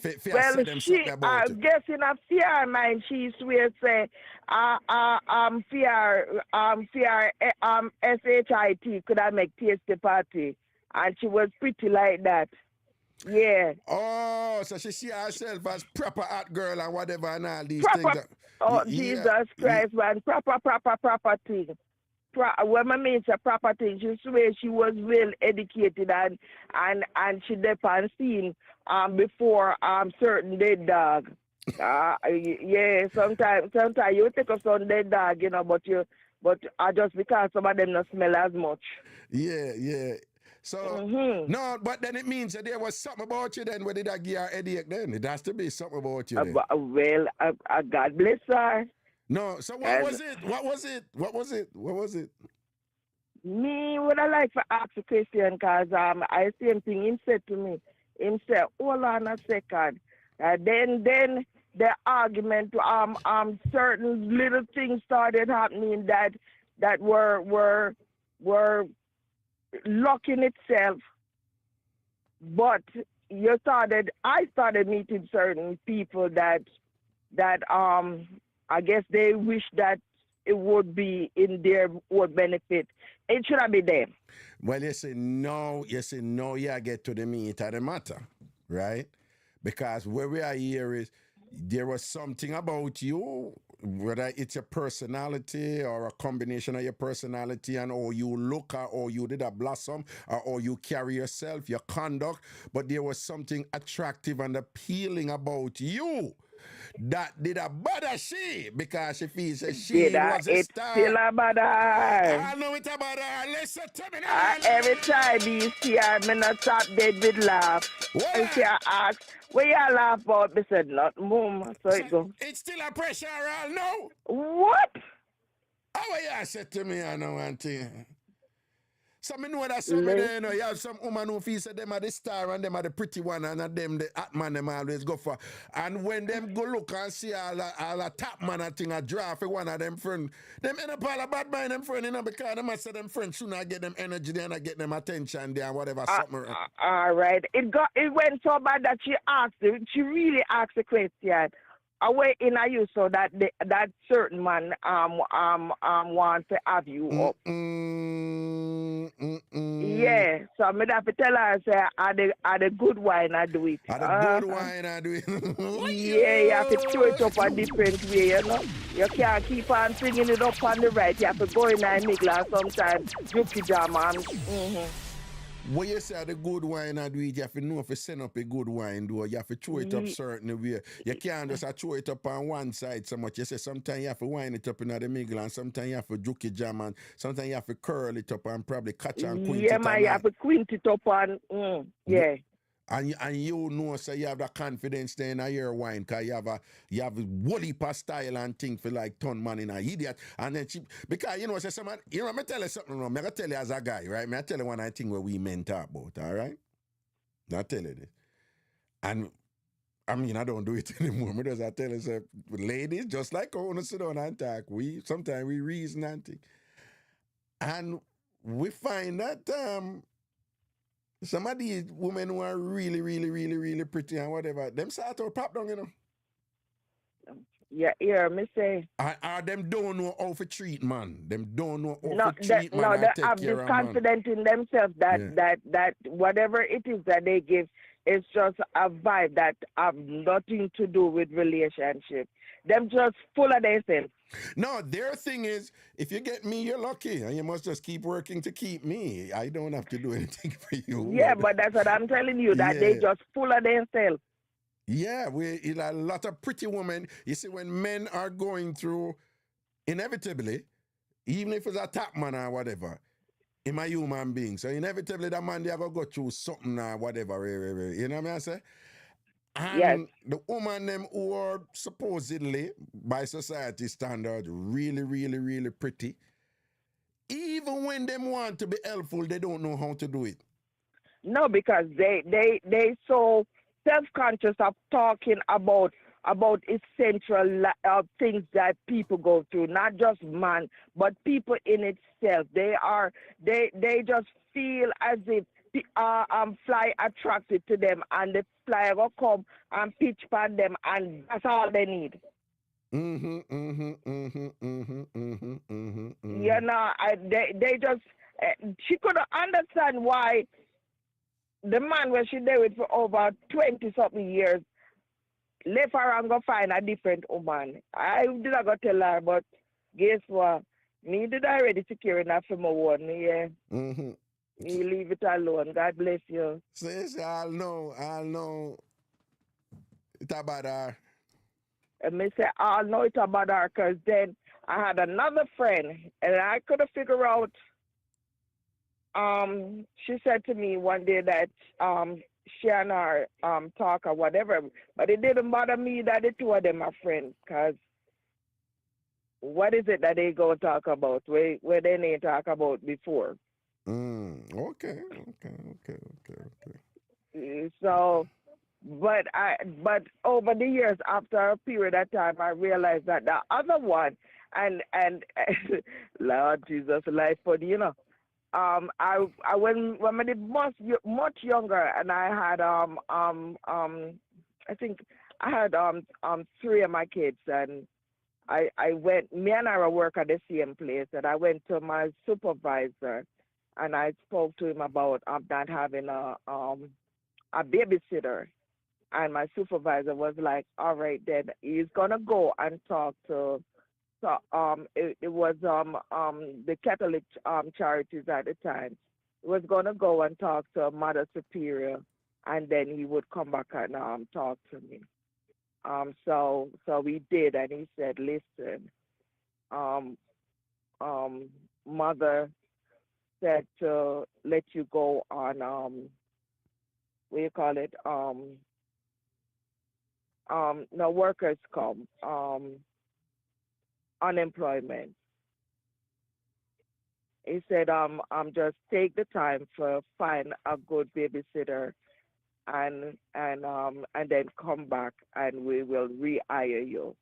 I guess in a fear mind, she swear say, SHIT could I make tasty party, and she was pretty like that. Yeah. Oh, so she see herself as proper hot girl and whatever and all these proper, things. Oh, yeah. Jesus Christ, man. Proper thing. When I mean a proper thing, she swear she was well educated and she dep on scene before certain dead dog. Yeah, sometimes you take up some dead dog, you know, but just because some of them not smell as much. Yeah. So no, but then it means that there was something about you then. Where did I give her headache then? It has to be something about you then. Well, God bless her. No, so what was it? Me, what I like for ask a question, because I same thing him said to me. Him said, hold on a second. Then the argument, certain little things started happening that were locking itself. But I started meeting certain people that I guess they wish that it would be in their own benefit. It should have been them. Well, you say no, you get to the meat of the matter, right? Because where we are here is there was something about you, whether it's your personality or a combination of your personality and how you look or how you did a blossom or how you carry yourself, your conduct, but there was something attractive and appealing about you that did a bother she, because she feels that she was a star. Still a bother her. I know it's a bother her. Listen to me now. Every time you see her, me not stop dead with laugh. And she ask, what you laugh about? Me said, not mum. So it go. It's still a pressure, no? What? How you said to me, I know one thing. So me know that some of them, you know, you have some woman who feel say them are the star and them are the pretty one and them the hot man them always go for. And when them go look and see all the top man a thing a draw for one of them friend, them end up all a bad mind them friend, you know, because them must say them friends soon I get them energy there and I get them attention there and whatever something. All right. It went so bad that she really asked the question. Away in a you so that that certain man wants to have you up. Yeah, so I'm have to tell her say are the good wine I do it. Are the good wine I do it. Yeah, you have to throw it up a different way, you know. You can't keep on bringing it up on the right. You have to go in and middle and sometimes juke it down, man. When you say the good wine I do it, you have to know if you send up a good wine, though. You have to throw it up certain way. You can't just throw it up on one side so much. You say sometimes you have to wind it up in the middle and sometimes you have to juke it jam and sometimes you have to curl it up and probably catch and quint it. Yeah, man, you have to quint it up and, yeah. And you know, so you have the confidence there in your wine, because you have a woolly style and thing for like ton man in an idiot. And then because you know, say someone, you know, me tell you something wrong. Me I tell you as a guy, right? Me I tell you one thing where we men talk about, all right? I tell you this. And I mean, I don't do it anymore. Me just I tell you, say, ladies, just like I want to sit down and talk, sometimes we reason and think. And we find that some of these women who are really, really, really, really pretty and whatever, them start to pop down, you know. Yeah, me say. Or them don't know how to treat man. Them don't know how to treat man and they take have care this of confidence in themselves that whatever it is that they give, it's just a vibe that have nothing to do with relationship. Them just full of themselves. No, their thing is, if you get me, you're lucky. And you must just keep working to keep me. I don't have to do anything for you. Yeah, but that's what I'm telling you, that they just full of themselves. Yeah, a lot of pretty women. You see, when men are going through, inevitably, even if it's a top man or whatever, I'm a human being. So inevitably, that man, they have to go through something or whatever. You know what I say? And the woman them who are supposedly, by society standards, really, really, really pretty, even when them want to be helpful, they don't know how to do it. No, because they so self-conscious of talking about essential things that people go through, not just man, but people in itself. They just feel as if fly attracted to them, and the fly will come and pitch on them, and that's all they need. You know, they just she couldn't understand why the man when she did it for over 20-something years left her and go find a different woman. I did not go tell her, but guess what? Me did already secure enough for my one, yeah. You leave it alone. God bless you. Sis, I'll know. It's about her. And me say, I'll know it's about her, because then I had another friend, and I couldn't figure out. She said to me one day that she and her talk or whatever, but it didn't bother me that the two of them are friends, because what is it that they go talk about where they didn't talk about before? Okay. So, but over the years, after a period of time, I realized that the other one, and Lord Jesus, life for you know. I when I was much younger, and I had I think I had 3 of my kids, and I went. Me and I work at the same place, and I went to my supervisor, and I spoke to him about not having a babysitter, and my supervisor was like, "All right, then he's gonna go and talk to." So it was the Catholic charities at the time. He was gonna go and talk to Mother Superior, and then he would come back and talk to me. So we did, and he said, "Listen, Mother said to let you go on what do you call it? No, workers come unemployment." He said, just take the time for find a good babysitter and then come back and we will rehire you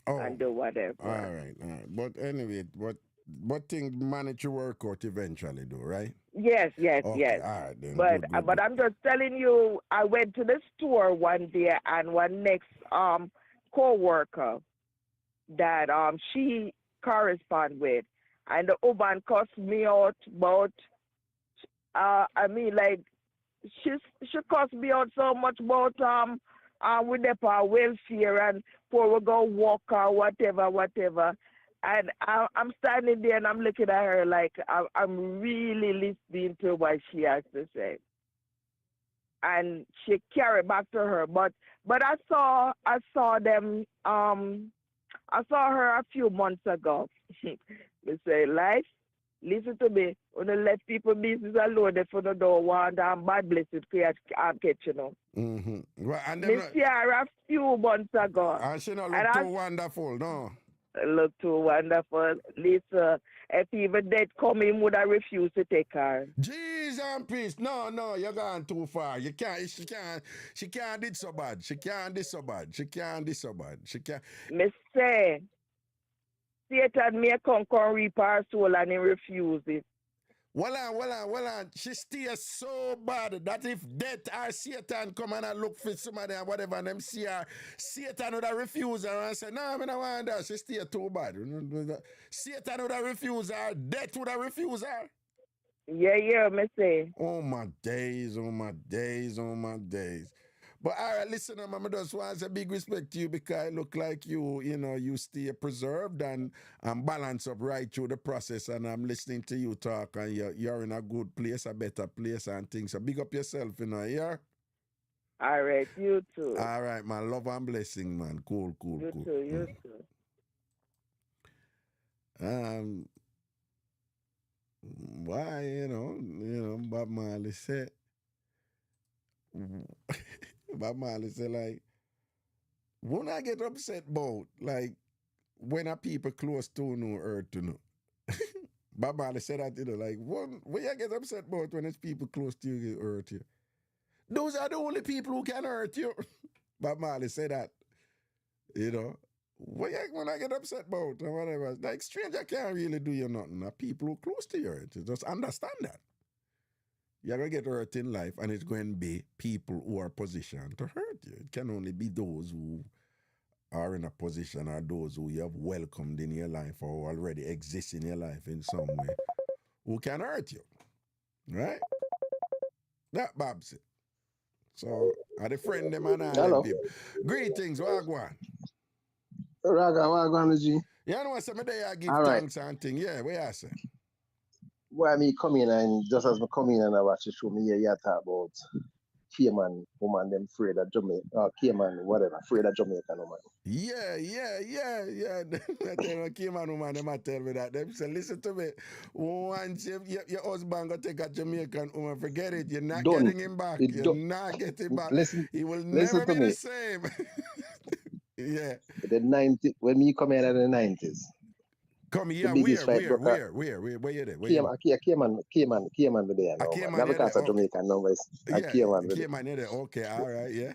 Oh, and do whatever. all right, all right. But anyway, what things manage to work out eventually, though, right? Yes, yes, Okay, yes. all right then. But Good, good, but good. I'm just telling you, I went to the store one day and one next co-worker that she correspond with, and the woman cussed me out about I mean like she cussed me out so much about with the welfare and for we go walk or whatever. And I'm standing there and I'm looking at her like I'm really listening to what she has to say. And she carried back to her, but I saw them I saw her a few months ago. Me say, life, listen to me. When you let people business alone, they for the door want bad blessed create catch, you know. Mm-hmm. Well, and them, Me see her a few months ago. and she not And look I too wonderful, no. look too wonderful. Listen, if even dead come, he would have refused to take her. Jesus and peace. No, no, you're going too far. You can't, she can't did so bad. She can't did so bad. She can't did so bad. She can't. Me say, Satan may come reap her soul and he refuse it. Well on. She stays so bad that if death or Satan come and I look for somebody and whatever and them see her, Satan would have refuse her and say, no, I don't want that. She stay too bad. Satan would have refuse her. Death would have refuse her. Yeah, me say. Oh my days, oh my days, oh my days. But all right, listen, I just want to say big respect to you because it look like you stay preserved and balance up right through the process. And I'm listening to you talk and you're in a good place, a better place and things. So big up yourself, yeah? All right, you too. All right, man. Love and blessing, man. Cool. You too, you too. Why, Bob Marley said, Bob Marley said, like, when I get upset about, like, when are people close to no earth to no? Bob Marley said that, like, when you get upset about when it's people close to you get hurt you. Those are the only people who can hurt you. Bob Marley said that, When I get upset about or whatever, like, stranger can't really do you nothing. People who close to you hurt you. Just understand that. You're going to get hurt in life, and it's going to be people who are positioned to hurt you. It can only be those who are in a position or those who you have welcomed in your life or already exist in your life in some way who can hurt you. Right? That Babs it. So, are the friend them and all them people. Greetings, Wagwan. Raga, Wagwan, G. You know what, some day I give All right. thanks and thing. Yeah, what you say? Why me come in and just as me come in and I watch the show, me hear you talk about Cayman woman, them afraid of Jamaica, Cayman, whatever, afraid of Jamaican woman. Yeah. I tell you, Cayman woman, them I tell me that. Them say, listen to me. Once your husband go take a Jamaican woman, forget it. You're not Don't. getting him back. It You're don't. not getting back. Listen, He will listen never to be me. the same. Yeah. The 90s, when me come in at the 90s, Come the here, biggest fight broke out. where you there? Cayman with there now, man. Cayman, Not you because there? of Jamaican numbers. Yeah, Cayman with there. Cayman, you there? Okay, all right, yeah.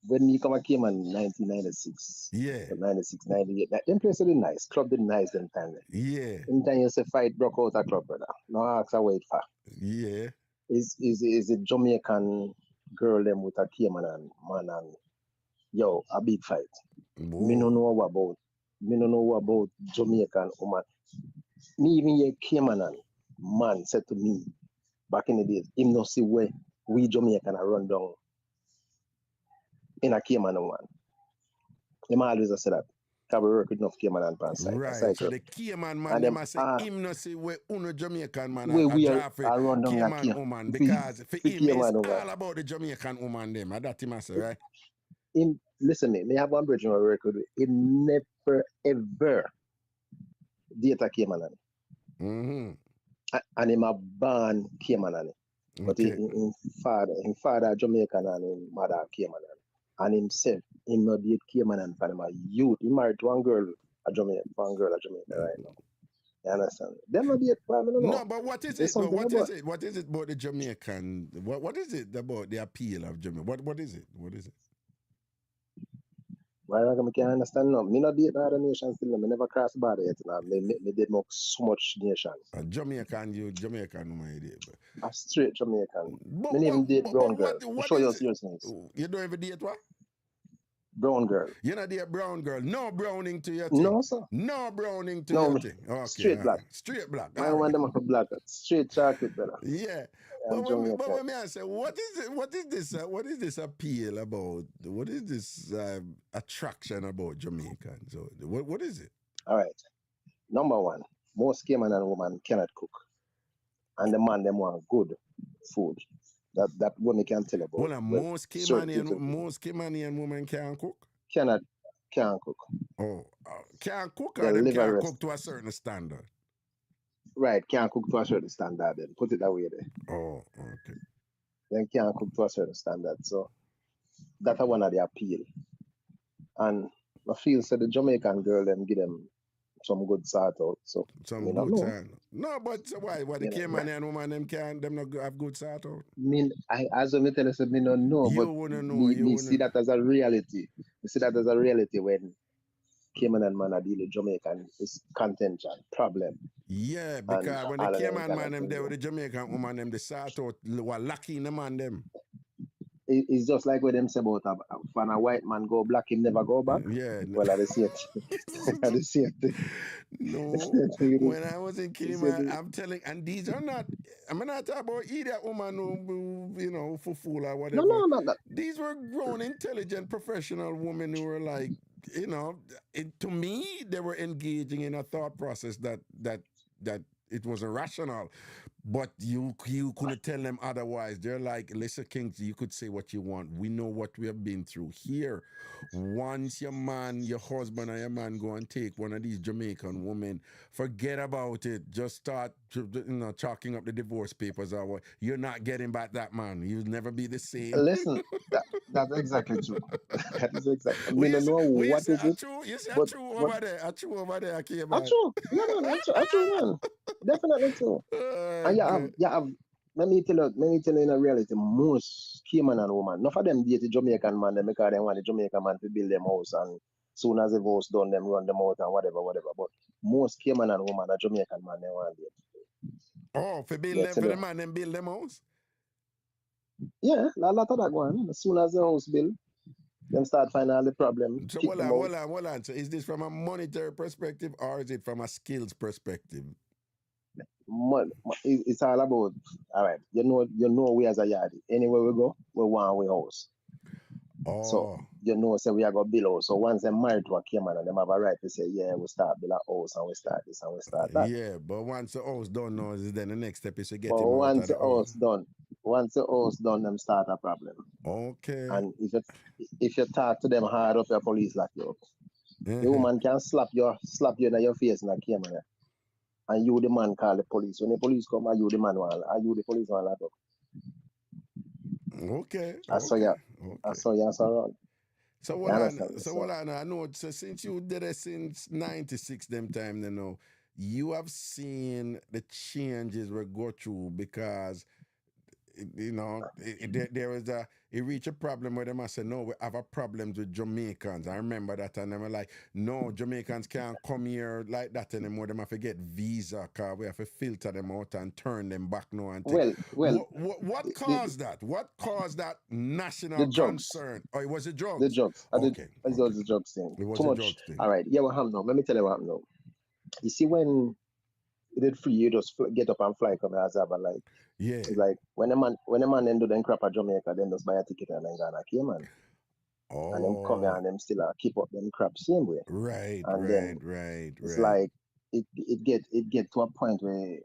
When me come at Cayman in 1996, Yeah. 96, 98, them places did nice. Club did nice them time. Yeah. Anytime you say fight broke out a club, brother. No ask a wait for. Yeah. Is a Jamaican girl them with a Cayman and man and yo, a big fight. Me no know about Jamaican woman. Me even hear Cayman and man said to me back in the days, him no see where we Jamaican are run down in a Cayman woman. Him always say that. Because we work with enough Cayman and pan side. Right, so the Cayman man, and them say him no say we uno Jamaican man we a draft for run down Cayman woman because for him it's all about the Jamaican woman them. That him say, right? Him, listen me have one bridge on my record. Him never ever date a Cayman. Mm-hmm. And him a born Cayman. But Okay. his father Jamaican and his mother Cayman. And himself, him not date Cayman and for him a youth. He married to one girl a Jamaica right now. You understand? Them not date, I don't know. No, but what is There's it? But something what about is it? What is it about the Jamaican? What is it about the appeal of Jamaica? What is it? What is it? why I can't understand no. Me not date other nations still. Me never cross the border yet. Now. Me did more so much nations. Jamaican woman, you did, but A straight Jamaican. but Me even date brown girl. what Show you is it? seriousness. You don't ever date what? Brown girl. You're not date brown girl. No browning to your No, thing. sir. No browning to No, your me thing. Okay, straight black. Straight black. I All want right. them up a black. Straight chocolate, brother. Yeah. I'm Jamaican. But when I say, what is it? What is this appeal about? What is this attraction about Jamaican? So what is it? All right. Number one, most gay man and woman cannot cook. And the man them want good food. That women can tell about. Well, most Caymanian women can't cook. Can't cook. Oh, can't cook, They're or them liver can't rest. cook to a certain standard. Right, can't cook to a certain standard then. Put it that way there. Oh, okay. Then can't cook to a certain standard. So that's one of the appeal. And I feel so the Jamaican girl them give them some good sort out. So Some me not good know. time. No, but so why the You know, Caymanian woman them not have good sort out? as I tell you, me don't know, You but wouldn't know. me see that as a reality. Me see that as a reality when Cayman and man are dealing with Jamaican is contention, problem. Yeah, because when the all of them Cayman kind man of them thing, there with the Jamaican woman them, they sort out what lucky in the man them. It's just like what them say about when a white man go black, him never go back. Yeah. Well, I see it. I see it. No, when I was in Cayman, I'm telling, and these are not, I'm not talking about either woman who, you know, for fool or whatever. No, not that. These were grown, intelligent, professional women who were like, you know, to me, they were engaging in a thought process that it was irrational. But you couldn't tell them otherwise. They're like, listen, Kings, you could say what you want. We know what we have been through here. Once your husband or your man go and take one of these Jamaican women, forget about it. Just start chalking up the divorce papers or what. You're not getting back that man. You'll never be the same. Listen, that's exactly true. That is exactly. Well, I don't know what is it. You say but, true over there. A true over there. I came a true. No, a true man. Definitely true. And let me tell you in a reality, most Cayman and woman, none of them date the Jamaican man them because they want the Jamaican man to build them house and soon as the house done, them run them out and whatever. But most Cayman and woman are Jamaican man they want it. Oh, for the man them build them house? Yeah, a lot of that one. As soon as the house build, them start finding all the problem. So hold on. So is this from a monetary perspective or is it from a skills perspective? It's all about, all right, you know we as a yard. Anywhere we go, we want we house. Oh. So say we are going to build house. So once they're married to a Cayman and them have a right to say, yeah, we start build a house and we start this and we start that. Yeah, but once the house done now, then the next step is to get but him out once of the house done, them start a problem. Okay. And if you talk to them hard up, your police lock you up. The woman can slap you in your face in a Cayman. And you the man call the police. When the police come, are you the man the police one lock up. Okay. I saw you around. So what I know, so since you did it since 96 them time, you know, you have seen the changes we go through because you know, it reached a problem where they must say, no, we have a problems with Jamaicans. I remember that, and they were like, no, Jamaicans can't come here like that anymore. They have to get visa, because we have to filter them out and turn them back now. And what caused that? What caused that national concern? Oh, it was the drugs? The drugs. Okay. It was the drugs thing. It was Too the much. drugs thing. All right. Yeah, what happened now? Let me tell you what happened now. You see, when you did free, you just get up and fly come as but like, yeah, it's like when a man then do them crap at Jamaica, then just buy a ticket and then go to Cayman. Oh. And then come here and them still keep up them crap same way. Right. It's like it get to a point where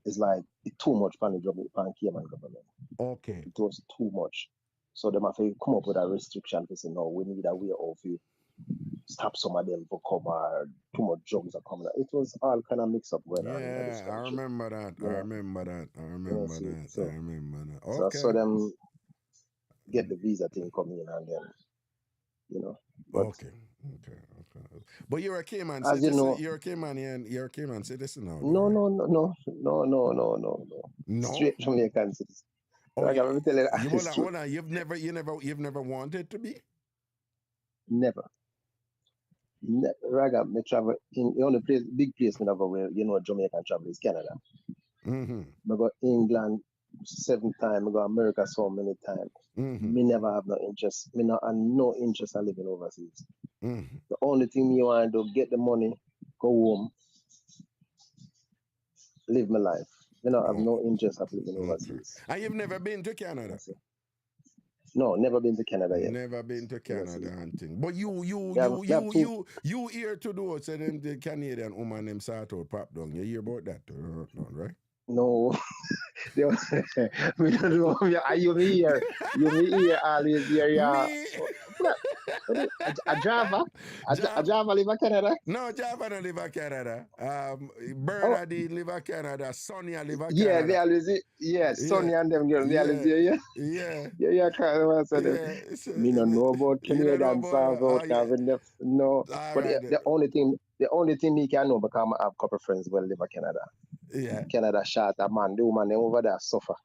it's like it's too much for the Cayman government. Okay. It was too much. So they have to come up with a restriction to say, no, we need a way of you stop some of them for come or too much drugs are coming. It was all kind of mix up going on. Yeah, I remember that. Yeah. I remember that. So, Okay. so them get the visa thing coming in and then you know. But Okay. But you're a Cayman as you citizen. know, You're a Cayman citizen now, no, right? no, no, no, no, no, no, no, no. No. Straight Jamaican citizen. Oh, Like, let me tell you you the truth. hold on. You've never wanted to be. Never. Raga, me travel in the only big place me never where Jamaican travel is Canada. Mm-hmm. I go England 7 times. I go America so many times. Mm-hmm. Me never have no interest. Me not have no interest in living overseas. Mm-hmm. The only thing me want to do, get the money, go home, live my life. Me not have no interest of living overseas. And you've never been to Canada? That's it. No, never been to Canada yet. Never been to Canada and thing. But you hear to do it, say them the Canadian woman them sort out pop down. You hear about that too, right? No. Me don't know. You me here. You me here always here. Yeah. A Java? A Java live in Canada? No, Java don't live in Canada. Bernadine live in Canada. Sonia live in Canada. Yeah, they always Sonia and them girls, they always here. Yeah, can't say them. Me no know about Canadian songs out no. But the only thing me can know because I have a couple of friends who live in Canada. Yeah. Canada shot a man, the woman over there suffer.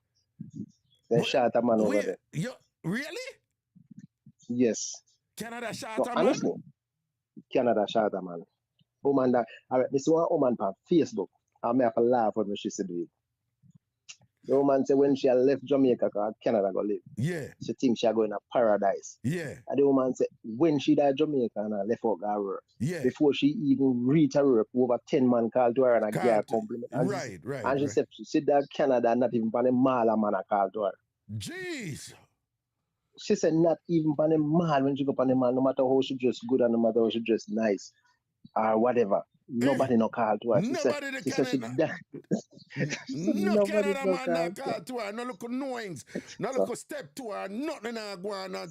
They shot a man over there. Really? Yes. Canada shot a man? Honestly, Canada shot a man. Woman that this one woman on Facebook. I may have to laugh when she said it. The woman said when she left Jamaica, Canada go live. Yeah. She thinks she going to paradise. Yeah. And the woman said when she died Jamaica and left out her work. Yeah. Before she even reached her work, over 10 man called to her and gave her compliment. And right. And she said she died Canada and not even on the mall a man called to her. Jeez. She said not even on the mall when she go on the mall, no matter how she dress good and no matter how she dress nice or whatever. Nobody no call to her. Nobody Canada man no call to her. No look knowings. No look step to her. Nothing go on and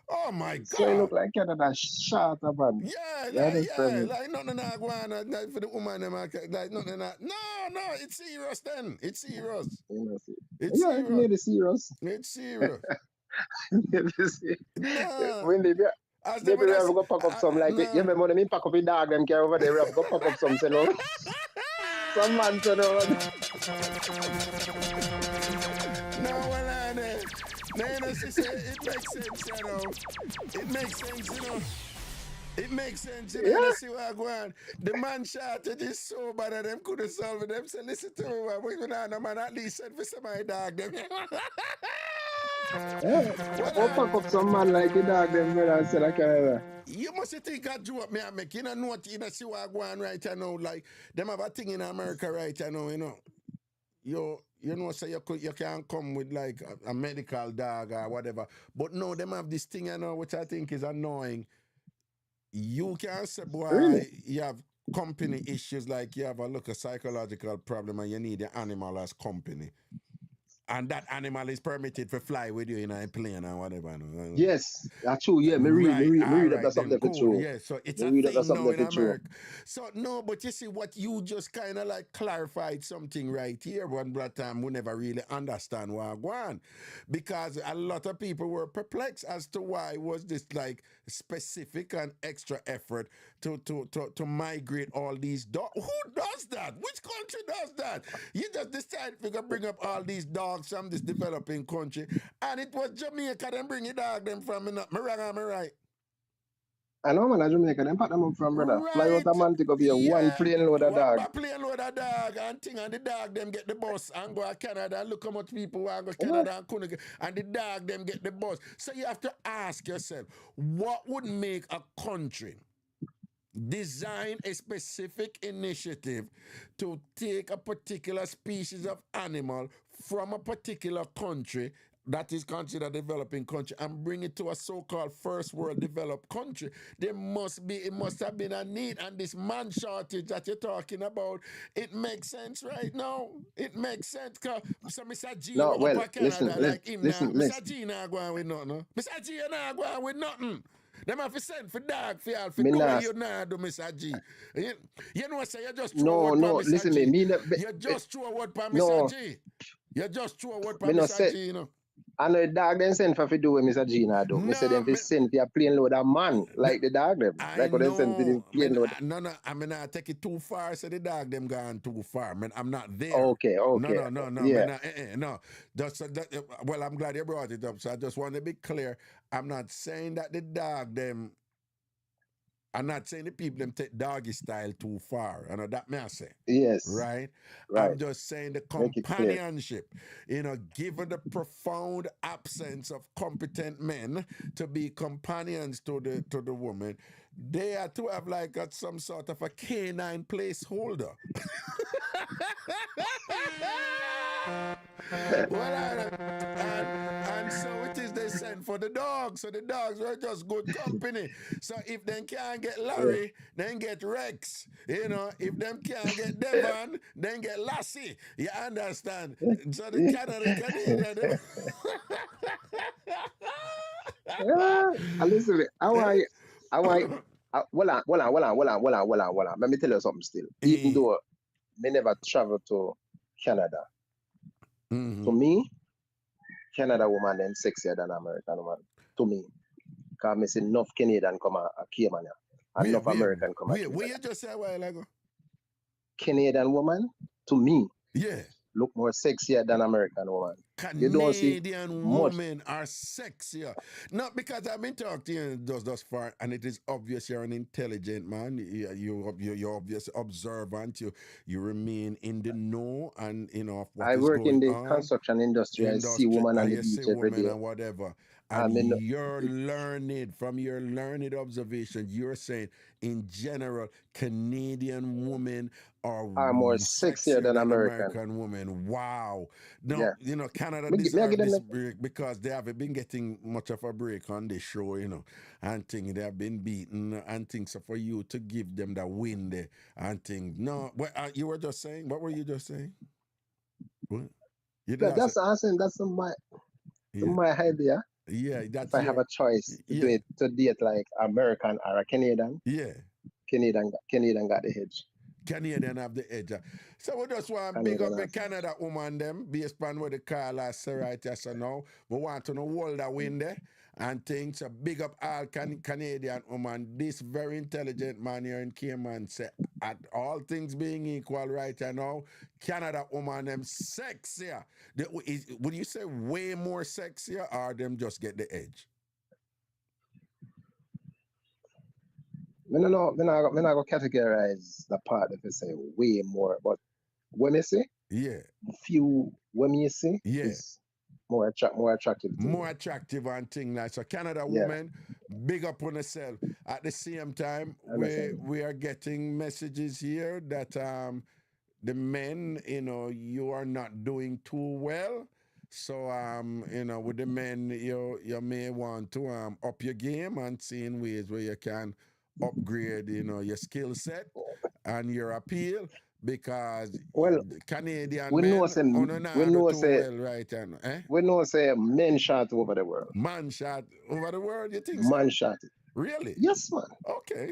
oh my God. So it look like Canada shot a man. Yeah. Like nothing go on for the woman like nothing. No, it's serious then. It's serious. It's serious. It's serious. When they maybe we have to go pack up some like you remember when me pack up the dog them care over there, we have to go pack up some some man to know. No, well, she said it makes sense, you know. It makes sense, you know. It makes sense, you know. You see what I go on. The man shouted is so bad that them couldn't solve it. Them say, listen to me, man. We don't man at least send for somebody dog them. What pack up some man like the dog them brother say like you must think I drew up me and make you know what you know see what I go on right now. Like them have a thing in America right now, you know. You know, say you can't come with like a medical dog or whatever. But no, them have this thing, you know, which I think is annoying. You can say, boy, really? You have company issues, like you have a psychological problem and you need the animal as company. And that animal is permitted to fly with you in a plane or whatever. No? Yes, that's true. Yeah, me read that something for true. Yeah, so it's a thing now in America. So no, but you see what you just kind of like clarified something right here. One time we never really understand what I want, because a lot of people were perplexed as to why was this like specific and extra effort to migrate all these dogs. Who does that? Which country does that? You just decide to bring up all these dogs from this developing country, and it was Jamaica them bring the dog them from. Me wrong or me right? I know man, Jamaica them pack them up from brother. Right. Fly out a man to go be a one plane load of dog. One plane load of dog and thing, and the dog them get the bus and go to Canada and look how much people want to go to Canada and couldn't get, and the dog them get the bus. So you have to ask yourself, what would make a country design a specific initiative to take a particular species of animal from a particular country that is considered a developing country and bring it to a so-called first world developed country? It must have been a need, and this man shortage that you're talking about, it makes sense right now. It makes sense. So Mr. G no, well, up Canada, listen. Mr. G not going with nothing. Mr. G not going with nothing. Them have to send for dog for y'all for do what you nah do, Mr. G. You know, say you just throw a word for Mr. G. You just throw a word for Mr. G. You just throw a word for Mr. G, you know. I know the dog them send for do what Mr. Gina do. Me say No, them fi send for a plane load of man, like the dog them. I Like what them send for the know. plane load. No. I mean, I take it too far. So the dog them gone too far. Man, I'm not there. Okay, No. yeah. No. Well, I'm glad you brought it up. So I just want to be clear. I'm not saying that the dog them. I'm not saying the people them take doggy style too far. I know that may I say. Yes. Right? Right. I'm just saying the Make it clear. companionship. Given the profound absence of competent men to be companions to the woman, they are to have like got some sort of a canine placeholder. And so it is they send for the dogs. So the dogs were just good company. So if they can't get Larry, then get Rex. If them can't get Devon, then get Lassie. You understand? So the Canadian. Listen, let me tell you something still. Even though I never traveled to Canada, to me, Canada woman them sexier than American woman. To me. Because I see enough Canadian come a Cayman and enough American come a Cayman. Where you just say a while ago? Canadian woman, to me, yeah, look more sexier than American woman. Canadian women are sexier. Not because I've been talking to you thus far, and it is obvious you're an intelligent man. You're obviously observant. You remain in the know, and of what I is work going in the on. construction industry. I see women on the beach every day. And whatever. And you're learned, from your learned observation, you're saying in general, Canadian women are more sexier than American women. Wow. No, yeah. Canada deserves this break because they haven't been getting much of a break on this show, and things they have been beaten and things. So for you to give them the win there and things. No, you were just saying, what were you just saying? What? That's awesome. That's my idea. Yeah, that's if I have a choice to date like American or a Canadian. Yeah. Canadian got the edge. Canadian have the edge. So we just want to big up the Canada woman them based on what the call last right here. So now we want to know hold that win there and things. So big up all Canadian woman. This very intelligent man here in Cayman say at all things being equal right here now, Canada woman them sexier. Would you say way more sexier or them just get the edge? I don't go categorize the part if you say way more, but when you see, few when you see, is more attractive. More attractive and thing like so. Canada woman, big up on yourself. At the same time, we are getting messages here that the men, you are not doing too well. So with the men, you may want to up your game and see in ways where you can upgrade, your skill set and your appeal, because Canadian men we know say men shot over the world. Man shot over the world, you think man so? Shot it. Really? Yes, man. Okay.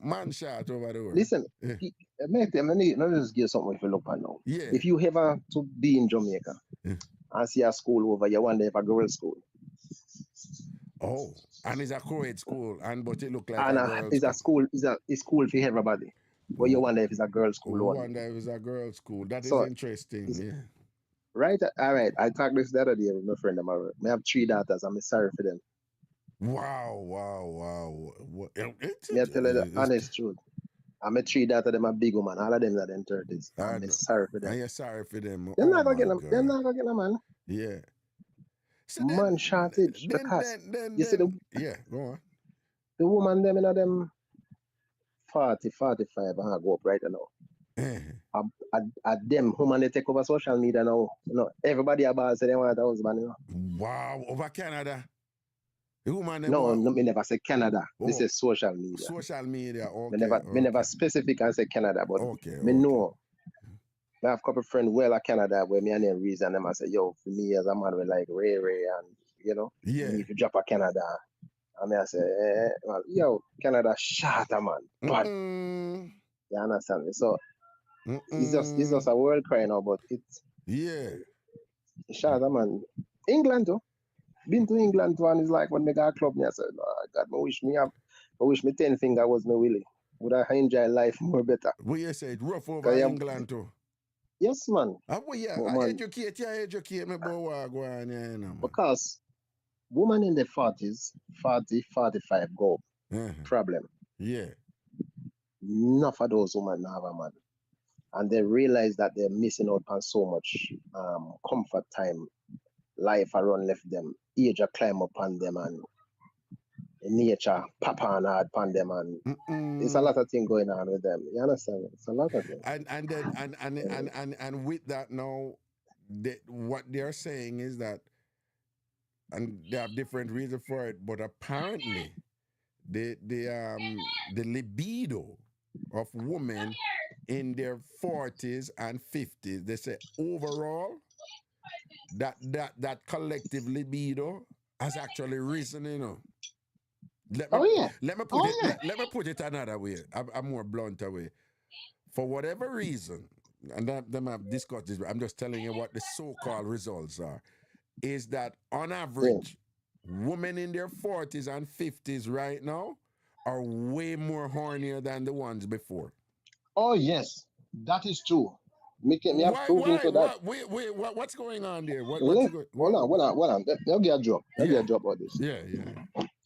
Man shot over the world. Listen, mate, let me just give something if you look at now. Yeah. If you ever to be in Jamaica and see a school over, you wonder if a girls' school. Oh, and it's a co-ed school, but it look like and a girls' it's a school. It's school for everybody. But you wonder if it's a girls' school. You wonder if it's a girls' school. That is interesting. Yeah. Right. All right. I talked this the other day with my friend. I have 3 daughters. I'm sorry for them. Wow. Me tell you the honest truth. I'm a 3 daughters. Them a big woman. All of them are in 30s. I'm sorry for them. And you're sorry for them. They're not gonna get them. They're not gonna get them, man. Yeah. So man shortage. Because you see go on. The woman them in them 40, 45 and go up right now. At them woman they take over social media now. Everybody about say they want a husband. Wow, over Canada. No, me never say Canada. This is social media. Social media, okay. Me never specific and say Canada, but me know. I have a couple of friends at Canada where me and them reason them I say, yo, for me as a man we like Ray and if you drop a Canada. I mean I say, well, yo, Canada shatter man. But you understand me? So it's just a world cry now, but it's Shout out, man. England too. Been to England too, and it's like when they got a club, me I said, oh, God, I wish me 10 finger was me Willie. Would I enjoy life more better? What you say? Rough over 'Cause England too. Yes, man. Well, yeah, But, I man, educate me about what go on here, you know, man. because women in their 40s, 40, 45 go. Problem. Yeah. Enough of those women have a man. And they realize that they're missing out on so much comfort time. Life around left them. Age a climb upon them, and nature papa and hard upon them, and it's a lot of things going on with them. You understand? It's a lot of things. And then and with that now, what they're saying is that, and they have different reasons for it, but apparently the libido of women in their 40s and 50s, they say overall that collective libido has actually risen, you know. Let me put it another way, a more blunt way. For whatever reason, and them have discussed this, I'm just telling you what the so-called results are, is that on average, women in their 40s and 50s right now are way more hornier than the ones before. Oh yes, that is true. Me have proven to that. What's going on there? Hold on. They'll get a drop. They'll get a drop about this. Yeah.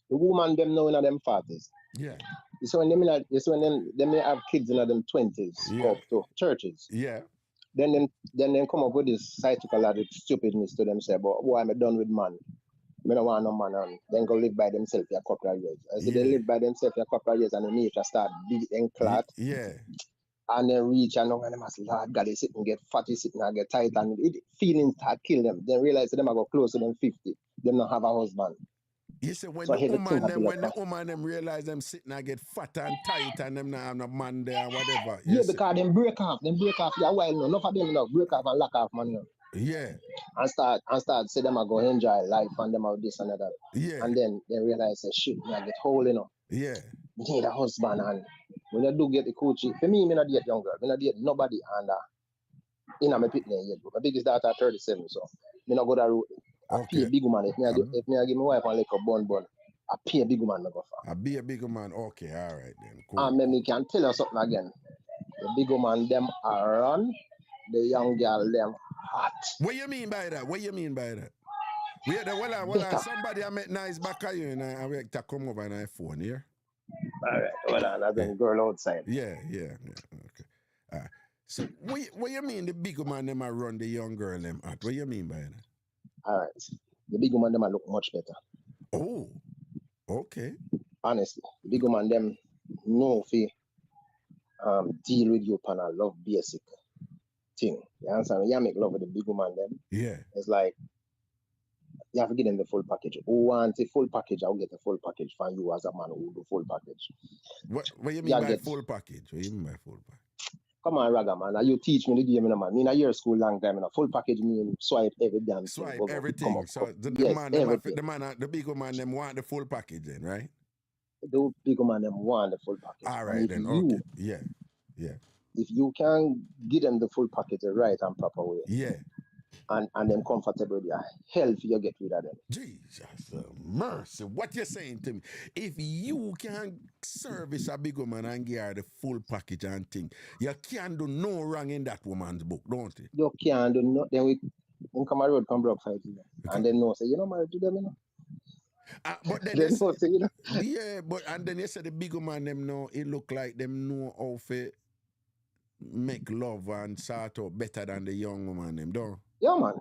The woman them now in them 40s. Yeah. So when they may have kids in them 20s, go up to churches. Yeah. Then they come up with this psychological stupidness to them, say, but boy, I'm done with man. I don't want no man, and then go live by themselves for a couple of years. As they live by themselves for a couple of years, and the nature start big and clot. Yeah. And then reach and now and them as Lord God, they sit and get fatty, sit and get tight, and feelings start kill them. Then realize them I go close to them 50. Them not have a husband. You say when the woman them realize them sitting and get fat and tight and them not have no man there and whatever. Yeah, because them break off for a while now. Enough of them now break off and lock off man now. Yeah. And start say them I go enjoy life and them have this and that. Yeah. And then they realize say shit, I get whole, you know. Yeah. You need a husband, and when you do get the Coochie, for me not date young girl. Me not date nobody under in my pitney age group. My biggest daughter 37, so me not go that route. I pay a big woman. If me I give my wife a little bun, I pay a big woman to go for. I be a big woman. Okay, all right then. Cool. And me can tell you something again. The big woman them are run, the young girl them hot. What you mean by that? Somebody I met nice back at you and I wait to come over on my phone here. All right, well, I got a girl outside. Yeah. Okay. So what you mean the big woman them are run the young girl them at? What you mean by that? All right, the big woman them look much better. Oh, okay. Honestly, the big woman them know if deal with you upon a love basic thing. You understand? You make love with the big woman them. Yeah. It's like you have to get them the full package. Who wants a full package, I'll get the full package for you as a man who do full package. What you mean by full package? What you mean by full package? Come on, Raga, man. Now you teach me the game, man. Me in a year school long time, full package mean swipe every damn thing. Swipe everything. So the big man them want the full package then, right? The big man them want the full package. All right then. Okay. Yeah. If you can give them the full package the right and proper way. Yeah. And them comfortable with your health, you get rid of them. Jesus mercy. What you saying to me? If you can service a big woman and give her the full package and thing, you can't do no wrong in that woman's book, don't you? You can't do no. Then we come a road come broke fight you. Okay. And then no say, you know married to them, you know. But then yeah, but and then you say the big woman them know it look like them know how to make love and sort out better than the young woman them, don't? Yeah, man.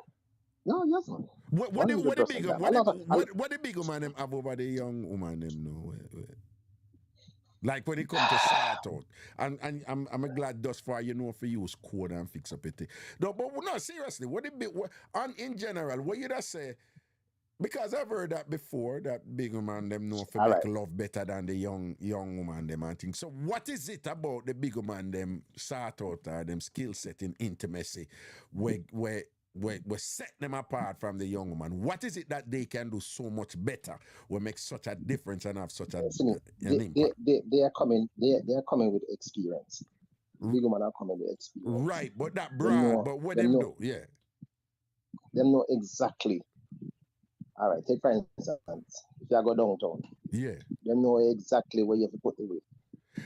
No, yes, man. What the big woman them have over the young woman them know? Like when it comes to sort out. And I'm glad thus far you know for use code and fix up it. No, but no, seriously, in general, what you just say, because I've heard that before, that big woman them know for make love better than the young woman them and things. So what is it about the big woman them sort out or them skill set in intimacy where set them apart from the young woman? What is it that they can do so much better will make such a difference and have such an impact? They are coming with experience. Big women are coming with experience. Right, but that broad, but what them do, yeah. them know exactly. All right, take for instance, if you go downtown, Yeah. them know exactly where you have to put the whip.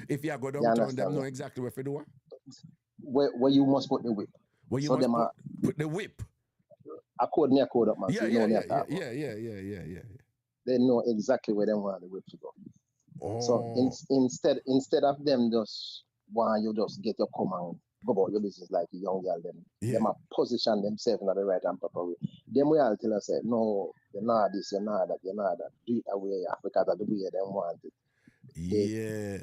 If you go You downtown, them understand know me? exactly where to do what? Where you must put the whip. Where you So must them are put the whip. a code me a code up, man. So Yeah, you know yeah, what me yeah, a yeah, talk about. yeah. They know exactly where they want the whip to go. So Oh, instead of them just want you just get your come and go about your business like a young girl, yeah. them a position themselves in the right and proper way. Them we all tell us say, no, you're not this, you're not that, you're not that. Do it away because of the way they want it. Yeah.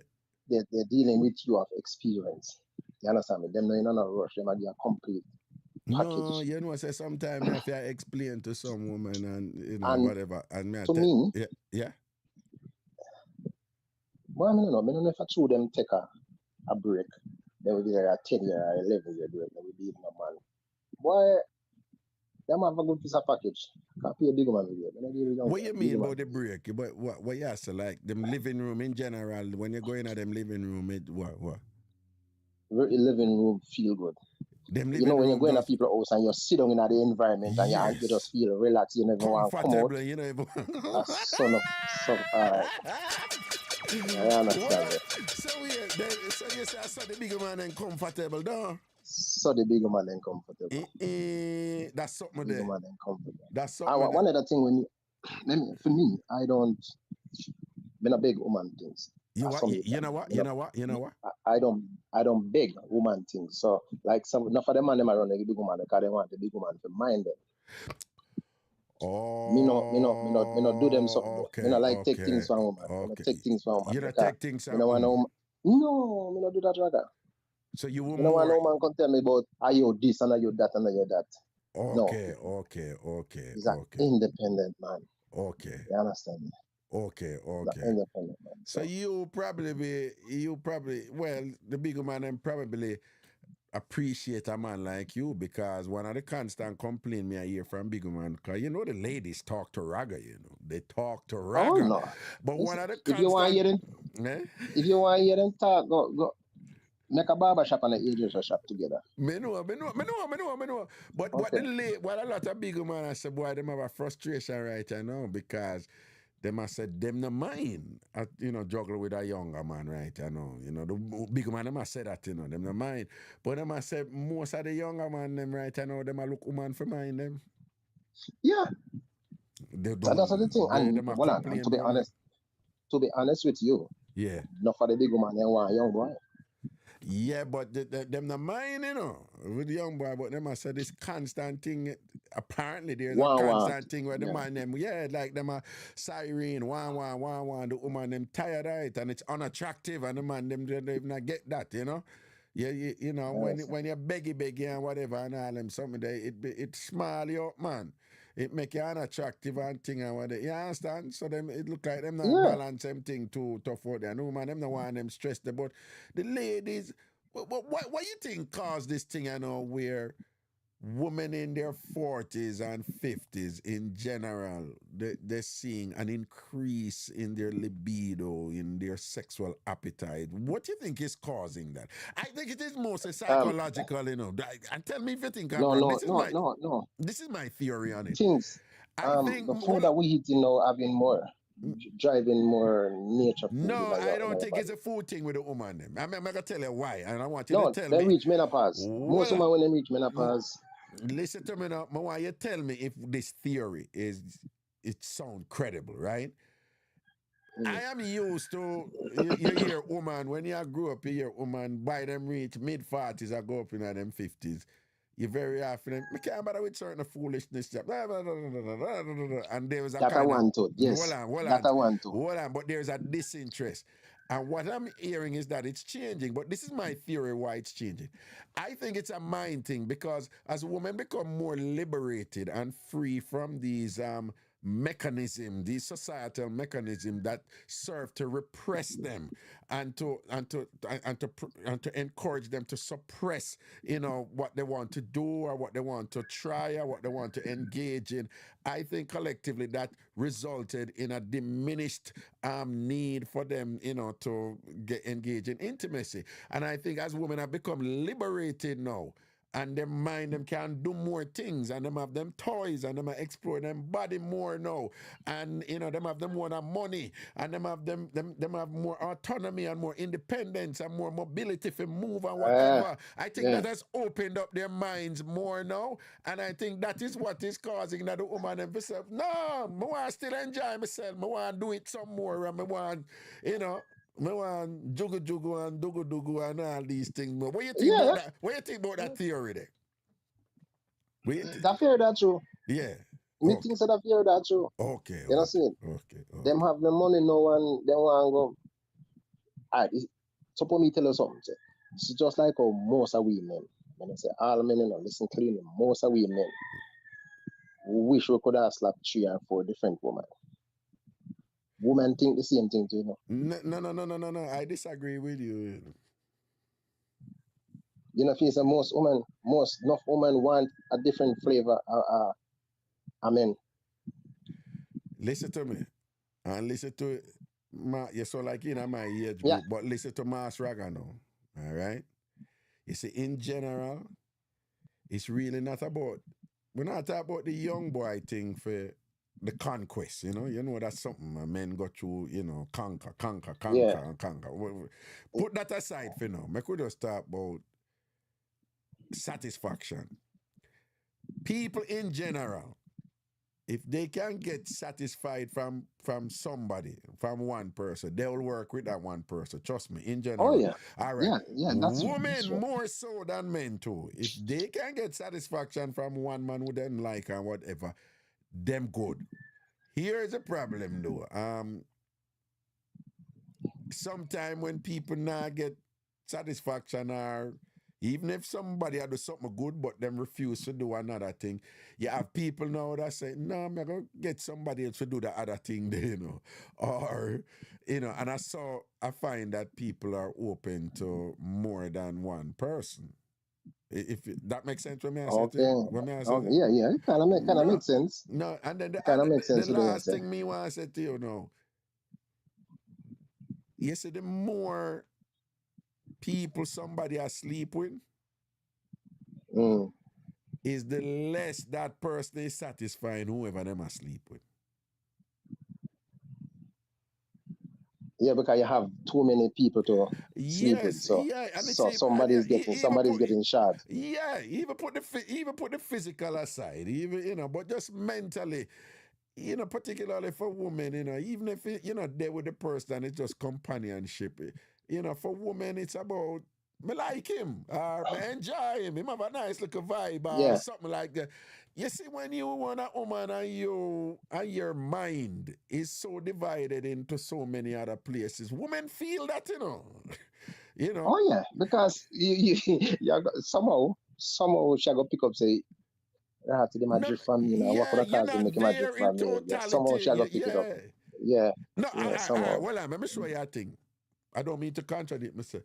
They're dealing with you of experience. You understand me? Them no in a rush, them are a complete package. No, you know, say sometimes if I explain to some woman and you know And whatever, and me I to me, yeah. well, I mean, no, I don't know if I through them take a break, they will be there a 10 year or 11 year break, they will be in a man. Boy, them have a good piece of package. Can't pay a big man with you. What you mean about the break? But what you say like them living room in general? When you go in at them living room, it what? Living room feel good. Them You know, living when you room go in a just people's house and you sit down in the environment and you just feel relaxed, you never want to come out. comfortable, you know. A son of all right. I understand it. So you say I saw the bigger man and comfortable, though. So the bigger man then comfortable. That's something Bigger there. man then comfortable. That's something there. One other thing for me, I don't been a big woman things. You know what? I don't beg woman things. So like enough of them man them around the big woman because they want the big woman to mind them. Oh, Me no do them something. okay, Me no like take okay, things from woman. okay. Me no take things from woman. You don't take things from woman. woman. No, me no do that rather. So you will Me no want no more. woman come tell me about are you this and are you that and are you that. Okay, No. okay. He's an independent man. Okay. You understand me? Okay. Independent man. So you probably the bigger man and probably appreciate a man like you because one of the constant complaint me I hear from bigger man, because you know the ladies talk to Raga, you know. They talk to Raga. Oh no. But one of the if you want to hear them talk, go make a barber shop and a hairdresser shop together. Me know. But what a lot of bigger man I say, boy, them have a frustration right now because them I said them no mind juggle with a younger man right now. You know, the bigger man them I say that, them no mind. But them I say most of the younger man them right now, them I look woman for mind them. Yeah. They don't, so that's the thing. And to be honest with you, yeah. Not for the big man, they want a young boy. Yeah, but them not mind, with the young boy, but them I said this constant thing, apparently there's a constant thing where the man them, like them a siren, one, the woman them tired of it, and it's unattractive, and the man them they not get that, Yeah, you know, when you're beggy and whatever and all them something there, it small you up, man. It make you unattractive and thing and whatever. You understand? So them it look like them not balance them thing too tough out there. No man, them not want them stressed. But the ladies, what you think caused this thing, where women in their 40s and 50s in general, they're seeing an increase in their libido, in their sexual appetite. What do you think is causing that? I think it is mostly psychological, And tell me if you think I'm wrong. No. This is my theory on it. Things. I think the food that we eat, having more, driving more nature food. No, I don't think it's a food thing with the woman. I'm going to tell you why, and I want you to tell they me. reach menopause. Most women, when they reach menopause. Listen to me now. I want you to tell me if this theory it sounds credible, right? I am used to, you hear woman, when you grew up, you hear woman, by them reach mid-40s, I go up in them 50s. You very often, I can't bother with certain foolishness. And there was a that kind I want to, yes. Hold on, but there's a disinterest. And what I'm hearing is that it's changing, but this is my theory why it's changing. I think it's a mind thing because as women become more liberated and free from these mechanism, these societal mechanism that serve to repress them and to encourage them to suppress, what they want to do or what they want to try or what they want to engage in. I think collectively that resulted in a diminished need for them, to engage in intimacy. And I think as women have become liberated now, and them mind them can do more things, and them have them toys, and them are explore them body more now, and you know them have them more money, and them have them have more autonomy and more independence and more mobility for move and whatever. I think that has opened up their minds more now, and I think that is what is causing that the woman themselves. No, I want to still enjoy myself. I want to do it some more, and I want, you know. I want jugu jugu and dugu dugu and all these things. But what you think about that? What you think about that theory there? That fear that true. Yeah. Me think so that fear that true. Okay. You know see it? Okay. Them have the money now and they want to go. Alright, so for me tell you something. Say. It's just like how most of we men. When I say all men, you know, listen clearly. Most of we men wish we could have slapped 3 and 4 different women. Women think the same thing too, you know. No. I disagree with you. You know, if you say enough women want a different flavor. I mean, listen to me, and listen to you're so like in my age group, but listen to Mas Raga now. All right. You see, in general, it's really not about. We're not talking about the young boy thing for the conquest, you know that's something men go through, you know, conquer. Put that aside for now. I could just talk about satisfaction. People in general, if they can get satisfied from somebody, from one person, they'll work with that one person. Trust me, in general. Oh yeah. All right. Yeah, that's women more so than men too. If they can get satisfaction from one man who them like and whatever, them good. Here's a problem though. Sometime when people not get satisfaction, or even if somebody had do something good but them refuse to do another thing, you have people now that say, no, I'm gonna get somebody else to do the other thing there, you know. Or, you know, and I find that people are open to more than one person. If that makes sense when I say okay. Yeah, it kind of makes sense. No, and then the last thing me want to say to you now, you see, the more people somebody asleep with, is the less that person is satisfying whoever them asleep with. Yeah, because you have too many people to sleep with, so somebody's getting shot. Yeah, even put the physical aside, even, you know, but just mentally, you know, particularly for women, you know, even if you know they're with the person, it's just companionship. You know, for women, it's about me like him, or me enjoy him have a nice little vibe, or something like that. You see, when you want a woman and your mind is so divided into so many other places, women feel that, you know. You know. Oh yeah, because you somehow she go pick up say, I have to do my drift from me now. What could I cause to make him a drift from me? Somehow she go pick it up. Yeah. No, somehow. Well, let me show you a thing. I don't mean to contradict myself.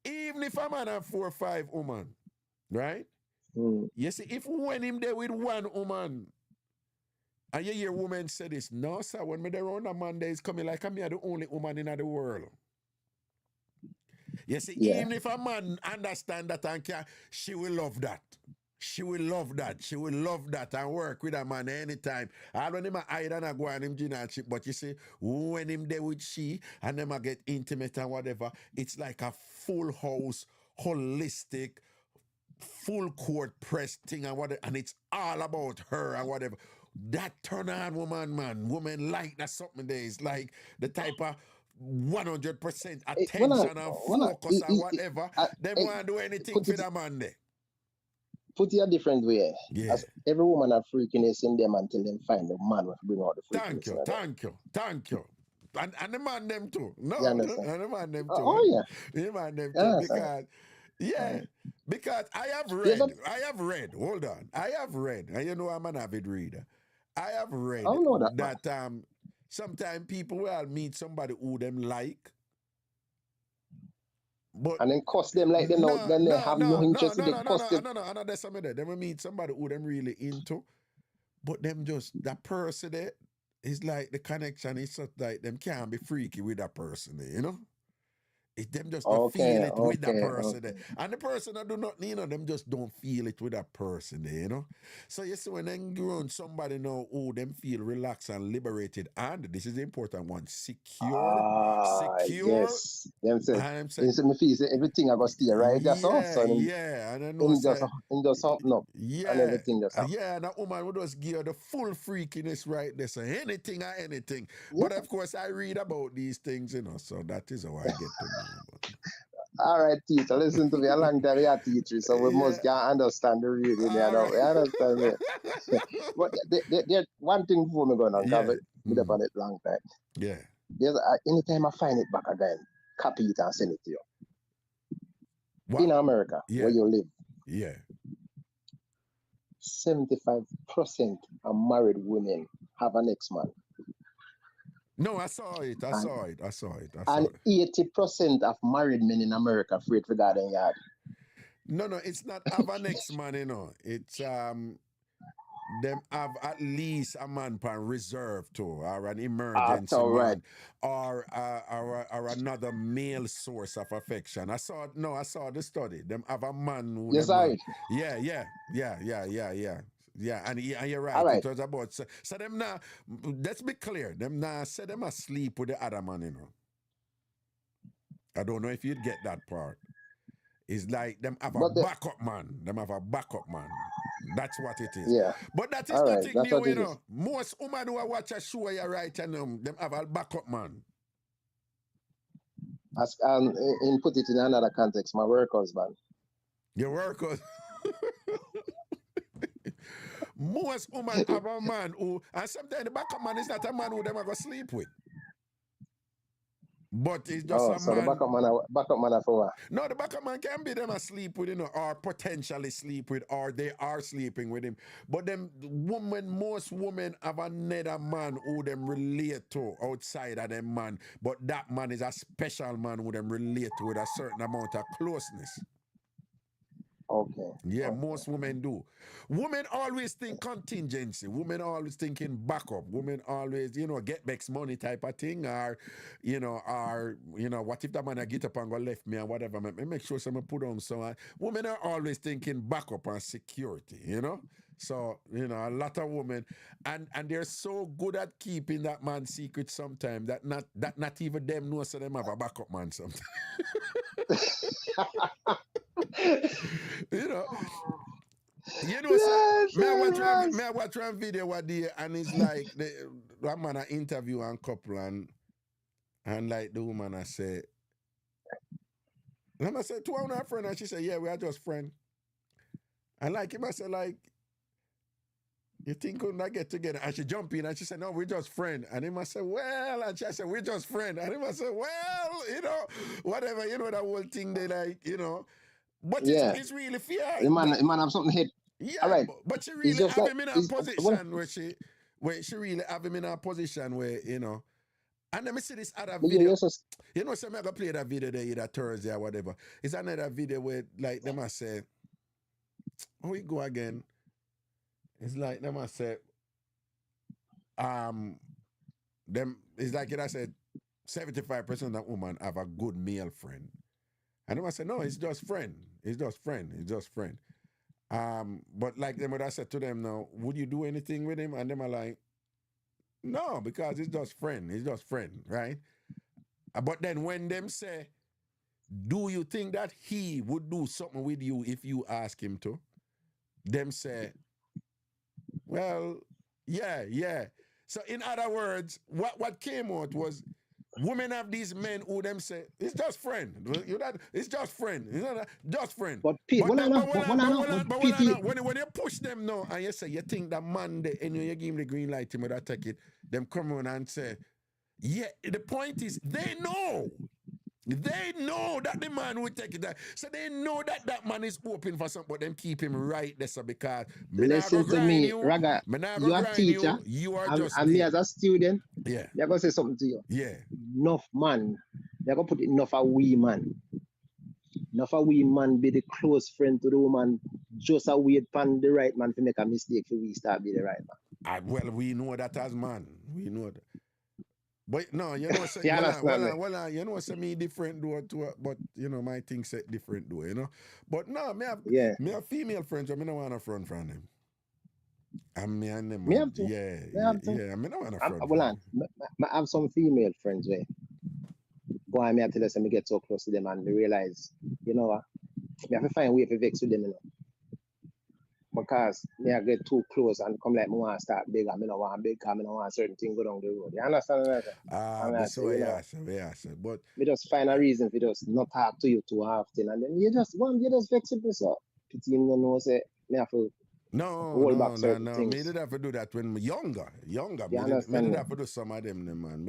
Even if a man have 4 or 5 women, right? You see, if when him there with one woman, and you hear women say this, no, sir, when me there on a man there is coming like I'm the only woman in the world. You see, even if a man understand that and can, she will love that. She will love that. She will love that and work with a man anytime. I don't know hide and I go on him chip, but you see, when him there with she and them I get intimate and whatever, it's like a full house, holistic, full court press thing and whatever, and it's all about her and whatever. That turn on woman, man. Women like that something there. It's like the type of 100% attention and focus and whatever. They want to do anything for the man there. Put it a different way. Yeah. As every woman have freakiness in them until they find the man who bring out the freakiness. Thank you. And the man them too. No, and the man them too. Oh yeah. The man them too. Because I have read, hold on. I have read, and you know I'm an avid reader. I have read that sometimes people will meet somebody who them like, but and then cost them like them out, then they have no interest in it. No, there's somebody there. They will meet somebody who them really into, but them just that person there is like the connection is such like them can't be freaky with that person there, you know? them just don't feel it with that okay, person there. And the person that do not, them just don't feel it with that person there, So you see, when them grown somebody know, them feel relaxed and liberated, and this is the important one, secure. Yes. Them say, I'm saying, me feel say everything I go stay right there, so and I know, him just something up, and everything just happen. and that woman would just give her the full freakiness right there, so anything or anything. Yeah. But of course, I read about these things, so that is how I get to know. But. All right, teacher, listen to me. A long time we are teachers, so we must can understand the reading. We understand it. But there's one thing before me going on, because we been on it long time. Yeah. There's anytime I find it back again, copy it and send it to you. What? In America, where you live. Yeah. 75% of married women have an ex-man. No, I saw it. I saw it. And 80% of married men in America afraid for God and yard. No, it's not have an ex-man, It's them have at least a man pan reserve to, or an emergency man, or another male source of affection. I saw the study. Them have a man who Yeah, and you're right. It was about so them now. Let's be clear. Them now say them asleep with the other man. I don't know if you'd get that part. It's like them have a backup man. That's what it is. Yeah. But that is nothing new, Most women who watch a show, you're right, and them have a backup man. As in put it in another context, my work husband. Your work husband. Most women have a man who, and sometimes the backup man is not a man who them are going to sleep with. But it's just a so man. The backup man for what? No, the backup man can be them asleep with, or potentially sleep with, or they are sleeping with him. But most women have another man who them relate to outside of them man. But that man is a special man who them relate to with a certain amount of closeness. Okay. Yeah, most women do. Women always think contingency. Women always thinking backup. Women always, get back money type of thing, or, what if that man get up and go left me and whatever. Make sure someone put on so. Women are always thinking backup and security, So, a lot of women, and they're so good at keeping that man's secret sometimes that not even them know so them have a backup man sometimes. May I watch one video one day, and it's like that man I interview and couple, and like the woman I say, and I said to one of her friend, and she said, yeah, we are just friends. And like him, I said, like, you think we not get together? And she jump in and she said, no, we're just friends. And him I said, well, and she said, we're just friends. And him I said, well, whatever, that whole thing they like, But it's really fair. The man have something hit. Yeah, right. But she really have him in a position where she really have him in a position where, And let me see this other video. So I'm going to play that video there either Thursday or whatever. It's another video where, like, them I say, how we go again? It's like them I say, it's like I said, 75% of that woman have a good male friend. And them I said, no, it's just friend. It's just friend. But like them what I said to them now, would you do anything with him? And them are like, no, because it's just friend, right? But then when them say, do you think that he would do something with you if you ask him to? Them say, well, yeah. So in other words, what came out was, women have these men who them say, it's just friend. It's just friend. Just friend. But when you push them now and you say, you think that man, and you give him the green light, him would take it, them come on and say, yeah, the point is, they know. They know that the man will take it. So they know that man is open for something, but them keep him right there. So because listen to me, Raga, you are a teacher. You are just and me as a student. Yeah. They're going to say something to you. Yeah. Enough man. They're going to put enough a wee man. Enough a wee man be the close friend to the woman. Just a wait pan the right man to make a mistake for we start be the right man. Well, we know that as man. We know that. But no, you know, so, You understand me? well, you know, so me different though, but you know, my thing set different though, you know. But no, Yeah. me have female friends, I don't want to front from them. And me and them, Me have to. yeah, Me have to. I don't want to front Well, from them. I have some female friends where go and me I tell us and me get so close to them and me realize, you know what, me have to find a way to vex with them, you know. Because me I get too close and come like me want to start big and me don't want big because me don't want certain thing go down the road. You understand what I'm But saying? so yeah, but Me just find a reason for just not talk to you too often and then you just vex with me so. Pity him no know say me have to hold back certain no. things. Me did have to do that when me younger. You Me understand did me? have to do some of them, man.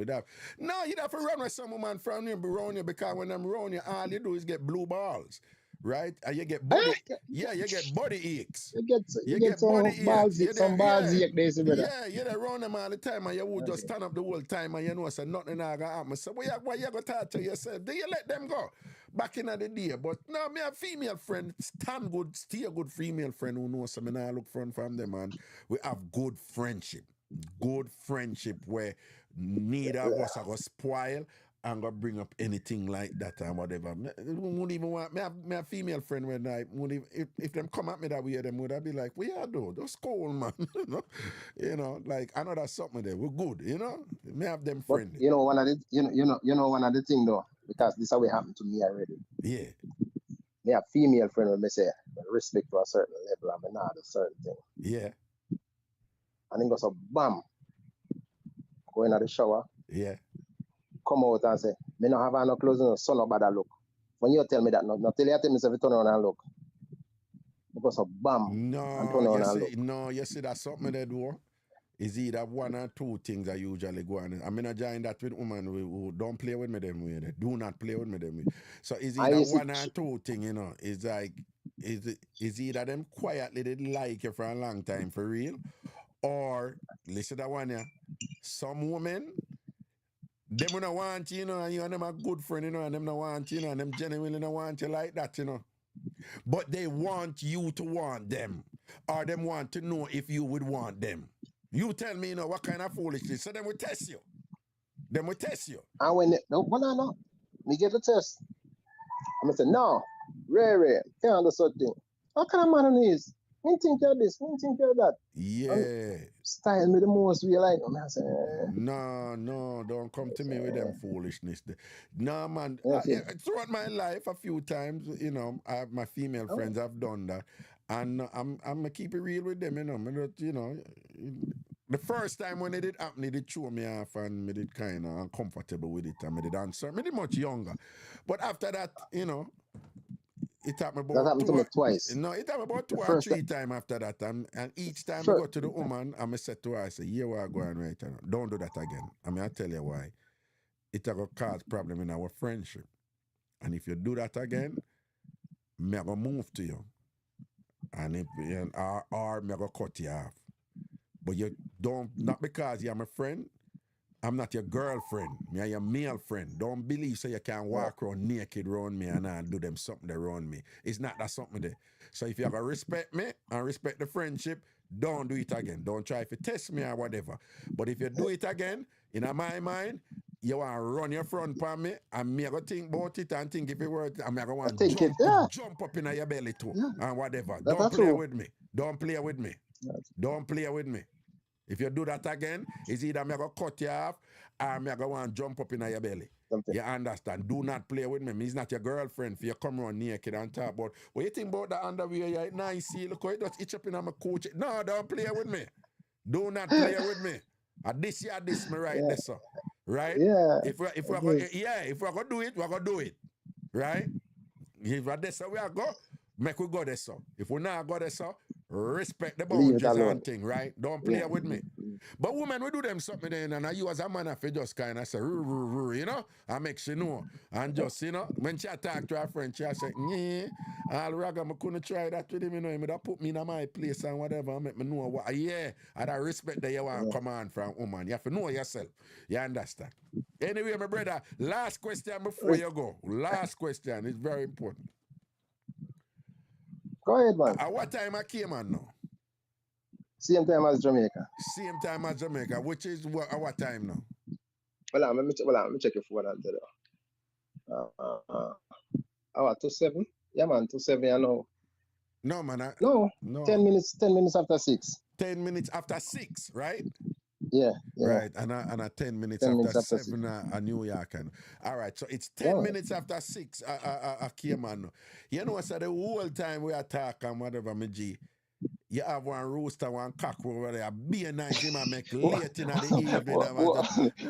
No, you have to run with some man from you around you because when them around you, all you do is get blue balls, right? And you get body, you get body aches. You get some balls ache, brother. Yeah, you're around them all the time and you would just stand up the whole time and you know so nothing not gonna happen. So why you gonna talk to yourself? Do you let them go? Back in the day. But now me have female friend, stay a good female friend who knows something I look front from them and we have good friendship. Good friendship where neither of us are gonna spoil and gonna bring up anything like that and whatever. Wouldn't even want me have female friend when if them come at me that way, them would I be like, we are though, that's cool, man. you know, like I know that's something there. We're good, you know. Me have them But friendly. you know one of the one of the thing though, because this how it happened to me already. Yeah. Me have female friend when me say respect to a certain level and me not a certain thing. Yeah. And then go so bam, go in the shower, Yeah. come out and say, me not have no clothes, no sun no bad look. When you tell me that, not till you tell me say turn around and look. Because so bam, and turn around and look. No, you see that's something they do. Is either one or two things I usually go on. I'm not join that with women who don't play with me them way. They do not play with me them way. So is either one or two thing, you know. It's like is either them quietly they like you for a long time for real, or listen to that one yeah. Some women them don't want you, you know, and you and them a good friend, you know, and them don't want you, you know, and them genuinely don't want you like that, you know. But they want you to want them, or them want to know if you would want them. You tell me, you know, what kind of foolishness. So them will test you. Them will test you. And when no, me get the test. I'm gonna say, no, Ray, can't do something. How kind of man is? When think you're this, when think you're that. Yeah. Style me the most we like. I say, No, don't come to me with them foolishness. No, man. Throughout my life, a few times, you know, my female friends have done that. And I'm gonna keep it real with them, you know. The first time when it did happen, it did throw me off and me did kind of uncomfortable with it and me did answer. Me did much younger. But after that, you know, it happened about that happened to me twice. No, it happened about 2 or 3 times after that. And each time I go to the woman, I said to her, I say, here we are going right now. Don't do that again. I tell you why. It will cause problem in our friendship. And if you do that again, me I go move to you. And if or me I go cut you off. But you don't, not because you're my friend, I'm not your girlfriend. Me are your male friend. Don't believe so you can walk around naked around me and do them something around me. It's not that something there. So if you're going to respect me and respect the friendship, don't do it again. Don't try to test me or whatever. But if you do it again, in my mind, you want to run your front for me and me I go think about it and think if it works, and I go want to jump up in your belly too and whatever. Don't play with me. Don't play with me. Don't play with me. If you do that again, it's either me go cut you off or me go want to jump up in your belly. You understand? Do not play with me. Me's not your girlfriend for you come around naked and talk about what you think about the underwear. Yeah, nice, see, look how it just itch up in my Coochie. No, don't play with me. Do not play with me. This me right there, so. Right? Yeah. If we're gonna do it, we're gonna do it. Right? If we're there, so we are go, make we go there, so. If we not go there, so, respect the boundaries and thing, right? Don't play with me. But women, we do them something then, and you as a man have to just kind of say, you know, and make she know. And just, you know, when she talk to her friend, she say, yeah, all raga, I couldn't try that with him, you know, he would put me in my place and whatever, and make me know what, yeah, and I respect that you want command from woman. You have to know yourself. You understand? Anyway, my brother, last question before you go. Last question is very important. Go ahead, man. At what time I came on now? Same time as Jamaica. Same time as Jamaica, which is what time now? Let me check your phone and tell you. Hour 27? Yeah, man, 27, I know. No, man. No, No. 10 minutes after 6. 10 minutes after 6, right? Yeah. Right, and a 10 minutes 10 after minutes after 6. 7 New York. And all right, so it's 10 Yeah. minutes after 6 came on. You know, so the whole time we are talking, whatever, my G, you have one rooster, one cock over there, be a nice him and make late in the evening.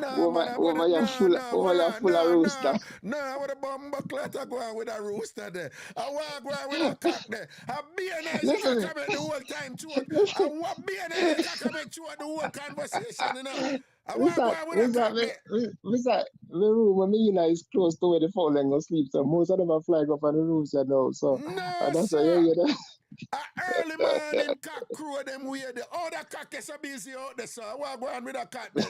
No, man, I would Over full of rooster. no, I would have bumbuckler to go on with a rooster there. I want to go on with a cock there. I be a nice Listen. cock the whole time too. I want be a nice cock make sure the whole conversation, you know. I want to go on with a cock there. The room when me is close to where the phone and go sleep, so most of them are flying up on the roofs, you know. So No, that's sir. why you know. Early morning cock crew them way the other cock is so busy out there, so I want to go on with a cock then.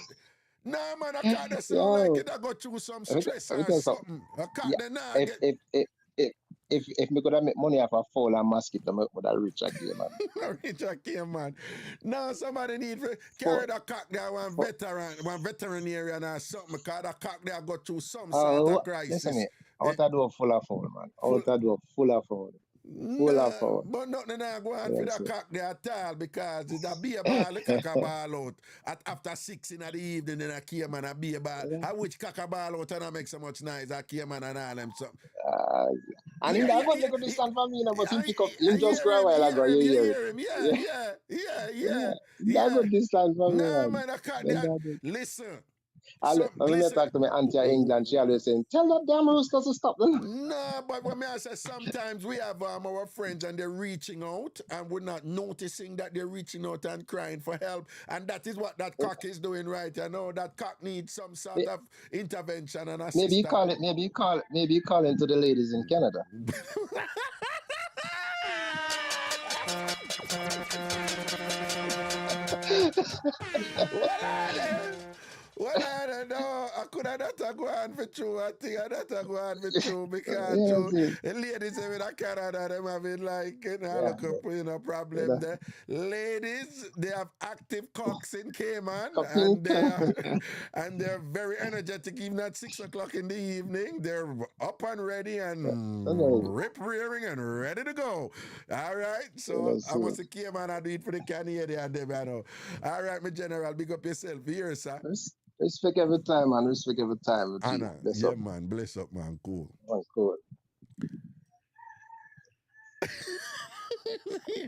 No, man, a cock that sound like it go through some stress or something. A cock Yeah, then nah if me could have make money off a fall and mosquito, me would have rich again, man. Rich again, man. Now somebody need to carry the cock there, one veteran area or something, because the cock there go through some sort of crisis. Listen, out of door full of phone, man. Out of door full of phone. Full of phone. But nothing now go on for the cock there at all, because the beer ball, the cock a ball out at after 6 in the evening, then I came and a beer ball. I which cock a ball out and I make so much noise, I came and all them something. And he got good distance from me, but he pick up him just for a while ago. You hear him? Yeah. That good distance from me. No, man, I can't. Listen. When I talk to my auntie in England, she always saying, "Tell that damn rooster to stop them." No, but when I say sometimes we have our friends and they're reaching out and we're not noticing that they're reaching out and crying for help, and that is what that cock is doing, right? You know that cock needs some sort of intervention and assistance. Maybe you call it to the ladies in Canada. Well, I don't know. I could have not go on for true. I think I not go on for true because the ladies in Canada, them having like, problem there. Ladies, they have active cocks in Cayman and they're very energetic even at 6 o'clock in the evening. They're up and ready and rip-rearing and ready to go. All right? So I must say Cayman, I do it for the Canadian. All right, my general, big up yourself here, sir. Respect every time, man. Respect every time. Anna, yeah, up. Man. Bless up, man. Cool. Cool.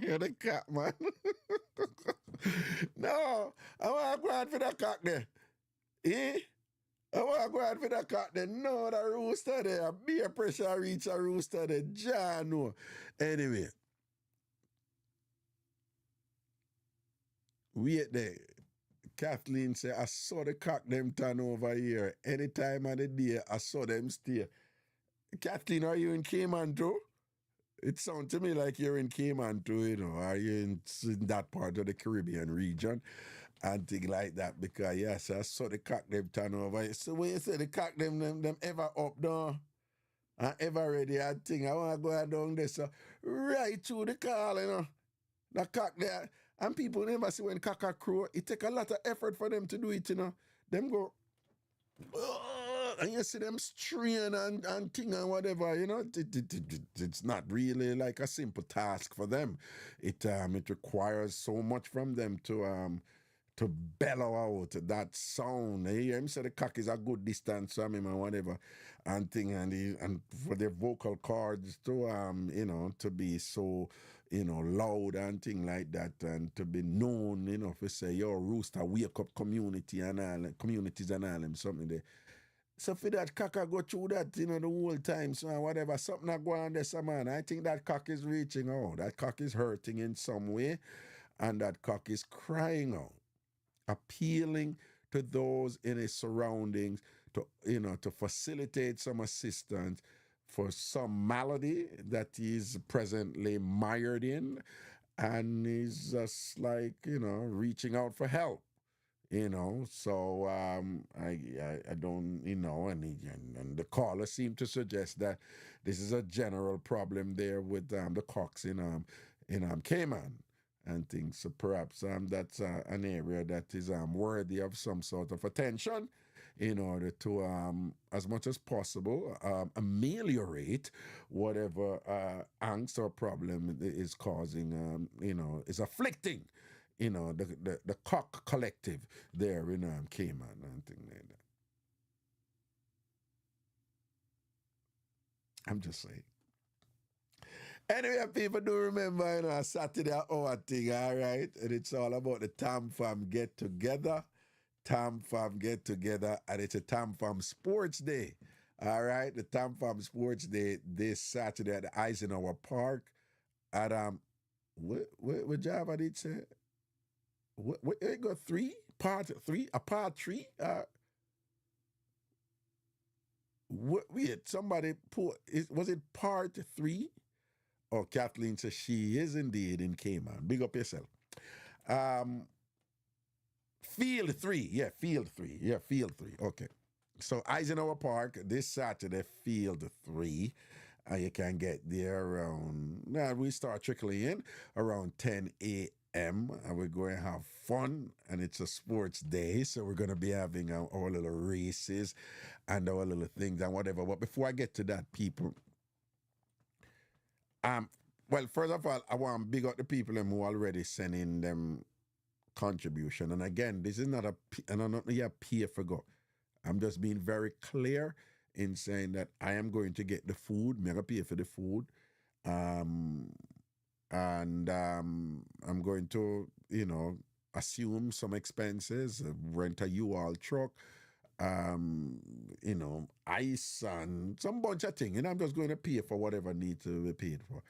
You're the cat, man. No, I want to go out for the cock there. I want to go out for the cock there. No, the rooster there. Beer pressure reach a rooster there. John, no. Anyway. Wait there. Kathleen said, I saw the cock them turn over here. Any time of the day, I saw them stay. Kathleen, are you in Cayman too? It sounds to me like you're in Cayman too, you know. Are you in that part of the Caribbean region? And things like that. Because, yes, I saw the cock them turn over here. So when you say the cock them ever up down and ever ready, I think I want to go down there. So right through the call, you know. The cock there. And people never see when cock crow, it take a lot of effort for them to do it, you know. Them go, and you see them strain and thing and whatever, you know. It's not really like a simple task for them. It requires so much from them to bellow out that sound. You hear him say the cock is a good distance from him and whatever, and thing, and for their vocal cords to to be so loud and thing like that, and to be known, for say your rooster wake up communities and all them something there. So for that cock go through that, the whole time, so whatever, something I go on there, some man. I think that cock is reaching out. That cock is hurting in some way, and that cock is crying out, appealing to those in his surroundings to facilitate some assistance for some malady that he's presently mired in, and he's just like reaching out for help. So I don't, and the caller seemed to suggest that this is a general problem there with the cocks in Cayman and things. So perhaps that's an area that is worthy of some sort of attention. in order to, as much as possible, ameliorate whatever angst or problem is causing, is afflicting, the cock collective there in Cayman and things like that. I'm just saying. Anyway, people do remember, Saturday hour thing, all right? And it's all about the Tam Fam get together. Tam Fam get together, and it's a Tam Fam Sports Day. All right, the Tam Fam Sports Day this Saturday at the Eisenhower Park. At what Java did say? What it got part three? Wait, somebody put was it part 3? Oh, Kathleen says she is indeed in Cayman. Big up yourself. Field 3. Yeah, Field 3. Yeah, Field 3. Okay. So Eisenhower Park this Saturday, Field 3. You can get there around, we start trickling in around 10 a.m. And we're going to have fun. And it's a sports day. So we're going to be having our little races and our little things and whatever. But before I get to that, people, well, first of all, I want to big up the people who already sent in them contribution. And again, this is not a pay for go. I'm just being very clear in saying that I am going to get the food, I'm going to pay for the food. And I'm going to, assume some expenses, rent a U-Haul truck, ice and some bunch of things. And I'm just going to pay for whatever needs to be paid for.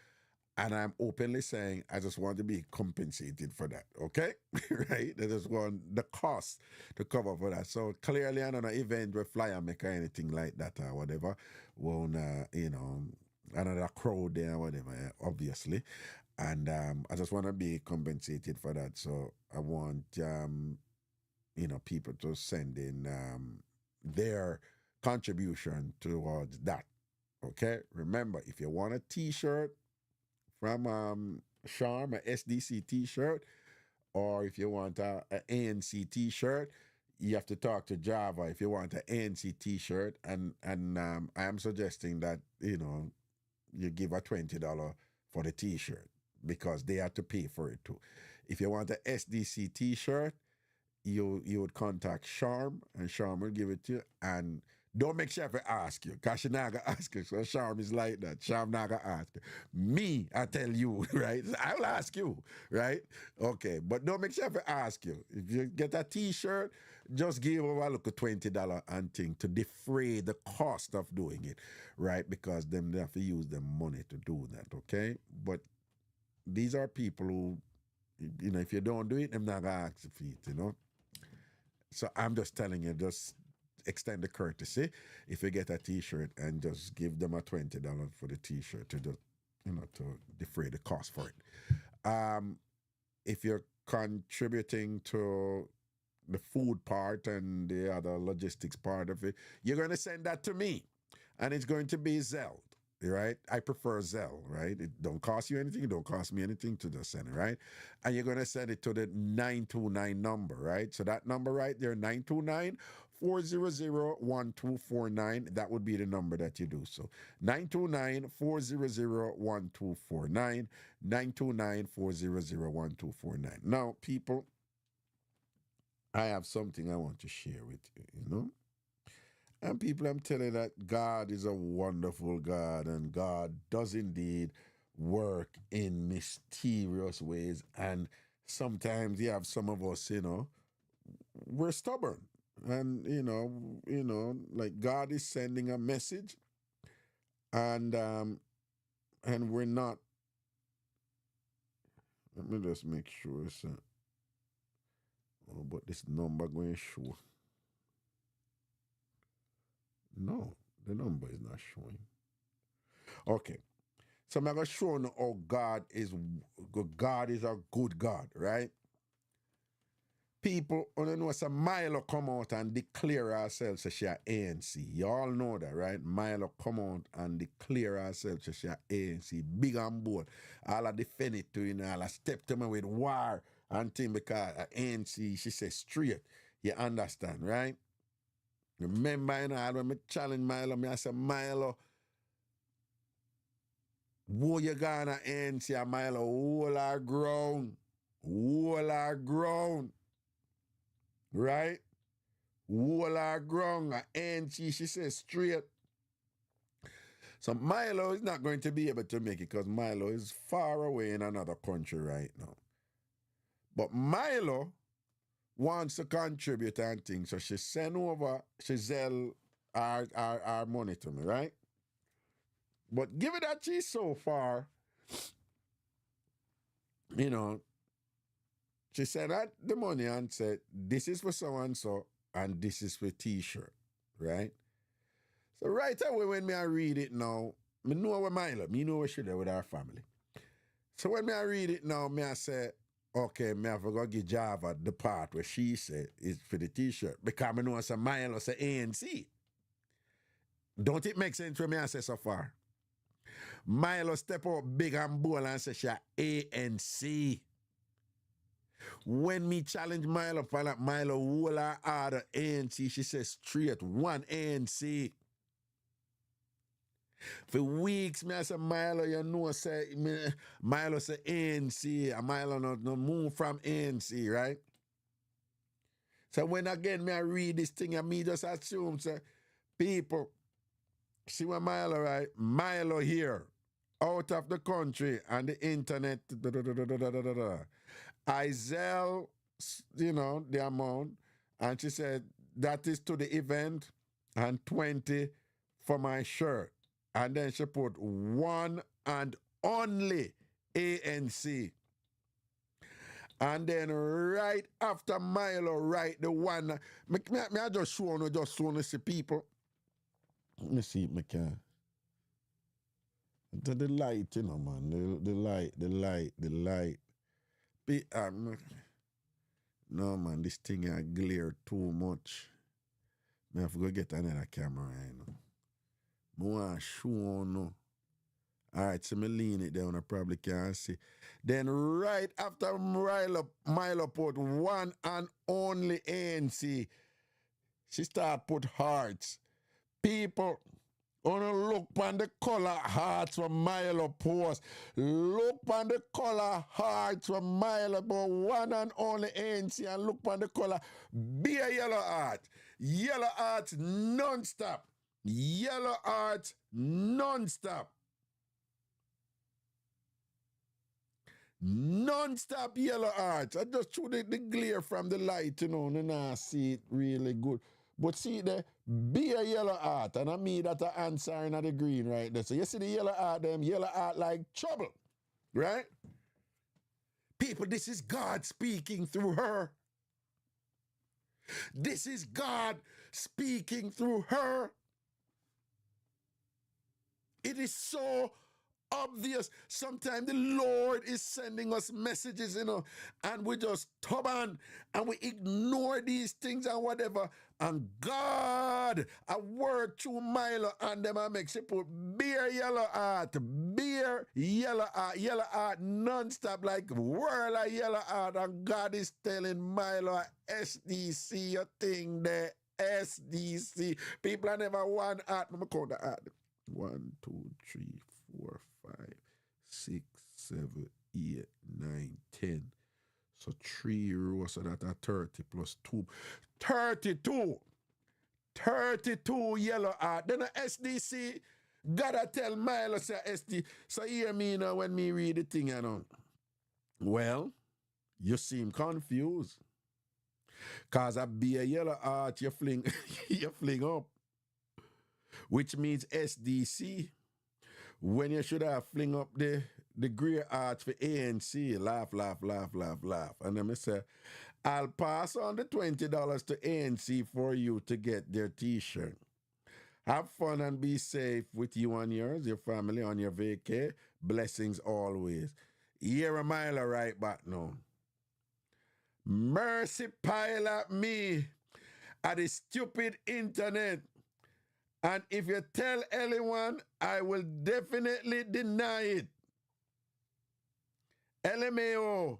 And I'm openly saying I just want to be compensated for that, okay? Right? I just want the cost to cover for that. So clearly, on an event with flyer maker, anything like that or whatever, won't, another crowd there or whatever, obviously. And I just want to be compensated for that. So I want, people to send in their contribution towards that, okay? Remember, if you want a T-shirt, from Charm, a SDC T-shirt, or if you want a ANC T-shirt, you have to talk to Java if you want an ANC T-shirt, and I am suggesting that you give a $20 for the T-shirt because they have to pay for it too. If you want a SDC T-shirt, you would contact Charm, and Charm will give it to you. And don't make sure to ask you, because she not going to ask you. So Charm is like that. Charm not going to ask you. Me, I tell you, right? I'll ask you, right? Okay, but don't make sure to ask you. If you get a T-shirt, just give over a look at $20 and thing to defray the cost of doing it, right? Because they have to use their money to do that, okay? But these are people who, if you don't do it, they're not going to ask for it, So I'm just telling you, just extend the courtesy if you get a T-shirt and just give them a $20 for the T-shirt to just, to defray the cost for it. If you're contributing to the food part and the other logistics part of it, you're going to send that to me, and it's going to be Zelle. Right? I prefer Zelle, right? It don't cost you anything, it don't cost me anything to just send it, right? And you're going to send it to the 929 number, right? So that number right there, 929-400-1249, that would be the number that you do. So 929-400-1249, 929-400-1249. Now, people, I have something I want to share with you, And people, I'm telling you that God is a wonderful God, and God does indeed work in mysterious ways. And sometimes you have some of us, we're stubborn. And, like God is sending a message, and we're not. Let me just make sure it's but this number going to show. No, the number is not showing. Okay. So I'm going to show you how God is a good God, right? People, know, so Milo come out and declare ourselves as she ANC. You all know that, right? Milo come out and declare ourselves as she ANC. Big and bold. All I defend it to, all I step to me with war and thing because ANC, she says straight. You understand, right? Remember, you know, when I challenge Milo, I say, Milo, who you gonna answer, Milo? All our ground. All our ground. Right? All our ground. And she says straight. So Milo is not going to be able to make it because Milo is far away in another country right now. But Milo wants to contribute and things, so she sent over, she sell our money to me, right? But given that she's so far, you know, she sent out the money and said, this is for so-and-so, and this is for T-shirt, right? So right away when I read it now, I know where Milo, me know where she there with our family. So when I read it now, I say, okay, I have to go give Java the part where she said is for the T-shirt. Because I know some Milo say ANC. Don't it make sense for me I say so far? Milo step out big and bold and say she ANC. When me challenge Milo for that, Milo will order ANC, she says straight, one ANC. For weeks, me I say, Milo, you know, say, Milo say ANC, and Milo no move from ANC, right? So when again me I read this thing, and me just assume, say, people, see what Milo, right? Milo here, out of the country, and the internet, I sell, you know, the amount, and she said, that is to the event, and 20 for my shirt. And then she put one and only ANC. And then right after Milo write the one, me I just show you see people. Let me see if I can. The light, you know, man. The light. No, man, this thing I glare too much. I have to go get another camera, you know. I want to show you. All right, so me lean it down, I probably can't see. Then right after Milo put one and only ANC, she start put hearts. People, wanna look on the color hearts from Milo post. Look on the color hearts from Milo, but one and only ANC, and look on the color be a yellow heart. Yellow hearts non-stop. Yellow hearts non-stop. Non-stop yellow hearts. I just threw the glare from the light, you know, and I see it really good. But see there, be a yellow heart, and I mean that the answer in the green right there. So you see the yellow heart, them yellow heart like trouble, right? People, this is God speaking through her. This is God speaking through her. It is so obvious. Sometimes the Lord is sending us messages, you know, and we just stubborn and we ignore these things and whatever. And God, a word through Milo and them and make she put beer yellow heart non-stop like whirl of yellow heart. And God is telling Milo SDC your thing there. SDC. People are never one heart. Let me count the heart. 1, 2, 3, 4, 5, 6, 7, 8, 9, 10. So 3 rows, so that are 30 plus 2. 32. 32 yellow heart. Then the SDC, gotta tell Milo say SD. So hear me now when me read the thing, you know. Well, you seem confused. Cause I be a yellow heart, you fling, you fling up. Which means SDC. When you should have fling up the gray heart for ANC, laugh. And then I say, I'll pass on the $20 to ANC for you to get their T-shirt. Have fun and be safe with you and yours, your family on your vacay. Blessings always. Here a mile right back now. Mercy pile at me at the stupid internet. And if you tell anyone, I will definitely deny it. LMAO,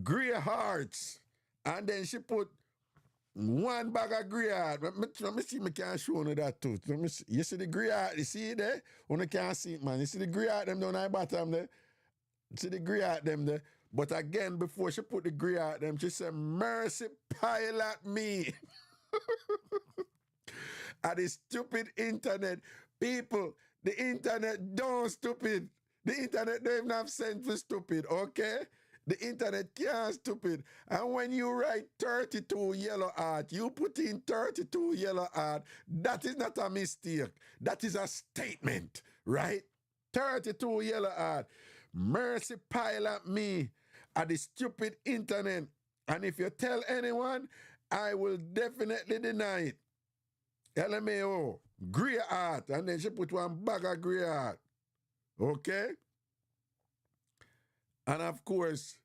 Grey Hearts. And then she put One bag of gruyere. Let me see if I can show you that too. Let me see. You see the gruyere? You see it there? You can't see it, man. You see the gruyere them down at the bottom there? You see the gruyere them there? But again, before she put the gruyere them, she said, mercy pilot me. At the stupid internet. People, the internet don't stupid. The internet don't even have sense for stupid, okay? The internet can't stupid. And when you write 32 yellow heart, you put in 32 yellow heart, that is not a mistake. That is a statement, right? 32 yellow heart. Mercy pilot me at the stupid internet. And if you tell anyone, I will definitely deny it. LMAO, grey heart. And then she put one bag of grey heart. Okay? And of course,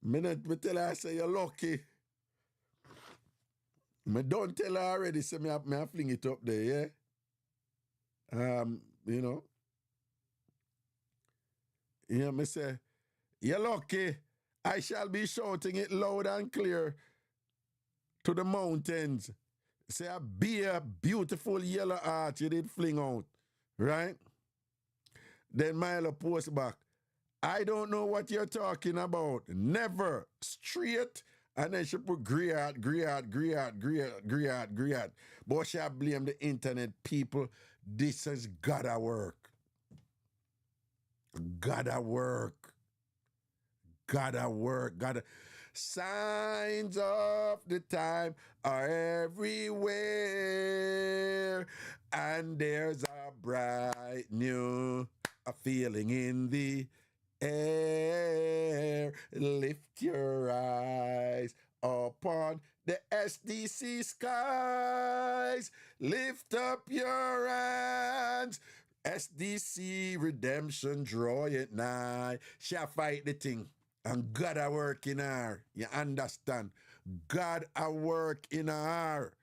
me tell her, I say, you're lucky. Me don't tell her already, say me I fling it up there, yeah? You know. Yeah, me say, you're lucky. I shall be shouting it loud and clear to the mountains. Say a beer, beautiful yellow heart you did fling out, right? Then Milo post back, I don't know what you're talking about. Never. Straight. And then she put grey heart. But she blame the internet people. This has gotta work. Gotta work. Signs of the time are everywhere. And there's a bright new feeling in the air. Lift your eyes upon the SDC skies. Lift up your hands. SDC redemption, draw it nigh. Shall fight the thing. And God a work in her. You understand? God a work in her.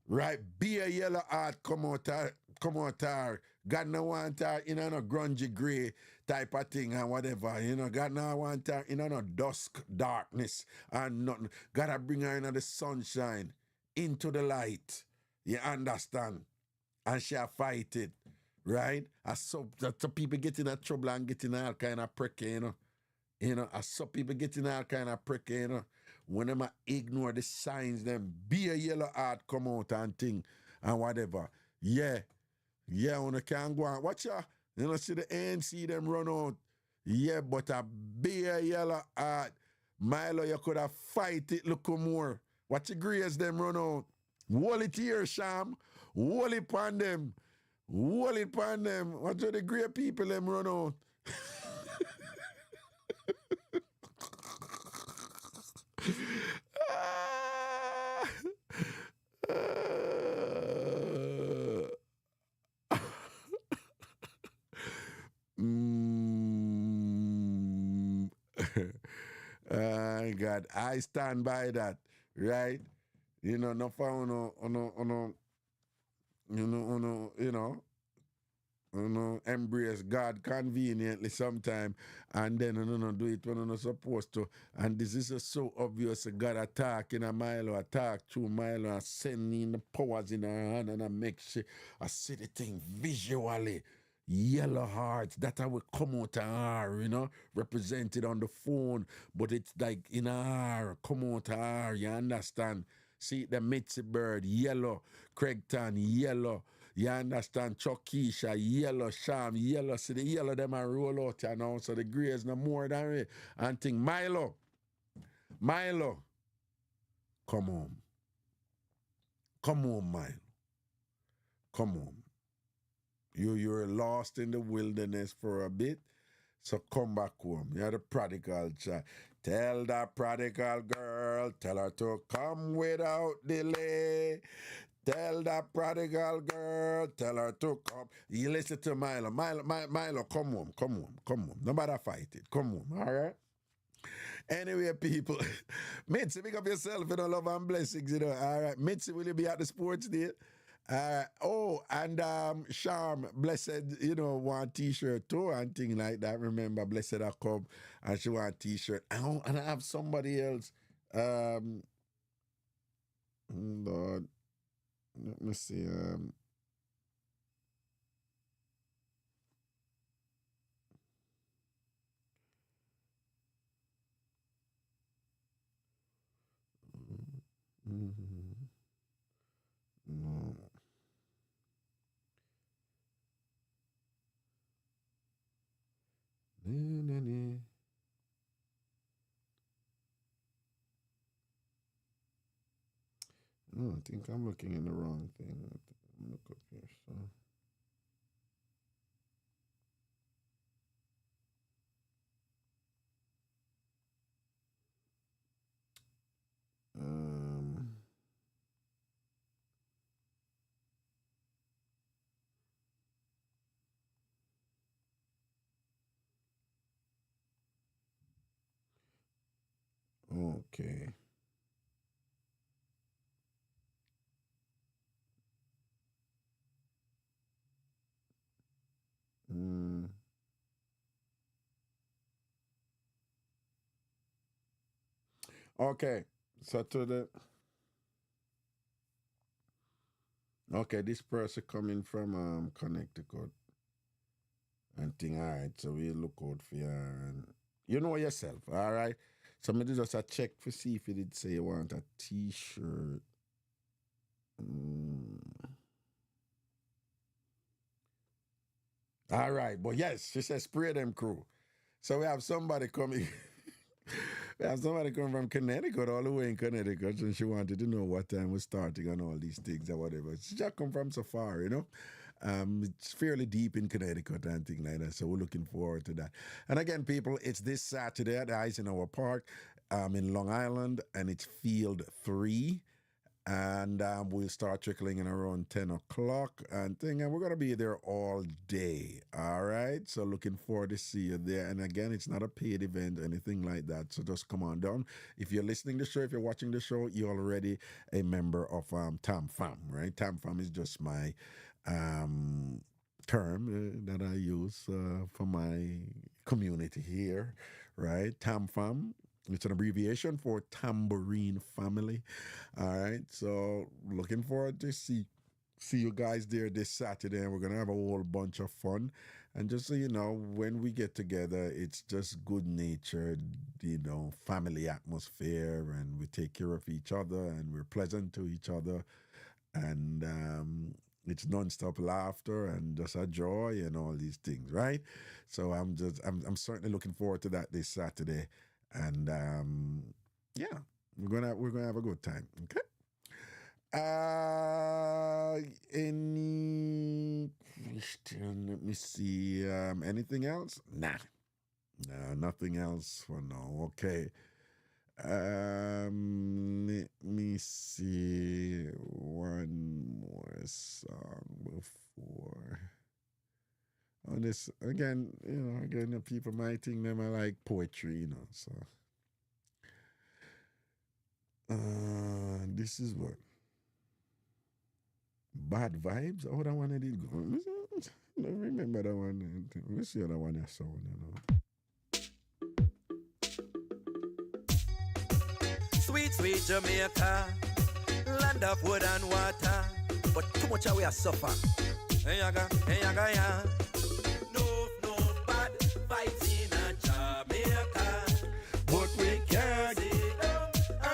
Right? Be a yellow heart come out her. God no want her in a grungy gray type of thing and whatever. You know, God no want her in a dusk darkness and nothing. God a bring her in the sunshine, into the light. You understand? And she'll fight it. Right? So people get in trouble and get in all kind of prick, you know. You know, I saw people getting all kind of prick, you know. When them ignore the signs, them be a yellow heart come out and thing and whatever. Yeah, when you can go on. Watch ya. You know, see the ANC them run out. Yeah, but a be a yellow heart. Milo, you could have fight it look more. Watch the grays them run out. Wall it here, Sham. Wall it upon them. Watch the grey people them run out. God, I stand by that, right? You know, no for embrace God conveniently sometime and then do it when you're not supposed to. And this is so obvious. God attack in a mile or attack 2 miles and sending the powers in her hand and I make sure I see the thing visually. Yellow hearts, that I will come out of her, you know, represented on the phone, but it's like in her, come out of her, you understand? See the Mitzi Bird, yellow, Craigton, yellow, you understand? Chokisha, yellow, Sham, yellow, see the yellow them are roll out here now, so the grey is no more than it. And think, Milo, come home, Milo, come home. You're lost in the wilderness for a bit, so come back home. You're the prodigal child. Tell that prodigal girl, tell her to come without delay. Tell that prodigal girl, tell her to come. You listen to Milo. Milo, come home. No matter fight it. Come home, all right? Anyway, people, Mitzi, pick up yourself, you know, love and blessings, you know, all right? Mitzi, will you be at the sports day? And Charm, blessed, you know, want t-shirt too and thing like that. Remember, blessed I come and she want t-shirt. And I have somebody else. Lord. Let me see. No. No, I think I'm looking in the wrong thing. Look up here. So. Okay. Okay. So to the okay, this person coming from Connecticut and thing. All right, so we look out for you and you know yourself. All right. So me just a check for see if it did say you want a T-shirt. All right, but yes, she says spray them crew. So we have somebody coming. We have somebody coming from Connecticut, all the way in Connecticut, and she wanted to know what time we're starting and all these things or whatever. She just come from so far, you know. It's fairly deep in Connecticut and things like that, so we're looking forward to that. And again, people, it's this Saturday at Eisenhower Park in Long Island, and it's Field 3. And we'll start trickling in around 10 o'clock and thing, and we're going to be there all day. All right, so looking forward to see you there. And again, it's not a paid event or anything like that, so just come on down. If you're listening to the show, if you're watching the show, you're already a member of Tam Fam, right? Tam Fam is just my term that I use for my community here, right? Tam Fam. It's an abbreviation for Tambourine Family. All right. So looking forward to see you guys there this Saturday. And we're going to have a whole bunch of fun. And just so you know, when we get together, it's just good natured, you know, family atmosphere. And we take care of each other and we're pleasant to each other. And it's nonstop laughter and just a joy and all these things, right? So I'm certainly looking forward to that this Saturday. And yeah, we're gonna have a good time. Okay. Any question? Let me see. Anything else? Nah. No, nothing else for now. Okay. Let me see one more song before. On this again, you know, again, the people might think them are like poetry, you know. So, this is what Bad Vibes. Oh, that one I did go. I don't remember that one. Let's see how that one is sound, you know. Sweet, sweet Jamaica, land of wood and water, but too much away I suffer. Hey, yaga, yeah. No bad vibes in a Jamaica, but we can't sit down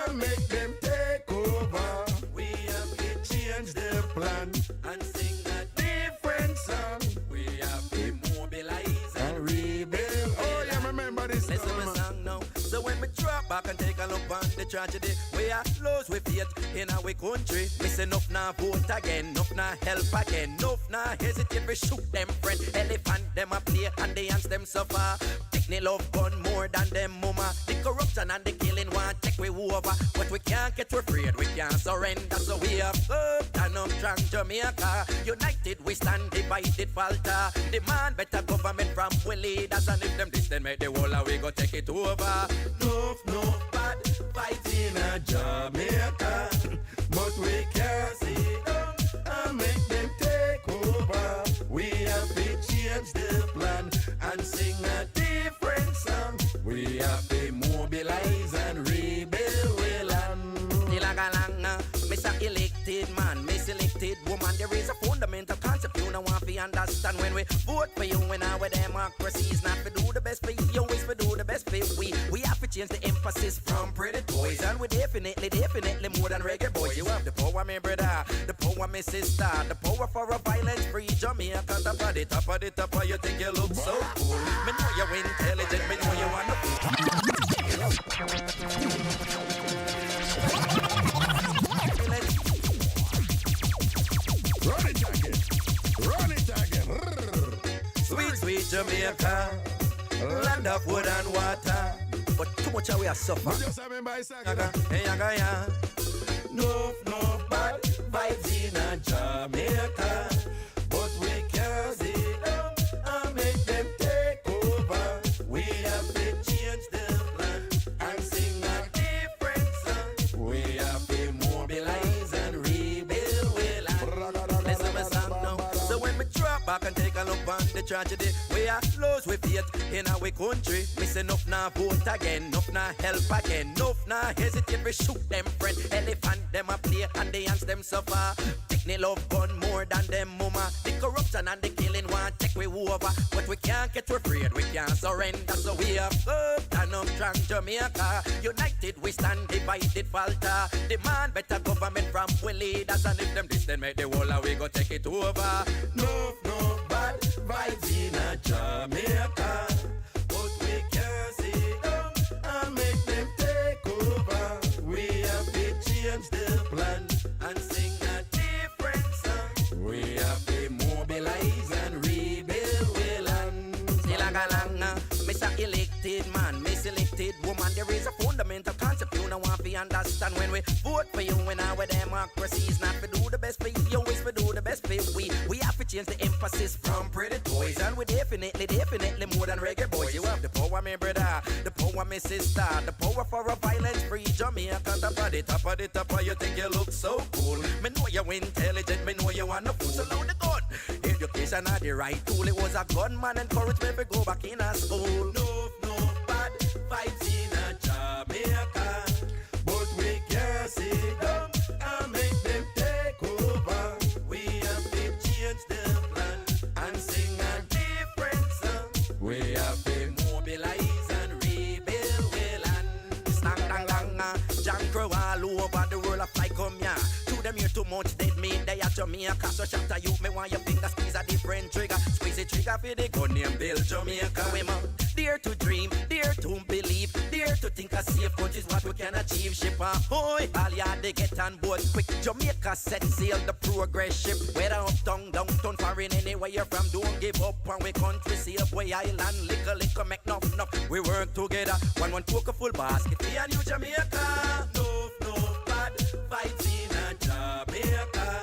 and make them take over. We have to change The plan and sing a different song. We have to mobilize and rebuild. Oh, yeah, remember this Listen to my song now. So when we drop back and take a look on the tragedy, we are close with it in our country. Miss enough now vote again, enough now help again, enough now hesitate we shoot them friend. Elephant them a play and the ants them suffer. Picnic love gun more than them mama. The corruption and the killing want take we over, but we can't get afraid, we can't surrender. So we have stand up strong Jamaica. United we stand, divided falter. Demand better government from we leaders, and if them this then make the whole we go take it over. No bad fight in a Jamaica, but we can't sit down and make them take over. We have to change the plan and sing a different song. We have to mobilize and rebuild we land. Ilagalanga, Mr. woman, there is a fundamental concept you know want to understand. When we vote for you in our democracy, is not to do the best for you, always to do the best for we. We have to change the emphasis from pretty boys, and we definitely more than reggae boys. You have the power, my brother, the power, my sister, the power for a violence-free Jamaica. Top of the top, you think you look so cool. Me know you're intelligent, me know you want to. Run it again. Sweet Jamaica, land of wood and water. But too much we are suffer. Just remember I sang No bad vibes in a Jamaica, but we can't sit down and make them take over. We have to change the plan and sing a different song. We have to mobilize and rebuild well and Listen to my song now. So when we drop back and take a look on the tragedy, we are close with faith in our country. Miss enough now vote again, enough now help again, enough now hesitate we shoot them friend. Elephant them a play and the ants them suffer. Picnic love gun more than them mama. The corruption and the killing want take we over, but we can't get afraid, we can't surrender. So we are up and up strong Jamaica. United we stand, divided falter. Demand better government from we leaders, and if them this then make the whole we go take it over. No bad vibes in a Jamaica, but we can't sit down and make them take over. We have to change the plan and sing a different song. We have to mobilize and rebuild well and Mr. Elected man, Miss Elected woman, there is a fundamental concept you know want to understand. When we vote for you in our democracy, is not to do the best for you, always to do the best for we. We have to change the emphasis from pretty toys, and we definitely more than reggae boys. You have the power, my brother, the power, my sister, the power for a violence-free Jamaica. Top of the top, you think you look so cool. Me know you're intelligent, me know you want to fool. So load the gun. Education are the right tool. It was a gunman encouraged me to go back in a school. no bad vibes in a Jamaica, but we can't sit down and make them take over. We have to change the plan and sing a different song. We have to mobilize and rebuild well and Stang dang dang, John Crow all over the world of fly come here. To them here too much dead meat, they are Jamaica. So shout to you, me want your finger squeeze a different trigger. Squeeze the trigger for the gun name Bill Jamaica. We mount, dare to dream, dare to believe, dare to think a safe country's what we can achieve. Ship ahoy, all ya they get on board quick. Jamaica set sail the progress ship. Whether uptown, downtown, foreign, anywhere you're from, don't give up when we country save way island. Liquor, make enough. We work together, one poker full basket. We a new Jamaica. no bad vibes in a Jamaica,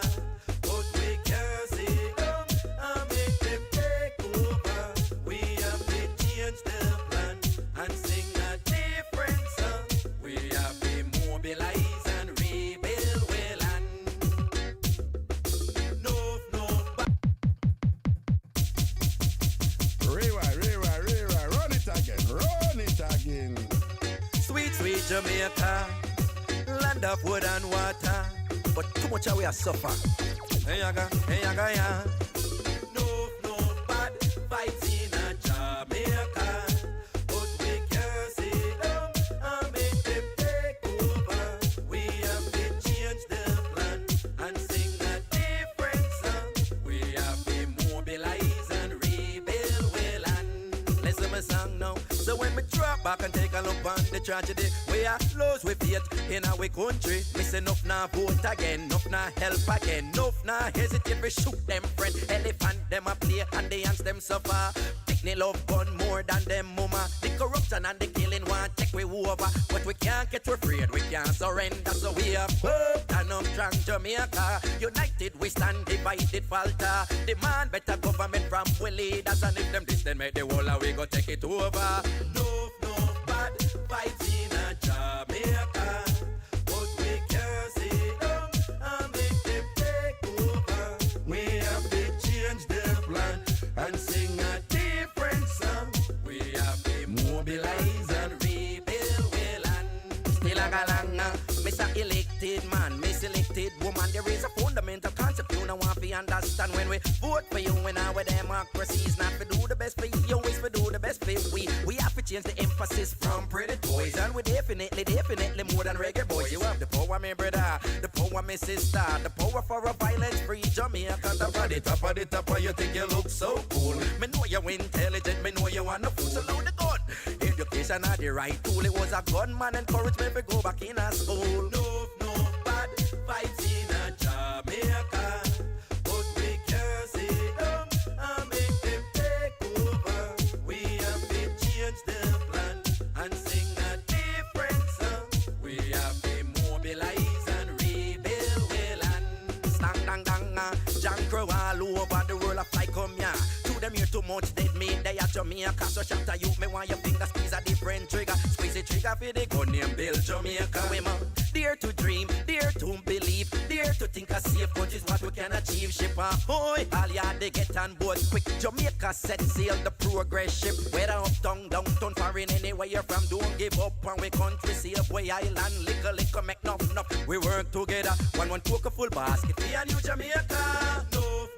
but we can't sit down and make them take over. We have to change the plan and sing a different song. We have to mobilize and rebuild well and no bad. Rewind, run it again. Sweet Jamaica, land of wood and water. But too much we are suffer. Hey yaga, yeah. No bad vibes in a Jamaica, but we can't sit down and make them take over. We have to change the plan and sing a different song. We have to mobilize and rebuild well and Listen to my song now. So when we drop back and take a look on the tragedy, we are close with faith in our country. Miss enough now vote again, enough now help again, enough now hesitate we shoot them friend. Elephant them a play and the ants them suffer. Picnic love gun more than them mama. The corruption and the killing want take we over, but we can't get afraid, we can't surrender. So we are up and up strong Jamaica. United we stand, divided falter. Demand better government from we leaders, and if them this then make the whole we go take it over. no bad vibes in a Jamaica, but we can't sit down and make them take over. We have to change the plan and sing a different song. We have to mobilize and rebuild well and Still a galanga, Mr. Elected man, Miss Elected woman. There is a fundamental concept you know want to understand when we vote for you. When our democracy is not for do the best for you, it's for do the best for we. We have to change the emphasis from pretty toys, and we definitely more than reggae boys. You have the power, my brother, the power, my sister, the power for a violence-free Jamaica. Top of the top, you think you look so cool. Me know you're intelligent, me know you want to fool. So load the gun. Education are the right tool. It was a gunman encouraged me to go back in a school. No bad vibes in a Jamaica, but we can't sit down and make them take over. We have to change the plan and sing a different song. We have to mobilize and rebuild well and Stang dang dang, John Crow all over the world of fly come here. To them here too much dead meat, they are Jamaica. So shut a you, me want your finger squeeze a different trigger. Squeeze the trigger for the gun name Bill Jamaica. Women, dare to dream, dare to believe, dare to think a safe country is what we can achieve. Ship a hoy, all ya they get on board quick. Jamaica set sail the progress ship. Whether uptown, downtown, foreign, anywhere you're from, don't give up on we country safe. We island, liquor, make enough. We work together, one poker full basket. We a new Jamaica.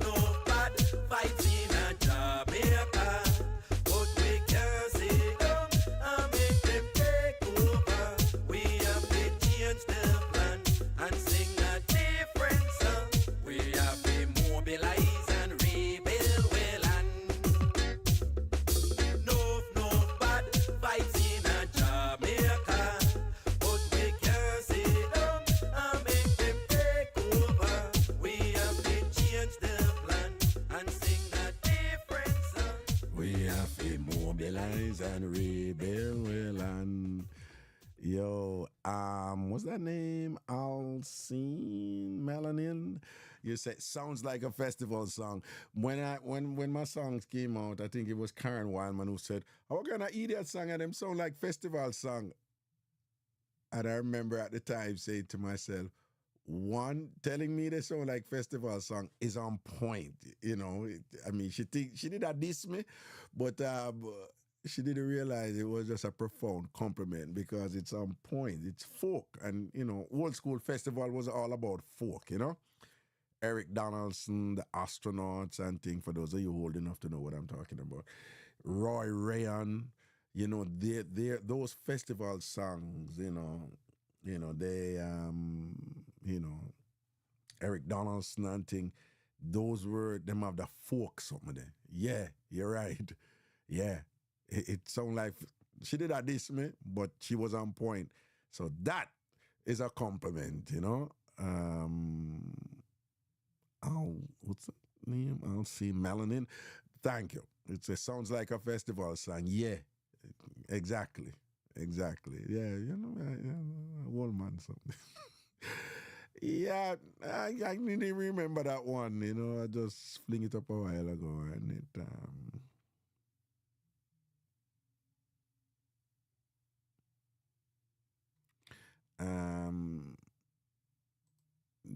no bad vibes in a Jamaica, but we can't sit down and make them take over. We have to change the plan and sing a different song. We have to mobilize and rebuild well and no bad vibes in a Jamaica, but we can't sit down and make them take over. We have to change the plan and sing a different song. We have to mobilize and rebuild well and yo, what's that name? Alcine Melanin. You said sounds like a festival song. When my songs came out, I think it was Karen Wildman who said, "How can I idiot song and them sound like festival song?" And I remember at the time saying to myself, one, telling me they sound like festival song is on point. You know, I mean, she did not diss me, but she didn't realize it was just a profound compliment because it's on point. It's folk. And, you know, old school festival was all about folk, you know. Eric Donaldson, the astronauts and things, for those of you old enough to know what I'm talking about. Roy Rayon, you know, those festival songs, you know, they, you know, Eric Donaldson and thing, those were, them have the folk something there. Yeah, you're right. Yeah. It sounded like, she did not diss me, but she was on point. So that is a compliment, you know. What's the name? I'll see Melanin. Thank you. It sounds like a festival song. Yeah, exactly. Yeah, you know, old man something. Yeah, I didn't remember that one. You know, I just fling it up a while ago, and it.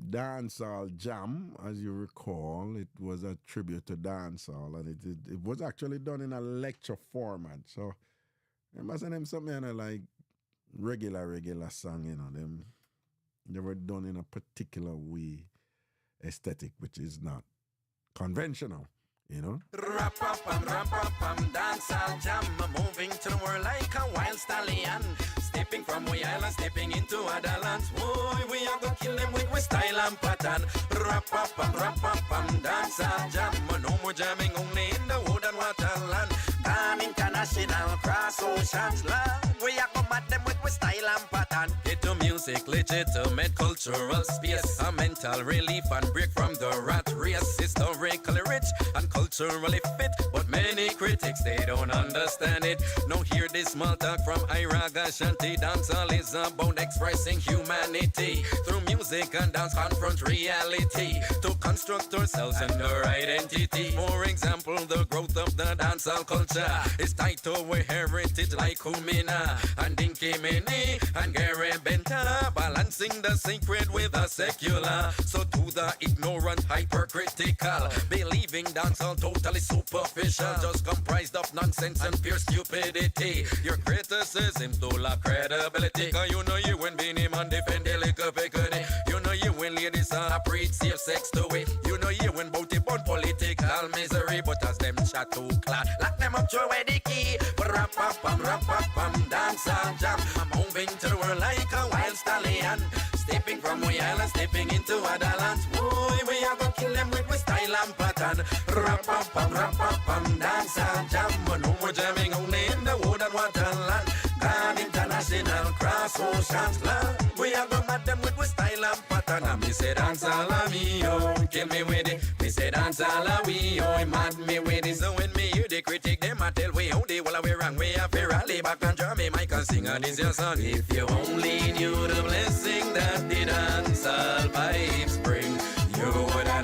Dancehall Jam, as you recall, it was a tribute to dancehall, and it was actually done in a lecture format. So I must have them something you know, like regular song, you know, them they were done in a particular way, aesthetic, which is not conventional, you know. Rap-a-pam, dancehall jam, moving to the world like a wild stallion. Stepping from we island, stepping into other lands. Boy, we are gonna kill them with style and pattern. Rap-a-pam, dancehall jam. No more jamming only in the wood and waterland. Gone international, cross oceans land. We are gonna mad them with style and pattern. Ghetto music, legitimate cultural space. A mental relief and break from the rat race. Historically rich and culturally fit, but many critics, they don't understand it. Now hear this small talk from Ragashanti. Dancehall is about expressing humanity. Through music and dance confront reality. To construct ourselves and our identity. For example, the growth of the dancehall culture is tied to our heritage like Kumina and Dinky Mini and Gary Benta. Balancing the sacred with the secular. So to the ignorant, hypercritical, believing dancehall totally superficial, just comprised of nonsense and pure stupidity. Your criticism to lack credibility, cause you know you won't be named and defend a preach safe sex to it. You know you when bout it but political misery, but as them chat too clad, lock them up throw away the key. Rap pam, dance and jam. I'm moving to the world like a wild stallion. Stepping from we island, stepping into other lands. Boy, we are gonna kill them with style and pattern. Rap pam, dance and jam. No more jamming only in the wood and waterland. Gone international, cross oceans, land. We are gonna mad them with style and pattern. And me say dance all of me, oh, kill me with it. Me say dance all of we, oh, mad me with it. So when me hear the critic, them I tell we how they will we wrong. We have to rally back and draw me mic and sing and this your song. If you only knew the blessing that the dance all vibes bring, you woulda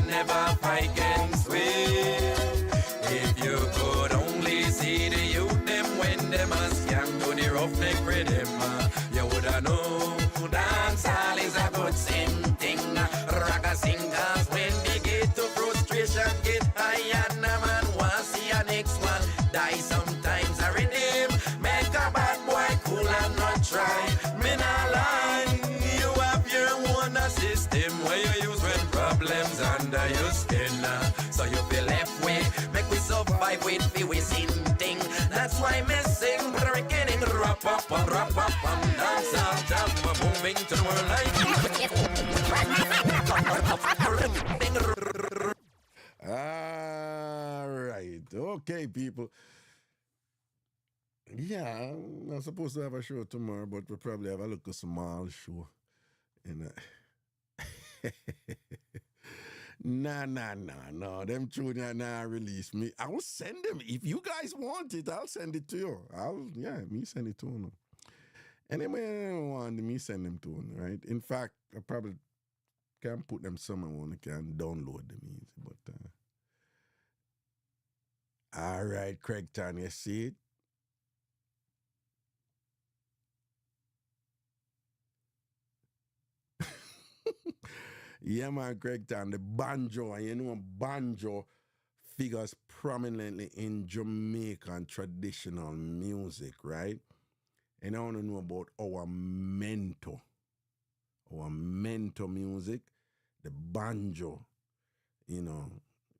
never fight against we. If you could only see the youth them when them a scam to the roughneck rhythm, you woulda know dancehall is a good same thing. Raga singers when they get to frustration get high and a man want see a next one die. Sometimes a rhythm make a bad boy cool and not try. Me nah lie, you have your own system where you use when problems under your skin. So you feel left way, make we survive with the we sin thing. That's why me sing beginning rap up, dance and jam, moving to the world like. All right, okay, people. Yeah, I'm not supposed to have a show tomorrow, but we'll probably have a little small show. No. Them tune nah release me. I will send them. If you guys want it, I'll send it to you. Me send it to you. Anyway, I want me send them to you, right? In fact, I probably can put them somewhere when I can download them easy. But all right, Craig Tan, you see it? Yeah, man, Craig Tan, the banjo, and you know, banjo figures prominently in Jamaican traditional music, right? And I want to know about our mentor music, the banjo, you know,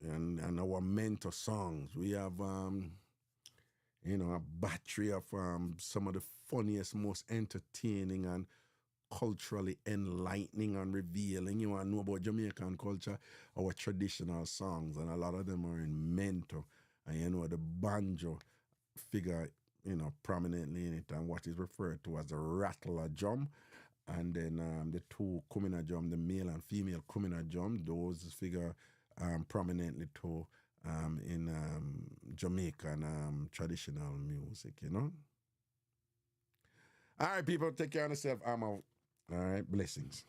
and our mentor songs. We have, a battery of some of the funniest, most entertaining and culturally enlightening and revealing. You want to know about Jamaican culture, our traditional songs, and a lot of them are in mentor. And the banjo figure, prominently in it, and what is referred to as the rattler drum. And then the two kumina drum, the male and female kumina drum, those figure prominently too in Jamaican traditional music, All right, people, take care of yourself. I'm out. All right, blessings.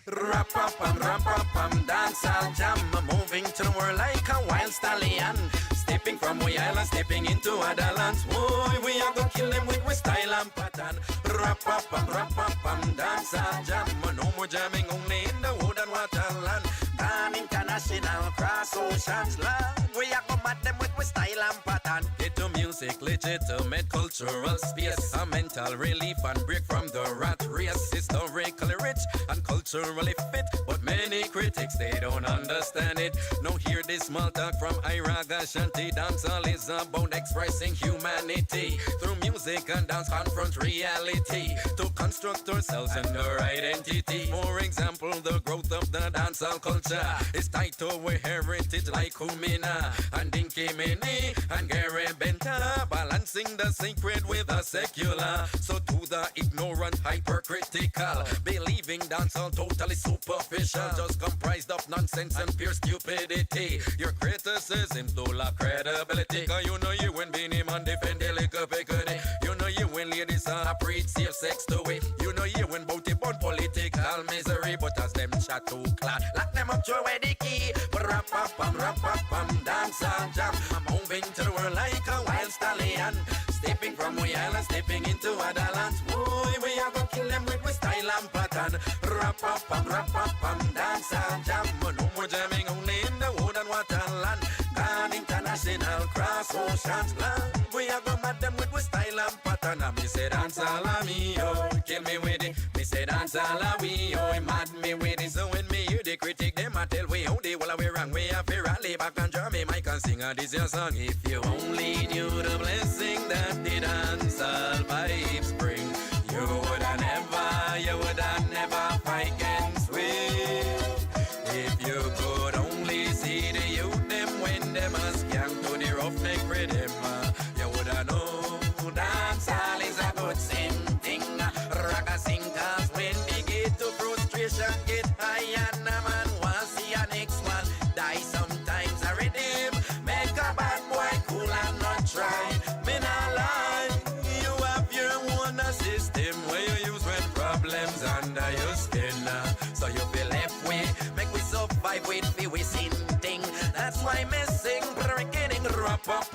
Rap pam, dance and jam, moving to the world like a wild stallion. Stepping from we island, stepping into other lands. Boy, we are gonna kill them with style and pattern. Rap pam, dance and jam, no more jamming only in the wood and waterland. Gone international, cross oceans, land. We are gonna mad them with style and pattern. Ghetto music, legitimate cultural space, a mental relief and break from the rat race. Historically rich and culturally fit, but many critics, they don't understand it. Now hear this small talk from Ragashanti. Dancehall is about expressing humanity through music and dance, confront reality to construct ourselves and our identity. For example, the growth of the dancehall culture is tied to our heritage like Kumina and Dinky Mini and Gary Benta, balancing the sacred with the secular. So to the ignorant, hypercritical, believing dancehall totally superficial, just comprised of nonsense and pure stupidity. Your criticism do lack credibility, cause you know you when Beanie Man defend the liquor pickety. You know you when ladies are preach safe sex to it. You know you when bout it political misery, but as them chat too clad, lock them up throw away the key. Rap pam, dance and jam, I'm moving to the world like a wild stallion. Stepping from we island, stepping into other lands. Boy, we are gonna kill them with style and pattern. Rap pam, dance and jam, no more jamming only in the wood and waterland. Gone international, cross oceans, land. We are go mad them with style and pattern. And me say dance all a me, oh, kill me with it. Me say dance all a we, oh, mad me with it. So when me hear the critic, them a tell we how they well we wrong. We have to rally back and draw me mic and sing a this your song. If you only knew the blessing that the dance all vibes bring, you woulda never fight against we. If you could only see the youth them when them a skank to the roughneck rhythm, you woulda know dance all is a good same thing. Raga sing cause when they get to frustration get high and a man want see a next one die sometimes a rhythm. Make a bad boy cool and not try. Me nah lie, you have your own system where you use when problems under your skin. So you feel left way, make we survive with we sin thing. That's why me sing beginning rap up,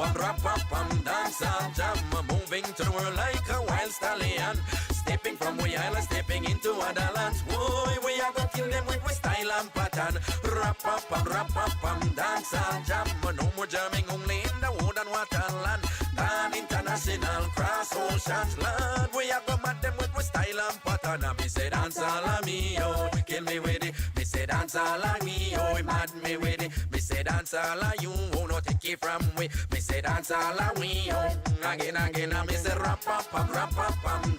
dance and jam, moving to the world like a wild stallion. Stepping from we island, stepping into other lands. Boy, we are gonna kill them with style and pattern. Rap up, dance and jam. No more jamming, only in the wood and waterland. Dan international cross oceans land. We are gonna mad them with style and pattern. And me say dance all a me, oh, kill me with it. Me say dance all a me, oh, mad me with it. Me say dance all a you, oh, no take it from we. Me say dance all a we, oh, again, and me say rap up,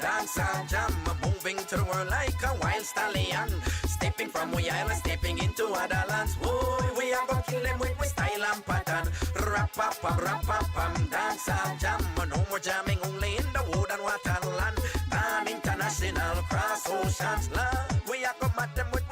dance and jam, moving to the world like a wild stallion. Stepping from we island, stepping into other lands. Boy, we are gonna kill them with style and pattern. Rap up, dance and jam. No more jamming, only in the wood and waterland. Dan international cross oceans land. We are gonna mad them with